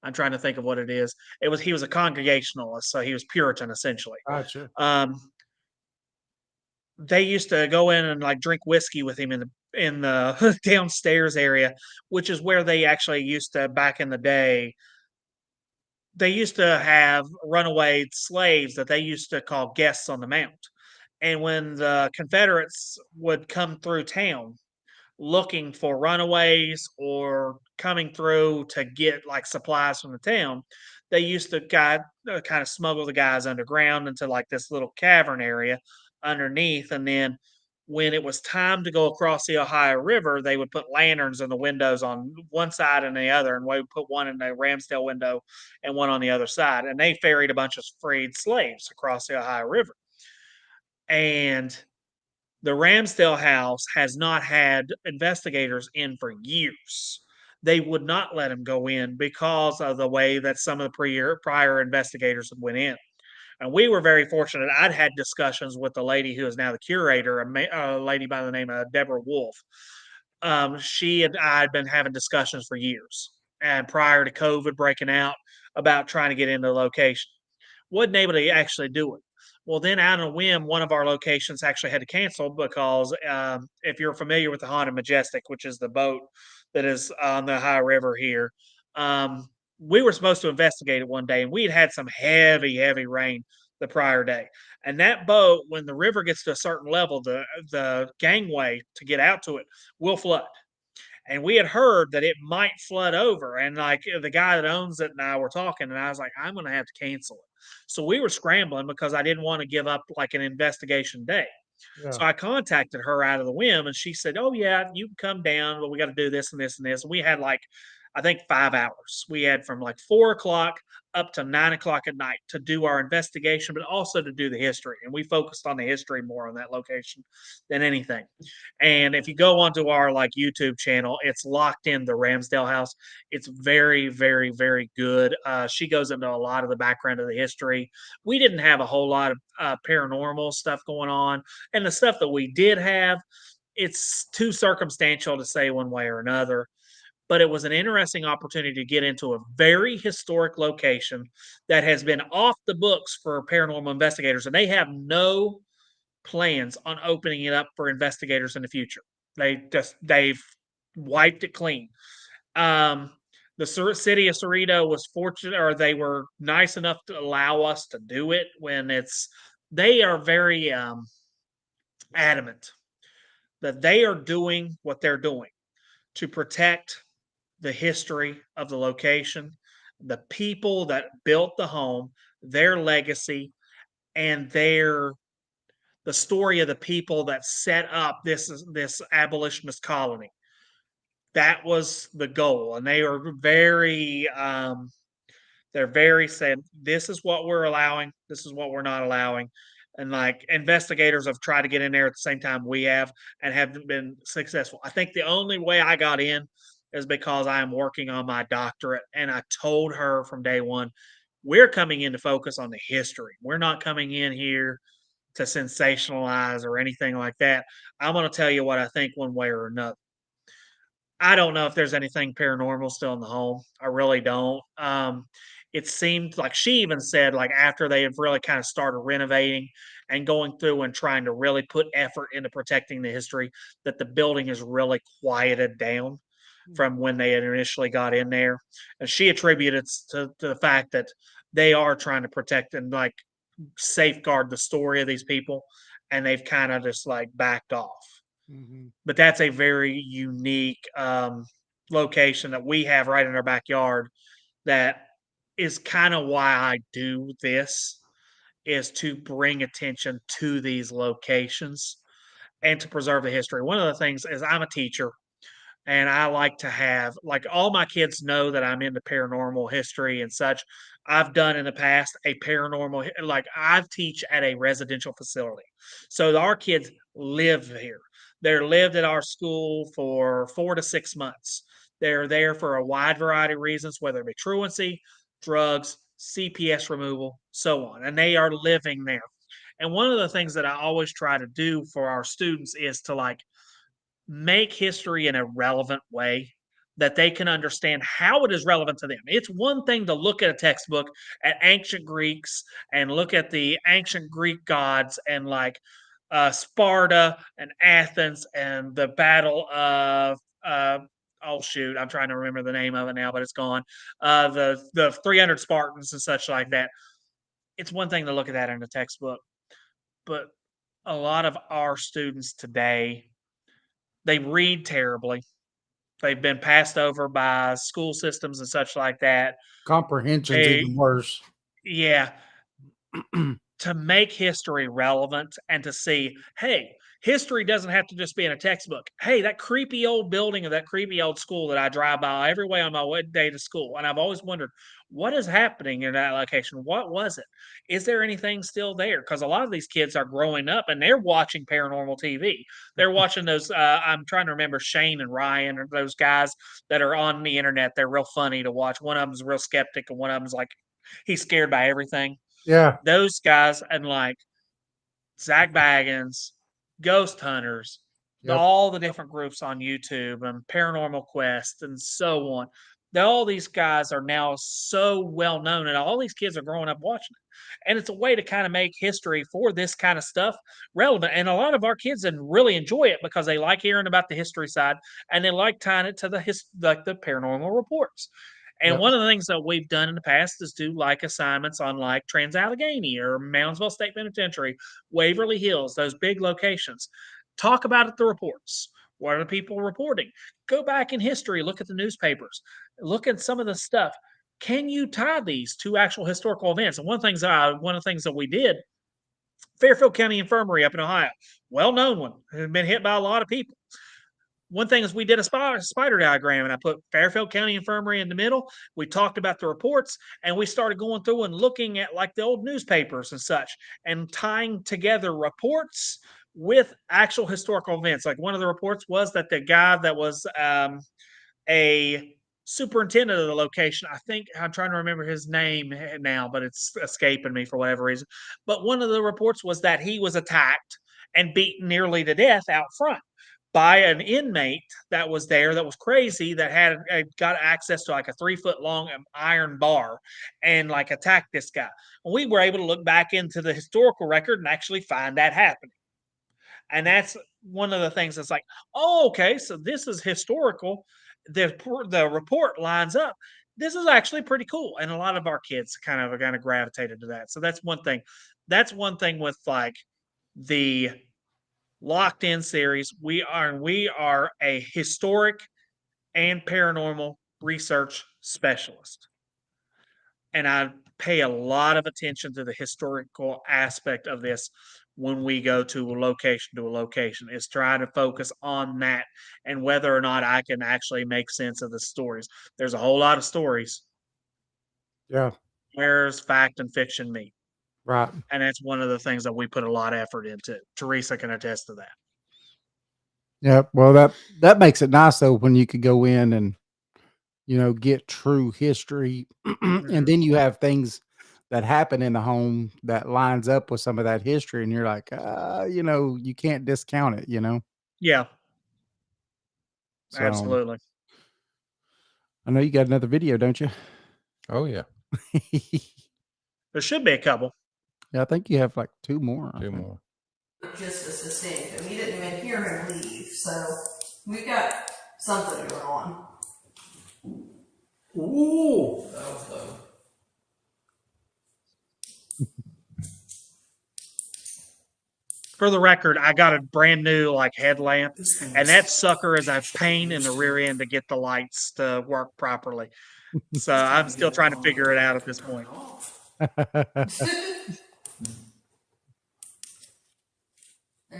[SPEAKER 3] I'm trying to think of what it is. He was a Congregationalist, so he was Puritan essentially.
[SPEAKER 2] Gotcha.
[SPEAKER 3] They used to go in and like drink whiskey with him in the downstairs area, which is where they actually used to back in the day. They used to have runaway slaves that they used to call guests on the mount. And when the Confederates would come through town looking for runaways or coming through to get like supplies from the town, they used to kind of smuggle the guys underground into like this little cavern area underneath. And then when it was time to go across the Ohio River, they would put lanterns in the windows on one side and the other, and we would put one in the Ramsdale window and one on the other side. And they ferried a bunch of freed slaves across the Ohio River. And the Ramsdale house has not had investigators in for years. They would not let him go in because of the way that some of the prior investigators had went in. And we were very fortunate. I'd had discussions with the lady who is now the curator, a lady by the name of Deborah Wolf. She and I had been having discussions for years, and prior to COVID breaking out, about trying to get into the location. Wasn't able to actually do it. Well, then out on a whim, one of our locations actually had to cancel because if you're familiar with the Haunted Majestic, which is the boat that is on the Ohio River here, we were supposed to investigate it one day, and we'd had some heavy, heavy rain the prior day. And that boat, when the river gets to a certain level, the gangway to get out to it will flood. And we had heard that it might flood over. And like the guy that owns it and I were talking, and I was like, I'm going to have to cancel it. So we were scrambling because I didn't want to give up like an investigation day.
[SPEAKER 2] Yeah.
[SPEAKER 3] So I contacted her out of the whim, and she said, "Oh yeah, you can come down, but we got to do this and this and this." And we had like, I think 5 hours. We had from like 4 o'clock up to 9 o'clock at night to do our investigation, but also to do the history. And we focused on the history more on that location than anything. And if you go onto our like YouTube channel, it's locked in the Ramsdale house. It's very, very, very good. She goes into a lot of the background of the history. We didn't have a whole lot of paranormal stuff going on, and the stuff that we did have, it's too circumstantial to say one way or another. But it was an interesting opportunity to get into a very historic location that has been off the books for paranormal investigators, and they have no plans on opening it up for investigators in the future. They've wiped it clean. The city of Cerrito was fortunate, or they were nice enough to allow us to do it when they are very adamant that they are doing what they're doing to protect the history of the location, the people that built the home, their legacy, and the story of the people that set up this abolitionist colony. That was the goal, and they are they're very saying this is what we're allowing, this is what we're not allowing. And like investigators have tried to get in there at the same time we have and haven't been successful. I think the only way I got in is because I am working on my doctorate. And I told her from day one, we're coming in to focus on the history. We're not coming in here to sensationalize or anything like that. I'm going to tell you what I think one way or another. I don't know if there's anything paranormal still in the home. I really don't. It seemed like she even said, like, after they have really kind of started renovating and going through and trying to really put effort into protecting the history, that the building is really quieted down from when they had initially got in there. And she attributed it to the fact that they are trying to protect and like safeguard the story of these people, and they've kind of just like backed off. But that's a very unique location that we have right in our backyard. That is kind of why I do this, is to bring attention to these locations and to preserve the history. One of the things is I'm a teacher, and I like to have like all my kids know that I'm into paranormal history and such. I've done in the past a paranormal, like I teach at a residential facility. So our kids live here. They're lived at our school for 4 to 6 months. They're there for a wide variety of reasons, whether it be truancy, drugs, CPS removal, so on. And they are living there. And one of the things that I always try to do for our students is to like make history in a relevant way that they can understand how it is relevant to them. It's one thing to look at a textbook at ancient Greeks and look at the ancient Greek gods and like Sparta and Athens and the battle of oh shoot, I'm trying to remember the name of it now, but it's gone. The 300 Spartans and such like that. It's one thing to look at that in a textbook, but a lot of our students today, they read terribly. They've been passed over by school systems and such like that.
[SPEAKER 2] Comprehension's
[SPEAKER 3] They,
[SPEAKER 2] even worse.
[SPEAKER 3] yeah, to make history relevant and to see, hey, history doesn't have to just be in a textbook. Hey, that creepy old building of that creepy old school that I drive by every way on my way to school. And I've always wondered, what is happening in that location? What was it? Is there anything still there? Because a lot of these kids are growing up and they're watching paranormal TV. They're watching those. I'm trying to remember Shane and Ryan, or those guys that are on the internet. They're real funny to watch. One of them's a real skeptic, and one of them's like, he's scared by everything.
[SPEAKER 2] Yeah.
[SPEAKER 3] Those guys and like Zach Baggins, Ghost Hunters,
[SPEAKER 2] Yep.
[SPEAKER 3] all the different groups on YouTube and Paranormal Quest and so on. All these guys are now so well known, and all these kids are growing up watching it. And it's a way to kind of make history for this kind of stuff relevant. And a lot of our kids really enjoy it because they like hearing about the history side and they like tying it to like the paranormal reports. And
[SPEAKER 2] Yep.
[SPEAKER 3] one of the things that we've done in the past is do like assignments on like Trans Allegheny or Moundsville State Penitentiary, Waverly Hills, those big locations. Talk about it, the reports. What are the people reporting? Go back in history, look at the newspapers, look at some of the stuff. Can you tie these to actual historical events? And one of the things that we did, Fairfield County Infirmary up in Ohio, well-known one, has been hit by a lot of people. One thing is we did a spider diagram, and I put Fairfield County Infirmary in the middle. We talked about the reports, and we started going through and looking at like the old newspapers and such, and tying together reports with actual historical events. Like one of the reports was that the guy that was a superintendent of the location, I think I'm trying to remember his name now, but it's escaping me for whatever reason. But one of the reports was that he was attacked and beaten nearly to death out front by an inmate that was there that was crazy, that had got access to like a 3 foot long iron bar and like attacked this guy. We were able to look back into the historical record and actually find that happening. And that's one of the things that's like, oh, okay, so this is historical. The report lines up. This is actually pretty cool. And a lot of our kids kind of gravitated to that. So that's one thing. That's one thing with like the Locked In series. We are a historic and paranormal research specialist. And I pay a lot of attention to the historical aspect of this when we go to a location is trying to focus on that and whether or not I can actually make sense of the stories. There's a whole lot of stories.
[SPEAKER 2] Yeah.
[SPEAKER 3] Where's fact and fiction meet?
[SPEAKER 2] Right.
[SPEAKER 3] And that's one of the things that we put a lot of effort into. Teresa can attest to that.
[SPEAKER 2] Yeah. Well, that makes it nice though when you could go in and get true history, and then you have things that happen in the home that lines up with some of that history, and you're like, you can't discount it.
[SPEAKER 3] Yeah,
[SPEAKER 2] So
[SPEAKER 3] absolutely.
[SPEAKER 2] I know you got another video, don't you?
[SPEAKER 1] Oh yeah,
[SPEAKER 3] There should be a couple.
[SPEAKER 2] Yeah, I think you have like two more. I
[SPEAKER 1] two
[SPEAKER 2] think.
[SPEAKER 1] more.
[SPEAKER 5] Just as distinct, and we didn't even hear him leave, so we've got something going on.
[SPEAKER 4] Ooh.
[SPEAKER 6] That was low.
[SPEAKER 3] For the record, I got a brand new like headlamp,
[SPEAKER 4] This thing
[SPEAKER 3] and
[SPEAKER 4] is
[SPEAKER 3] that sucker is a pain in the rear end to get the lights to work properly. So I'm still trying to figure it out at this point.
[SPEAKER 5] There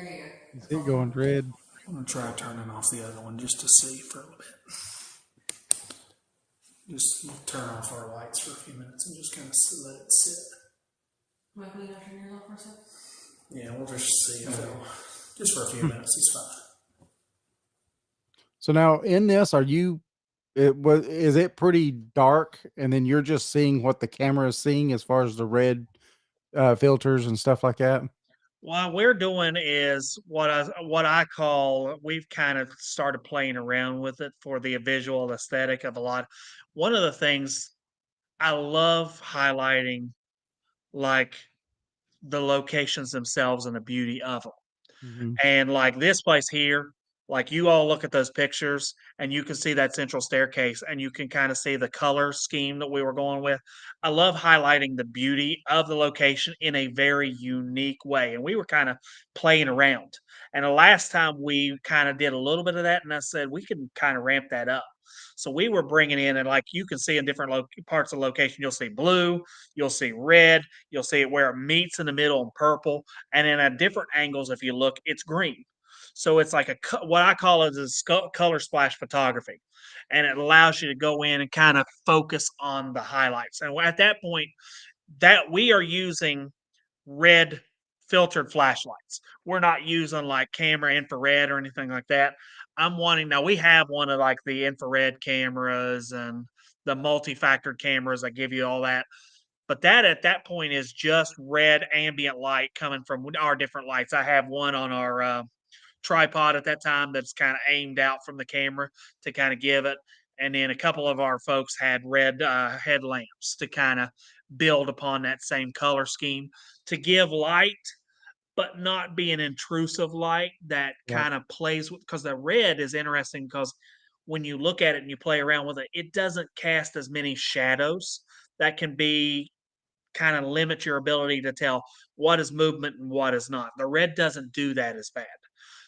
[SPEAKER 5] you go.
[SPEAKER 2] Is it going red?
[SPEAKER 4] I'm gonna try turning off the other one just to see for a little bit. Just turn off our lights for a few minutes and just kind of let it sit.
[SPEAKER 5] Michael, you have to turn yours off for a second?
[SPEAKER 4] Yeah, we'll just see if it'll, just for a few minutes. It's fine.
[SPEAKER 2] So now in this, is it pretty dark, and then you're just seeing what the camera is seeing as far as the red filters and stuff like that?
[SPEAKER 3] What we're doing is what I call we've kind of started playing around with it for the visual aesthetic of a lot. One of the things I love highlighting, like the locations themselves and the beauty of them.
[SPEAKER 2] Mhm.
[SPEAKER 3] And like this place here, like you all look at those pictures and you can see that central staircase and you can kind of see the color scheme that we were going with. I love highlighting the beauty of the location in a very unique way. And we were kind of playing around. And the last time we kind of did a little bit of that, and I said we can kind of ramp that up. So we were bringing in, and like you can see in different parts of the location, you'll see blue, you'll see red, you'll see it where it meets in the middle in purple, and then at different angles, if you look, it's green. So it's like what I call it is color splash photography, and it allows you to go in and kind of focus on the highlights. And at that point, that we are using red filtered flashlights. We're not using like camera infrared or anything like that. Now we have one of like the infrared cameras and the multi-factored cameras that give you all that. But that at that point is just red ambient light coming from our different lights. I have one on our tripod at that time that's kind of aimed out from the camera to kind of give it. And then a couple of our folks had red headlamps to kind of build upon that same color scheme to give light, but not be an intrusive light that
[SPEAKER 2] Yeah.
[SPEAKER 3] kind of plays with, because the red is interesting because when you look at it and you play around with it, it doesn't cast as many shadows that can be kind of limit your ability to tell what is movement and what is not. The red doesn't do that as bad.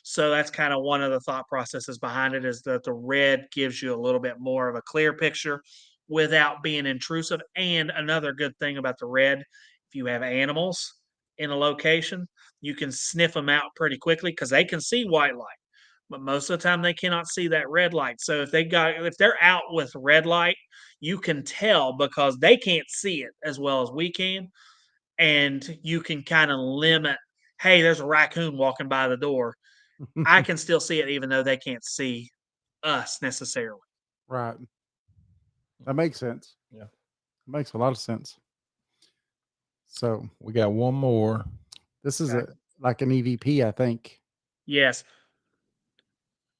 [SPEAKER 3] So that's kind of one of the thought processes behind it is that the red gives you a little bit more of a clear picture without being intrusive. And another good thing about the red, if you have animals in a location, you can sniff them out pretty quickly because they can see white light. But most of the time they cannot see that red light. So if they're out with red light, you can tell because they can't see it as well as we can. And you can kind of limit, hey, there's a raccoon walking by the door. I can still see it even though they can't see us necessarily.
[SPEAKER 2] Right. That makes sense.
[SPEAKER 1] Yeah.
[SPEAKER 2] It makes a lot of sense. So
[SPEAKER 1] We got one more.
[SPEAKER 2] this is
[SPEAKER 3] Okay.
[SPEAKER 2] like an EVP, I think.
[SPEAKER 3] Yes.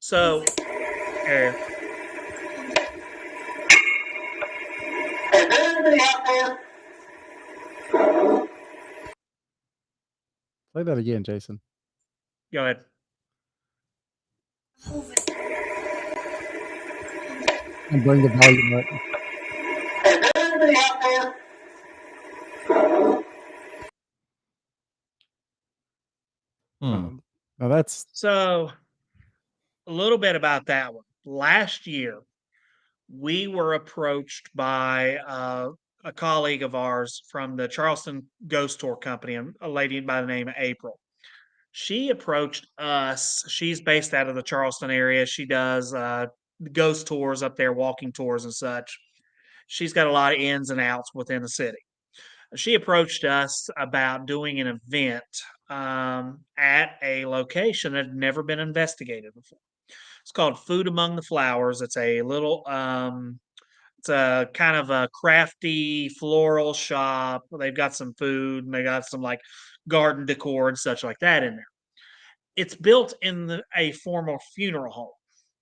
[SPEAKER 3] So, uh,
[SPEAKER 2] Play that again, Jason.
[SPEAKER 3] go ahead.
[SPEAKER 2] And bring the volume up. Now that's
[SPEAKER 3] So, a little bit about that one. Last year, we were approached by a colleague of ours from the Charleston Ghost Tour Company, a lady by the name of April. She approached us. She's based out of the Charleston area. She does ghost tours up there, walking tours and such. She's got a lot of ins and outs within the city. She approached us about doing an event at a location that had never been investigated before. It's called Food Among the Flowers. It's a little it's a kind of a crafty floral shop. They've got some food and they got some like garden decor and such like that in there. It's built in a former funeral home.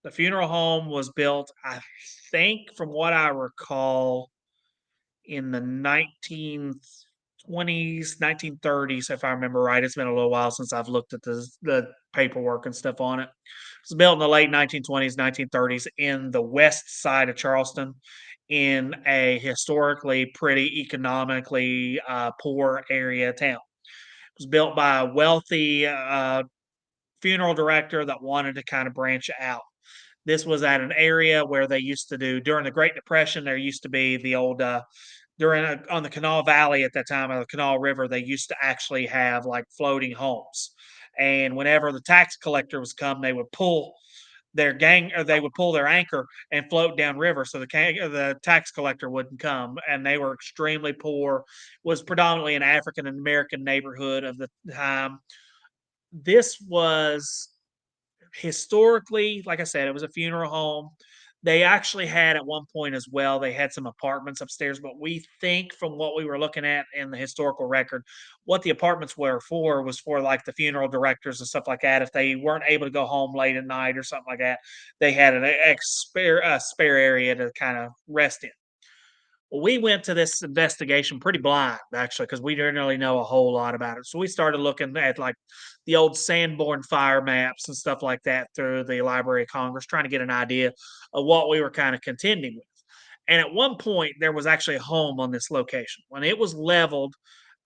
[SPEAKER 3] The funeral home was built, I think, from what I recall, in the 1920s, 1930s, if I remember right. It's been a little while since I've looked at the paperwork and stuff on it. It was built in the late 1920s, 1930s in the west side of Charleston in a historically pretty economically poor area town. It was built by a wealthy funeral director that wanted to kind of branch out. This was at an area where they used to do during the Great Depression. There used to be the old on the Canal Valley at that time, or the Canal River. They used to actually have like floating homes, and whenever the tax collector was come, they would pull they would pull their anchor and float downriver, so the tax collector wouldn't come. And they were extremely poor. Was predominantly an African American neighborhood of the time. This was historically, like I said, it was a funeral home. They actually had at one point as well, they had some apartments upstairs, but we think from what we were looking at in the historical record, what the apartments were for was for like the funeral directors and stuff like that. If they weren't able to go home late at night or something like that, they had a spare area to kind of rest in. Well, we went to this investigation pretty blind, actually, because we didn't really know a whole lot about it. So we started looking at like the old Sanborn fire maps and stuff like that through the Library of Congress, trying to get an idea of what we were kind of contending with. And at one point, there was actually a home on this location. When it was leveled,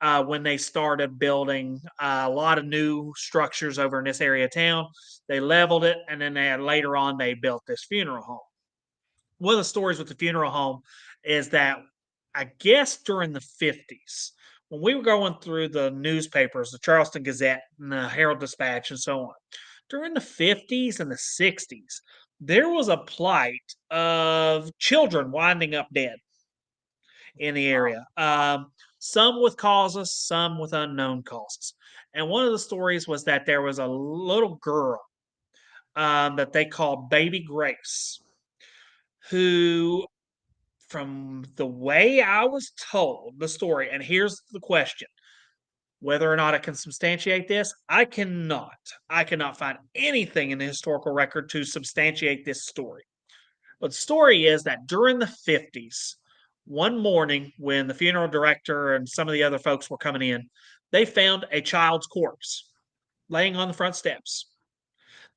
[SPEAKER 3] when they started building a lot of new structures over in this area of town, they leveled it, and then later on they built this funeral home. One of the stories with the funeral home is that I guess during the 50s, when we were going through the newspapers, the Charleston Gazette and the Herald Dispatch and so on, during the 50s and the 60s, there was a plight of children winding up dead in the area. Some with causes, some with unknown causes. And one of the stories was that there was a little girl that they called Baby Grace, who, from the way I was told the story, and here's the question: whether or not I can substantiate this, I cannot. I cannot find anything in the historical record to substantiate this story. But the story is that during the 50s, one morning when the funeral director and some of the other folks were coming in, they found a child's corpse laying on the front steps.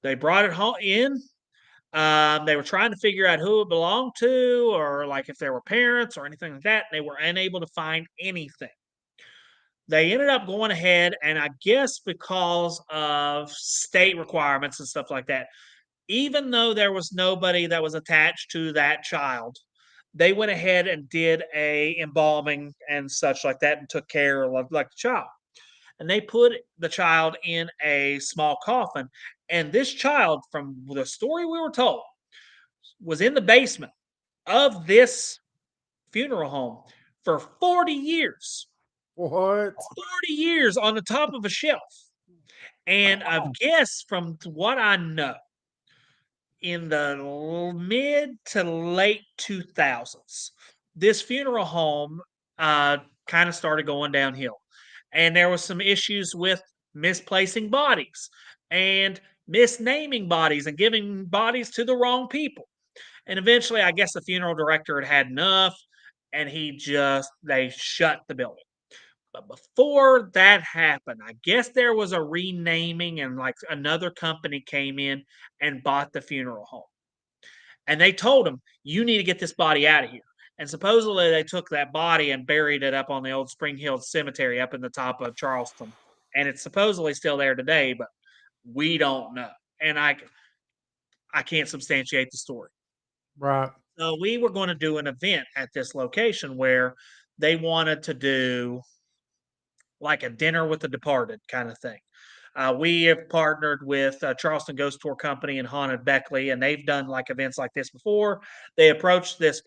[SPEAKER 3] They brought it home in. They were trying to figure out who it belonged to, or like if there were parents or anything like that. They were unable to find anything. They ended up going ahead, and I guess because of state requirements and stuff like that, even though there was nobody that was attached to that child, they went ahead and did a embalming and such like that, and took care of like the child. And they put the child in a small coffin. And this child, from the story we were told, was in the basement of this funeral home for 40 years.
[SPEAKER 2] what?
[SPEAKER 3] 40 years on the top of a shelf. And I guess from what I know, in the mid to late 2000s, this funeral home kind of started going downhill. And there was some issues with misplacing bodies and misnaming bodies and giving bodies to the wrong people. And eventually, I guess the funeral director had had enough, and they shut the building. But before that happened, I guess there was a renaming and like another company came in and bought the funeral home. And they told him, you need to get this body out of here. And supposedly they took that body and buried it up on the old Spring Hill Cemetery up in the top of Charleston. And it's supposedly still there today, but we don't know. And I can't substantiate the story.
[SPEAKER 2] Right.
[SPEAKER 3] So we were going to do an event at this location where they wanted to do like a dinner with the departed kind of thing. We have partnered with Charleston Ghost Tour Company and Haunted Beckley, and they've done like events like this before. They approached this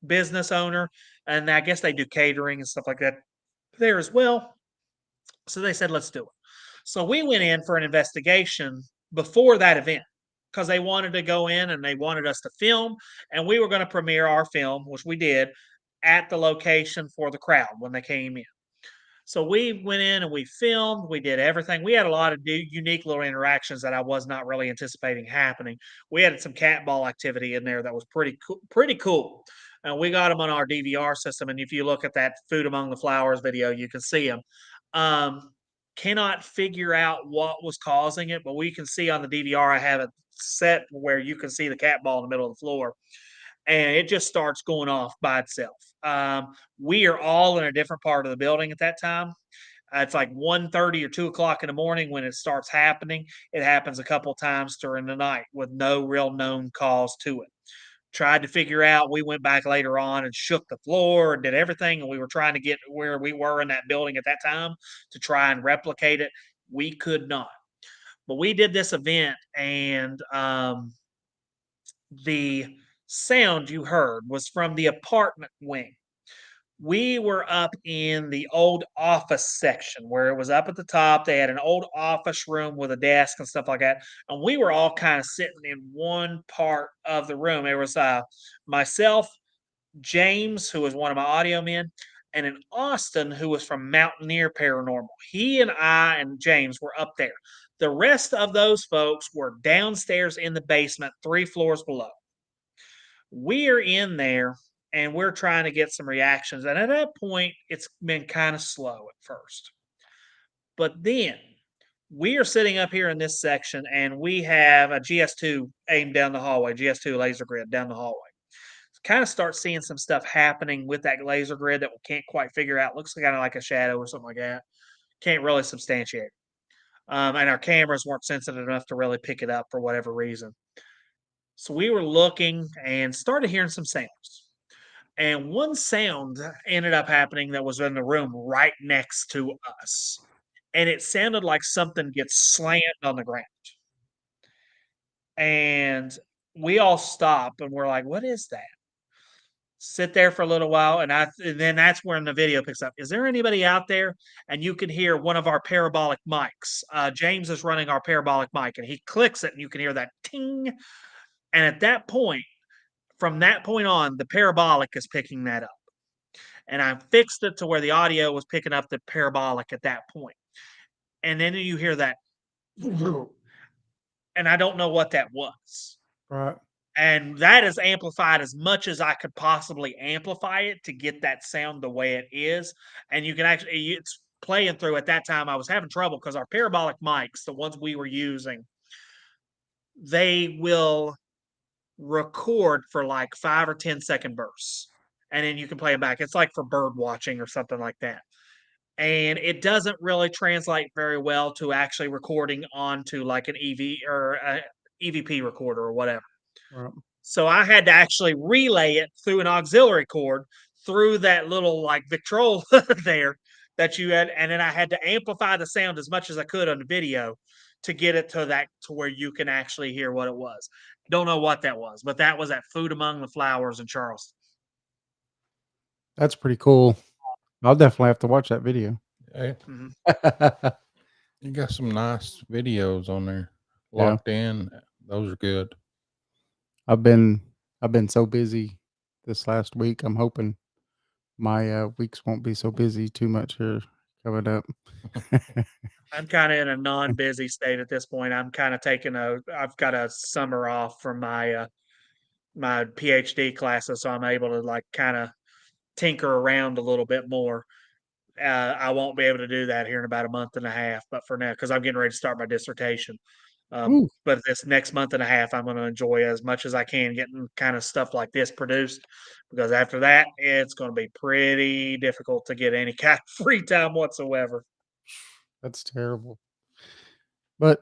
[SPEAKER 3] business owner, and I guess they do catering and stuff like that there as well. So they said, let's do it. So we went in for an investigation before that event because they wanted to go in and they wanted us to film, and we were going to premiere our film, which we did at the location for the crowd when they came in. So we went in and we filmed. We did everything. We had a lot of unique little interactions that I was not really anticipating happening. We had some cat ball activity in there that was pretty cool. Pretty cool. And we got them on our DVR system. And if you look at that "Food Among the Flowers" video, you can see them. Um, cannot figure out what was causing it, but we can see on the DVR. I have it set where you can see the cat ball in the middle of the floor, and it just starts going off by itself. We are all in a different part of the building at that time. It's like 1:30 or 2 o'clock in the morning when it starts happening. It happens a couple times during the night with no real known cause to it. Tried to figure out. We went back later on and shook the floor and did everything, and we were trying to get where we were in that building at that time to try and replicate it. We could not. But we did this event, and the sound you heard was from the apartment wing. We were up in the old office section where it was up at the top. They had an old office room with a desk and stuff like that. And we were all kind of sitting in one part of the room. There was myself, James, who was one of my audio men, and an Austin, who was from Mountaineer Paranormal. He and I and James were up there. The rest of those folks were downstairs in the basement, 3 floors below. We're in there and we're trying to get some reactions. And at that point, it's been kind of slow at first. But then we are sitting up here in this section and we have a GS2 aimed down the hallway, GS2 laser grid down the hallway. Kind of start seeing some stuff happening with that laser grid that we can't quite figure out. Looks kind of like a shadow or something like that. Can't really substantiate it. And our cameras weren't sensitive enough to really pick it up for whatever reason. So we were looking and started hearing some sounds. And one sound ended up happening that was in the room right next to us. And it sounded like something gets slammed on the ground. And we all stop and we're like, what is that? Sit there for a little while, and then that's when the video picks up. Is there anybody out there? And you can hear one of our parabolic mics. James is running our parabolic mic, and he clicks it, and you can hear that ting. And at that point, from that point on, the parabolic is picking that up. And I fixed it to where the audio was picking up the parabolic at that point. And then you hear that, and I don't know what that was.
[SPEAKER 2] Right.
[SPEAKER 3] And that is amplified as much as I could possibly amplify it to get that sound the way it is. And you can actually, it's playing through. At that time, I was having trouble because our parabolic mics, the ones we were using, they will record for like 5 or 10 second bursts. And then you can play them back. It's like for bird watching or something like that. And it doesn't really translate very well to actually recording onto like an EV or a EVP recorder or whatever.
[SPEAKER 2] Right.
[SPEAKER 3] So I had to actually relay it through an auxiliary cord through that little like Victrola there that you had, and then I had to amplify the sound as much as I could on the video to get it to where you can actually hear what it was. Don't know what that was, but that was at Food Among the Flowers in Charleston.
[SPEAKER 2] That's pretty cool. I'll definitely have to watch that video.
[SPEAKER 1] Hey,
[SPEAKER 3] Mhm.
[SPEAKER 1] you got some nice videos on there
[SPEAKER 2] Yeah.
[SPEAKER 1] locked in. Those are good.
[SPEAKER 2] I've been so busy this last week. I'm hoping my weeks won't be so busy too much here coming up.
[SPEAKER 3] I'm kind of in a non-busy state at this point. I'm kind of I've got a summer off from my PhD classes, so I'm able to like kind of tinker around a little bit more. I won't be able to do that here in about a month and a half. But for now, because I'm getting ready to start my dissertation.
[SPEAKER 2] Ooh,
[SPEAKER 3] But this next month and a half, I'm going to enjoy as much as I can getting kind of stuff like this produced. Because after that, it's going to be pretty difficult to get any kind of free time whatsoever.
[SPEAKER 2] that's terrible. But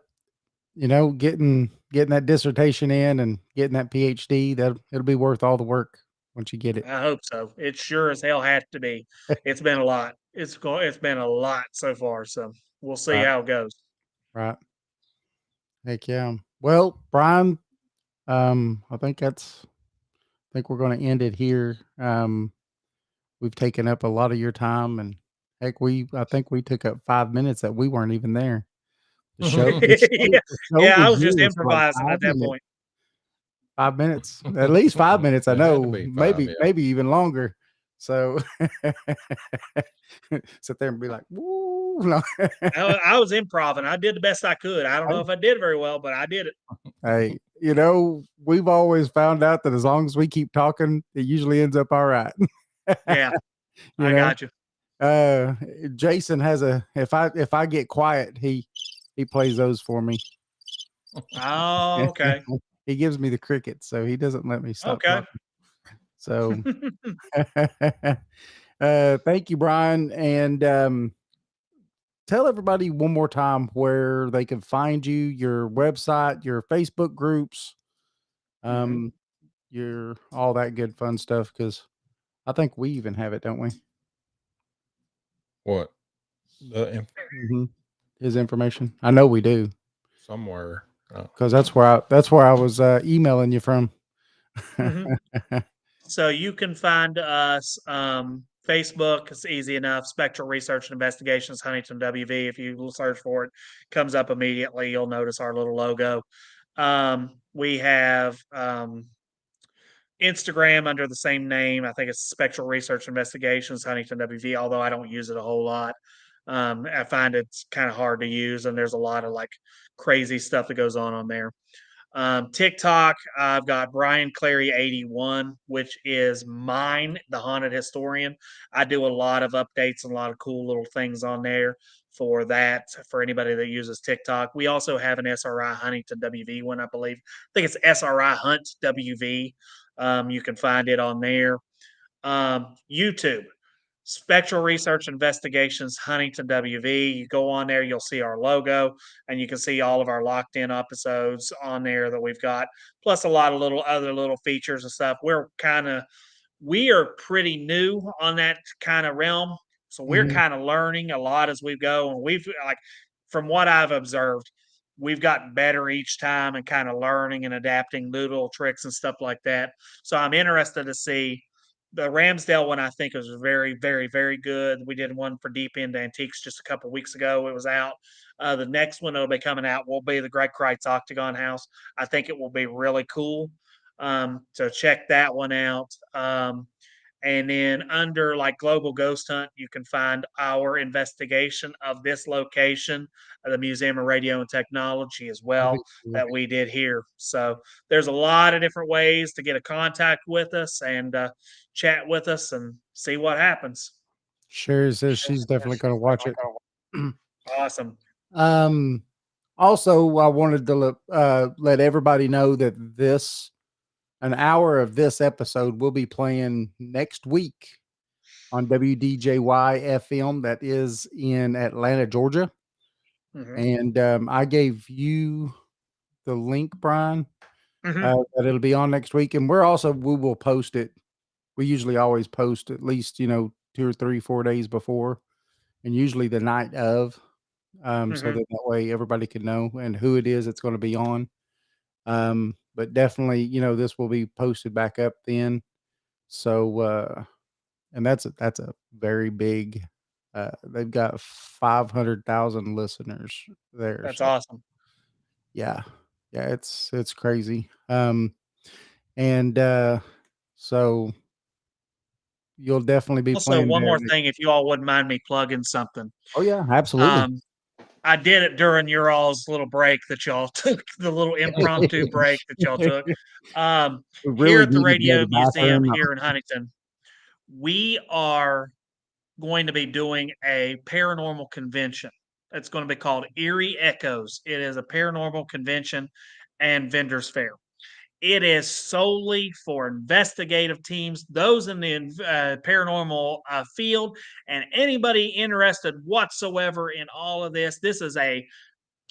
[SPEAKER 2] getting that dissertation in and getting that PhD, that it'll be worth all the work once you get it.
[SPEAKER 3] I hope so. It sure as hell has to be. It's been a lot. It's been a lot so far. So we'll see
[SPEAKER 2] Right,
[SPEAKER 3] how it goes.
[SPEAKER 2] right. Heck yeah. Well, Brian, I think we're going to end it here. We've taken up a lot of your time, and heck, I think we took up 5 minutes that we weren't even there.
[SPEAKER 3] Yeah,
[SPEAKER 2] The show
[SPEAKER 3] yeah. I
[SPEAKER 2] was
[SPEAKER 3] was just
[SPEAKER 2] yours for like
[SPEAKER 3] improvising at that point.
[SPEAKER 2] 5 minutes, at least 5 minutes. I
[SPEAKER 1] It had to
[SPEAKER 2] know,
[SPEAKER 1] be 5, yeah.
[SPEAKER 2] maybe even longer. So sit there and be like, "Woo!" No.
[SPEAKER 3] I was improvising. I did the best I could. I don't know if I did very well, but I did it.
[SPEAKER 2] Hey, we've always found out that as long as we keep talking, it usually ends up all right.
[SPEAKER 3] Yeah,
[SPEAKER 2] You
[SPEAKER 3] I
[SPEAKER 2] know,
[SPEAKER 3] got you.
[SPEAKER 2] Jason has if I get quiet, he plays those for me.
[SPEAKER 3] Oh, okay.
[SPEAKER 2] He gives me the crickets, so he doesn't let me stop
[SPEAKER 3] Okay.
[SPEAKER 2] talking. So, thank you, Brian, and tell everybody one more time where they can find you, your website, your Facebook groups,
[SPEAKER 3] Mhm.
[SPEAKER 2] your all that good fun stuff. Because I think we even have it, don't we?
[SPEAKER 1] What?
[SPEAKER 2] Mm-hmm. His information. I know we do.
[SPEAKER 1] Somewhere.
[SPEAKER 2] Because that's where I was emailing you from.
[SPEAKER 3] Mhm. So you can find us Facebook. It's easy enough. Spectral Research and Investigations, Huntington WV. If you search for it, comes up immediately. You'll notice our little logo. We have Instagram under the same name. I think it's Spectral Research Investigations, Huntington WV, although I don't use it a whole lot. I find it's kind of hard to use, and there's a lot of like crazy stuff that goes on there. TikTok, I've got Brian Clary 81, which is mine, the haunted historian. I do a lot of updates and a lot of cool little things on there for that, for anybody that uses TikTok. We also have an SRI Huntington WV one, I believe. I think it's SRI Hunt WV. You can find it on there. YouTube, Spectral Research Investigations, Huntington WV. You go on there, you'll see our logo, and you can see all of our locked in episodes on there that we've got, plus a lot of other little features and stuff. We are pretty new on that kind of realm. So we're
[SPEAKER 2] Mhm.
[SPEAKER 3] kind of learning a lot as we go. And we've like, from what I've observed, we've gotten better each time and kind of learning and adapting little tricks and stuff like that. So I'm interested to see the Ramsdale one. I think was very, very, very good. We did one for Deep End Antiques just a couple weeks ago. It was out. The next one that'll be coming out will be the Greg Kreitz Octagon House. I think it will be really cool. So check that one out. And then under like Global Ghost Hunt, you can find our investigation of this location, the Museum of Radio and Technology as
[SPEAKER 2] That'd
[SPEAKER 3] well,
[SPEAKER 2] be cool.
[SPEAKER 3] that we did here. So there's a lot of different ways to get a contact with us and chat with us and see what happens.
[SPEAKER 2] Sherry says she's definitely going to watch it.
[SPEAKER 3] Awesome.
[SPEAKER 2] um, Also, I wanted to let everybody know that an hour of this episode will be playing next week on WDJY FM. That is in Atlanta, Georgia.
[SPEAKER 3] Hmm.
[SPEAKER 2] And I gave you the link, Brian,
[SPEAKER 3] Hmm.
[SPEAKER 2] that it'll be on next week. And we will post it. We usually always post at least, 2 or 3, 4 days before, and usually the night of, so
[SPEAKER 3] Hmm.
[SPEAKER 2] that way everybody can know and who it is that's going to be on. But definitely, this will be posted back up then. So, and that's a very big, they've got 500,000 listeners there.
[SPEAKER 3] That's
[SPEAKER 2] So
[SPEAKER 3] awesome.
[SPEAKER 2] yeah, yeah, it's crazy. And, so you'll definitely be
[SPEAKER 3] Also,
[SPEAKER 2] playing
[SPEAKER 3] one
[SPEAKER 2] there
[SPEAKER 3] more thing, if you all wouldn't mind me plugging something.
[SPEAKER 2] Oh yeah, absolutely.
[SPEAKER 3] Um, I did it during your all's little break that y'all took, the little impromptu break that y'all took.
[SPEAKER 2] We
[SPEAKER 3] Here
[SPEAKER 2] really
[SPEAKER 3] at the
[SPEAKER 2] needed to go
[SPEAKER 3] Radio
[SPEAKER 2] to the
[SPEAKER 3] Museum
[SPEAKER 2] bathroom.
[SPEAKER 3] here in Huntington, we are going to be doing a paranormal convention. It's going to be called Eerie Echoes. It is a paranormal convention and vendors fair. It is solely for investigative teams, those in the paranormal field, and anybody interested whatsoever in all of this. This is a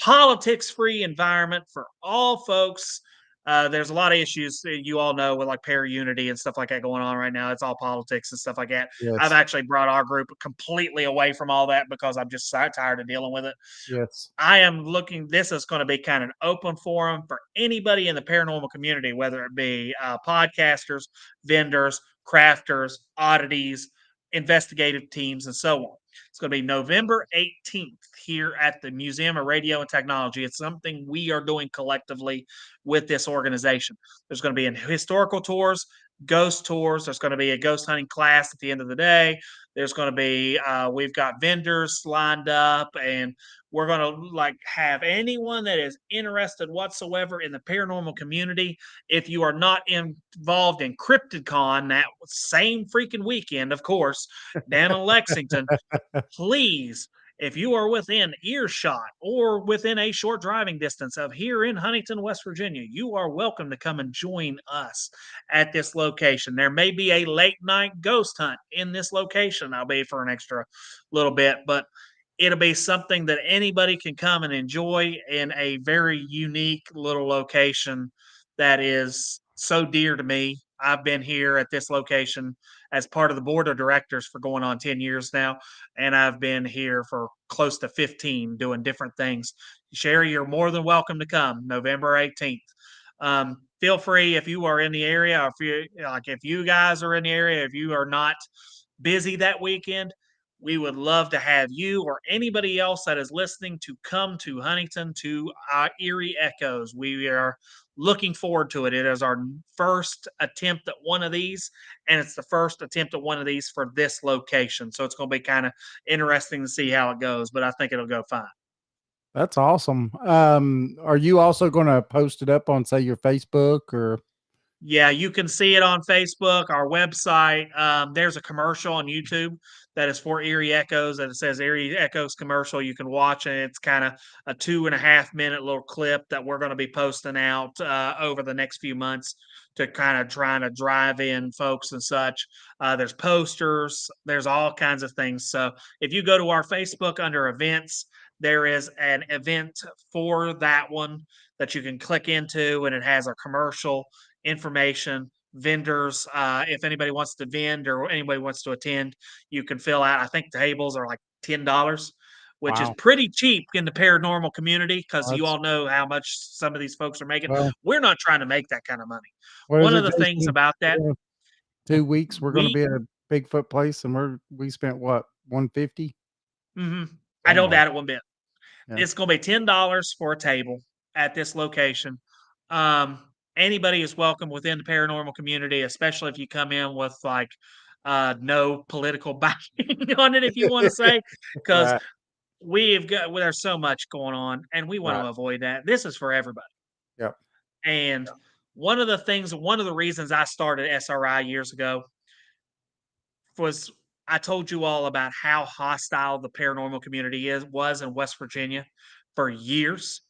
[SPEAKER 3] politics-free environment for all folks. There's a lot of issues you all know with like para unity and stuff like that going on right now. It's all politics and stuff like that. I've
[SPEAKER 2] Yes.
[SPEAKER 3] actually brought our group completely away from all that because I'm just tired of dealing with it.
[SPEAKER 2] Yes.
[SPEAKER 3] I am looking, this is going to be kind of an open forum for anybody in the paranormal community, whether it be podcasters, vendors, crafters, oddities, investigative teams, and so on. It's going to be November 18th here at the Museum of Radio and Technology. It's something we are doing collectively with this organization. There's going to be historical tours, ghost tours. There's going to be a ghost hunting class at the end of the day. There's going to be, we've got vendors lined up, and we're going to like have anyone that is interested whatsoever in the paranormal community. If you are not involved in CryptidCon that same freaking weekend, of course, down in Lexington, please, if you are within earshot or within a short driving distance of here in Huntington, West Virginia, you are welcome to come and join us at this location. There may be a late night ghost hunt in this location. I'll be for an extra little bit, but it'll be something that anybody can come and enjoy in a very unique little location that is so dear to me. I've been here at this location as part of the board of directors for going on 10 years now, and I've been here for close to 15 doing different things. Sherry, you're more than welcome to come November 18th. Feel free if you are in the area, or if you guys are in the area, if you are not busy that weekend, we would love to have you or anybody else that is listening to come to Huntington to Eerie Echoes. We are looking forward to it. It is our first attempt at one of these, and it's the first attempt at one of these for this location. So it's going to be kind of interesting to see how it goes, but I think it'll go fine.
[SPEAKER 2] That's awesome. Are you also going to post it up on, say, your Facebook or?
[SPEAKER 3] Yeah, you can see it on Facebook, our website. There's a commercial on YouTube that is for Eerie Echoes, and it says Eerie Echoes commercial. You can watch it. It's kind of a 2.5 minute little clip that we're going to be posting out over the next few months to kind of trying to drive in folks and such. There's posters, there's all kinds of things. So if you go to our Facebook under events, there is an event for that one that you can click into, and it has a commercial information, vendors. If anybody wants to vend or anybody wants to attend, you can fill out. I think the tables are like $10, which is
[SPEAKER 2] Wow.
[SPEAKER 3] pretty cheap in the paranormal community because you
[SPEAKER 2] That's,
[SPEAKER 3] all know how much some of these folks are making.
[SPEAKER 2] well,
[SPEAKER 3] We're not trying to make that kind of money.
[SPEAKER 2] what is
[SPEAKER 3] One
[SPEAKER 2] it,
[SPEAKER 3] of the things
[SPEAKER 2] Jason?
[SPEAKER 3] about that,
[SPEAKER 2] 2 weeks we're going to
[SPEAKER 3] we,
[SPEAKER 2] be at a Bigfoot place, and we spent what, 150?
[SPEAKER 3] I
[SPEAKER 2] Oh
[SPEAKER 3] don't
[SPEAKER 2] my,
[SPEAKER 3] doubt it one bit.
[SPEAKER 2] yeah.
[SPEAKER 3] It's going to be $10 for a table at this location. Um, Anybody is welcome within the paranormal community, especially if you come in with like no political backing on it, if you want to say, because
[SPEAKER 2] Right.
[SPEAKER 3] there's so much going on, and we want
[SPEAKER 2] Right.
[SPEAKER 3] to avoid that. This is for everybody.
[SPEAKER 2] Yep.
[SPEAKER 3] And one of the reasons I started SRI years ago was I told you all about how hostile the paranormal community was in West Virginia for years.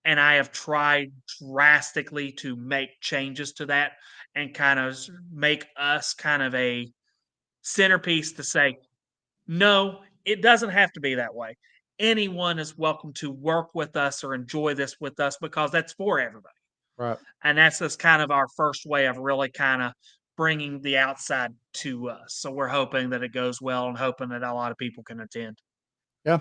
[SPEAKER 3] And I have tried drastically to make changes to that and kind of make us kind of a centerpiece to say, no, it doesn't have to be that way. Anyone is welcome to work with us or enjoy this with us because that's for everybody.
[SPEAKER 2] Right.
[SPEAKER 3] And that's just kind of our first way of really kind of bringing the outside to us. So we're hoping that it goes well and hoping that a lot of people can attend.
[SPEAKER 2] Yeah.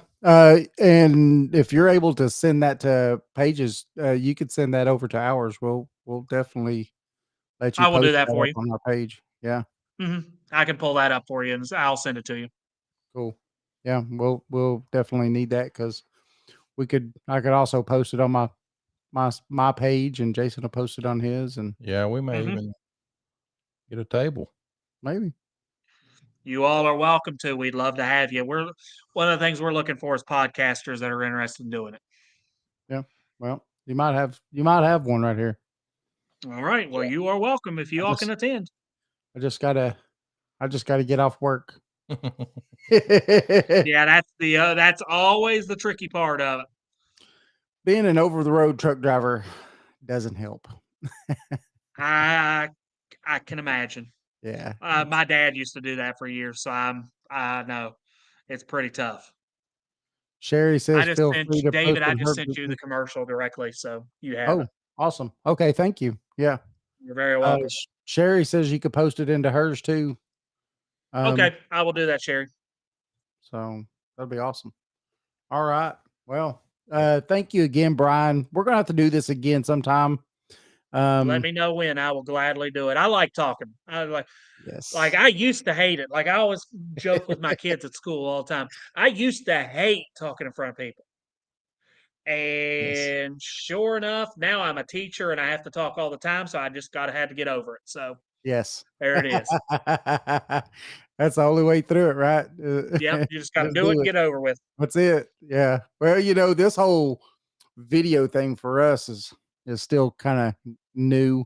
[SPEAKER 2] And if you're able to send that to Pages, you could send that over to ours. We'll definitely let you
[SPEAKER 3] I will do
[SPEAKER 2] post
[SPEAKER 3] that
[SPEAKER 2] that
[SPEAKER 3] for
[SPEAKER 2] up
[SPEAKER 3] you.
[SPEAKER 2] on our page. Yeah.
[SPEAKER 3] I can pull that up for you and I'll send it to you.
[SPEAKER 2] Cool. Yeah. We'll definitely need that because I could also post it on my page, and Jason will post it on his, and
[SPEAKER 1] Yeah, we may
[SPEAKER 3] Mhm.
[SPEAKER 1] even get a table.
[SPEAKER 2] maybe.
[SPEAKER 3] You all are welcome to. We'd love to have you. One of the things we're looking for is podcasters that are interested in doing it.
[SPEAKER 2] Yeah. Well, you might have one right here.
[SPEAKER 3] All right. Well,
[SPEAKER 2] Yeah.
[SPEAKER 3] you are welcome if you
[SPEAKER 2] I
[SPEAKER 3] all
[SPEAKER 2] just
[SPEAKER 3] can attend.
[SPEAKER 2] I just gotta get off work.
[SPEAKER 3] Yeah, that's always the tricky part of it.
[SPEAKER 2] Being an over the road truck driver doesn't help.
[SPEAKER 3] I can imagine.
[SPEAKER 2] Yeah.
[SPEAKER 3] My dad used to do that for years, so I know it's pretty tough.
[SPEAKER 2] Sherry says, feel free to post
[SPEAKER 3] David, I
[SPEAKER 2] in
[SPEAKER 3] just
[SPEAKER 2] her
[SPEAKER 3] sent
[SPEAKER 2] group.
[SPEAKER 3] you the commercial directly, so you have
[SPEAKER 2] Oh,
[SPEAKER 3] it.
[SPEAKER 2] awesome. Okay. Thank you. Yeah.
[SPEAKER 3] You're very welcome.
[SPEAKER 2] Sherry says you could post it into hers too.
[SPEAKER 3] Okay, I will do that, Sherry.
[SPEAKER 2] So that'll be awesome. All right. Well, thank you again, Brian. We're gonna have to do this again sometime.
[SPEAKER 3] Let me know when. I will gladly do it. I like talking.
[SPEAKER 2] Yes.
[SPEAKER 3] I used to hate it. Like I always joke with my kids at school all the time. I used to hate talking in front of people.
[SPEAKER 2] Yes.
[SPEAKER 3] And sure enough, now I'm a teacher and I have to talk all the time. So I just had to get over it. So
[SPEAKER 2] Yes.
[SPEAKER 3] there it is.
[SPEAKER 2] That's the only way through it, right?
[SPEAKER 3] Yep. You just got to
[SPEAKER 2] Just
[SPEAKER 3] do it
[SPEAKER 2] do
[SPEAKER 3] and
[SPEAKER 2] it.
[SPEAKER 3] get over with.
[SPEAKER 2] That's it. Yeah. Well, this whole video thing for us is still kind of new.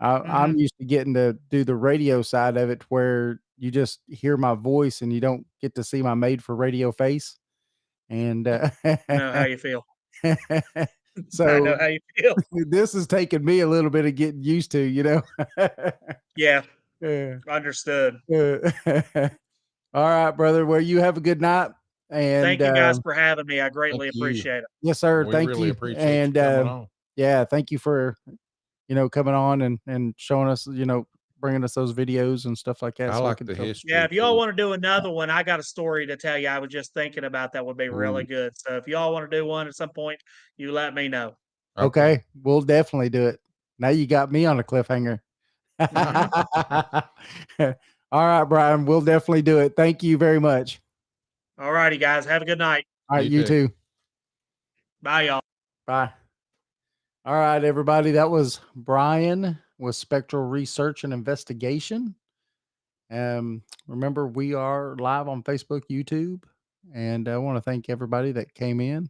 [SPEAKER 2] I'm used to getting to do the radio side of it where you just hear my voice and you don't get to see my made for radio face. And
[SPEAKER 3] I know how you feel. I
[SPEAKER 2] so
[SPEAKER 3] know how you feel.
[SPEAKER 2] this has taken me a little bit of getting used to.
[SPEAKER 3] Yeah.
[SPEAKER 2] Yeah.
[SPEAKER 3] Understood.
[SPEAKER 2] All right, brother. Well, you have a good night. And
[SPEAKER 3] Thank you guys for having me. I greatly
[SPEAKER 1] Thank you.
[SPEAKER 3] appreciate it.
[SPEAKER 2] yes, sir.
[SPEAKER 1] We
[SPEAKER 2] Thank
[SPEAKER 1] really
[SPEAKER 2] you.
[SPEAKER 1] appreciate
[SPEAKER 2] And
[SPEAKER 1] you coming on.
[SPEAKER 2] yeah, thank you for coming on and showing us, bringing us those videos and stuff like that.
[SPEAKER 1] I
[SPEAKER 2] so we
[SPEAKER 1] like
[SPEAKER 2] can
[SPEAKER 1] the
[SPEAKER 2] tell-
[SPEAKER 1] history.
[SPEAKER 3] Yeah, if y'all
[SPEAKER 1] too.
[SPEAKER 3] want to do another one, I got a story to tell you. I was just thinking about that would be really
[SPEAKER 2] Ooh.
[SPEAKER 3] good. So if y'all want to do one at some point, you let me know.
[SPEAKER 2] Okay, we'll definitely do it. Now you got me on a cliffhanger. All right, Brian, we'll definitely do it. Thank you very much.
[SPEAKER 3] All righty, guys. Have a good night.
[SPEAKER 2] All right,
[SPEAKER 1] You
[SPEAKER 2] you
[SPEAKER 1] too.
[SPEAKER 2] too.
[SPEAKER 3] Bye, y'all.
[SPEAKER 2] Bye. All right, everybody. That was Brian with Spectral Research and Investigation. Remember, we are live on Facebook, YouTube, and I want to thank everybody that came in.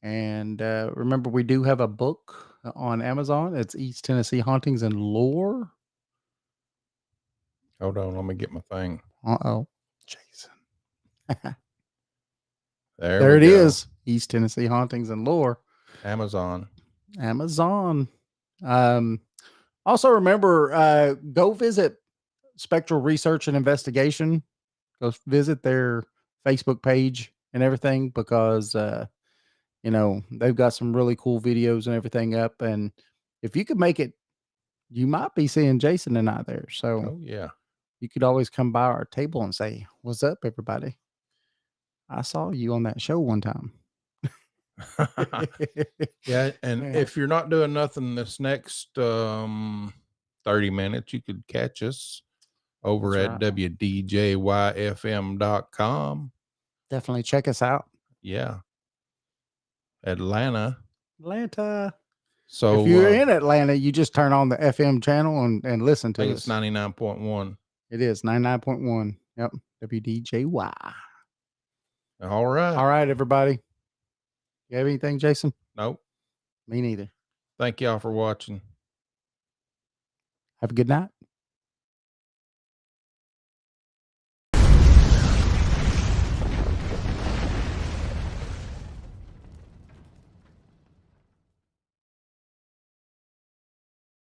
[SPEAKER 2] And remember, we do have a book on Amazon. It's East Tennessee Hauntings and Lore.
[SPEAKER 1] Hold on, let me get my thing.
[SPEAKER 2] Uh-oh, Jason.
[SPEAKER 1] There
[SPEAKER 2] It
[SPEAKER 1] we go.
[SPEAKER 2] is. East Tennessee Hauntings and Lore.
[SPEAKER 1] Amazon.
[SPEAKER 2] Also remember, go visit Spectral Research and Investigation. Go visit their Facebook page and everything because they've got some really cool videos and everything up. And if you could make it, you might be seeing Jason and I there. So
[SPEAKER 1] Oh yeah.
[SPEAKER 2] you could always come by our table and say, "What's up, everybody? I saw you on that show one time."
[SPEAKER 1] Yeah, and
[SPEAKER 2] Yeah.
[SPEAKER 1] if you're not doing nothing this next 30 minutes, you could catch us over
[SPEAKER 2] That's
[SPEAKER 1] at
[SPEAKER 2] right.
[SPEAKER 1] wdjyfm.com.
[SPEAKER 2] Definitely check us out.
[SPEAKER 1] Yeah. Atlanta.
[SPEAKER 2] So if you're in Atlanta, you just turn on the FM channel and listen
[SPEAKER 1] I
[SPEAKER 2] to
[SPEAKER 1] think
[SPEAKER 2] us.
[SPEAKER 1] it's 99.1.
[SPEAKER 2] It is 99.1. Yep. WDJY.
[SPEAKER 1] All right.
[SPEAKER 2] All right, everybody. You have anything, Jason?
[SPEAKER 1] Nope.
[SPEAKER 2] Me neither.
[SPEAKER 1] Thank y'all for watching.
[SPEAKER 2] Have a good night.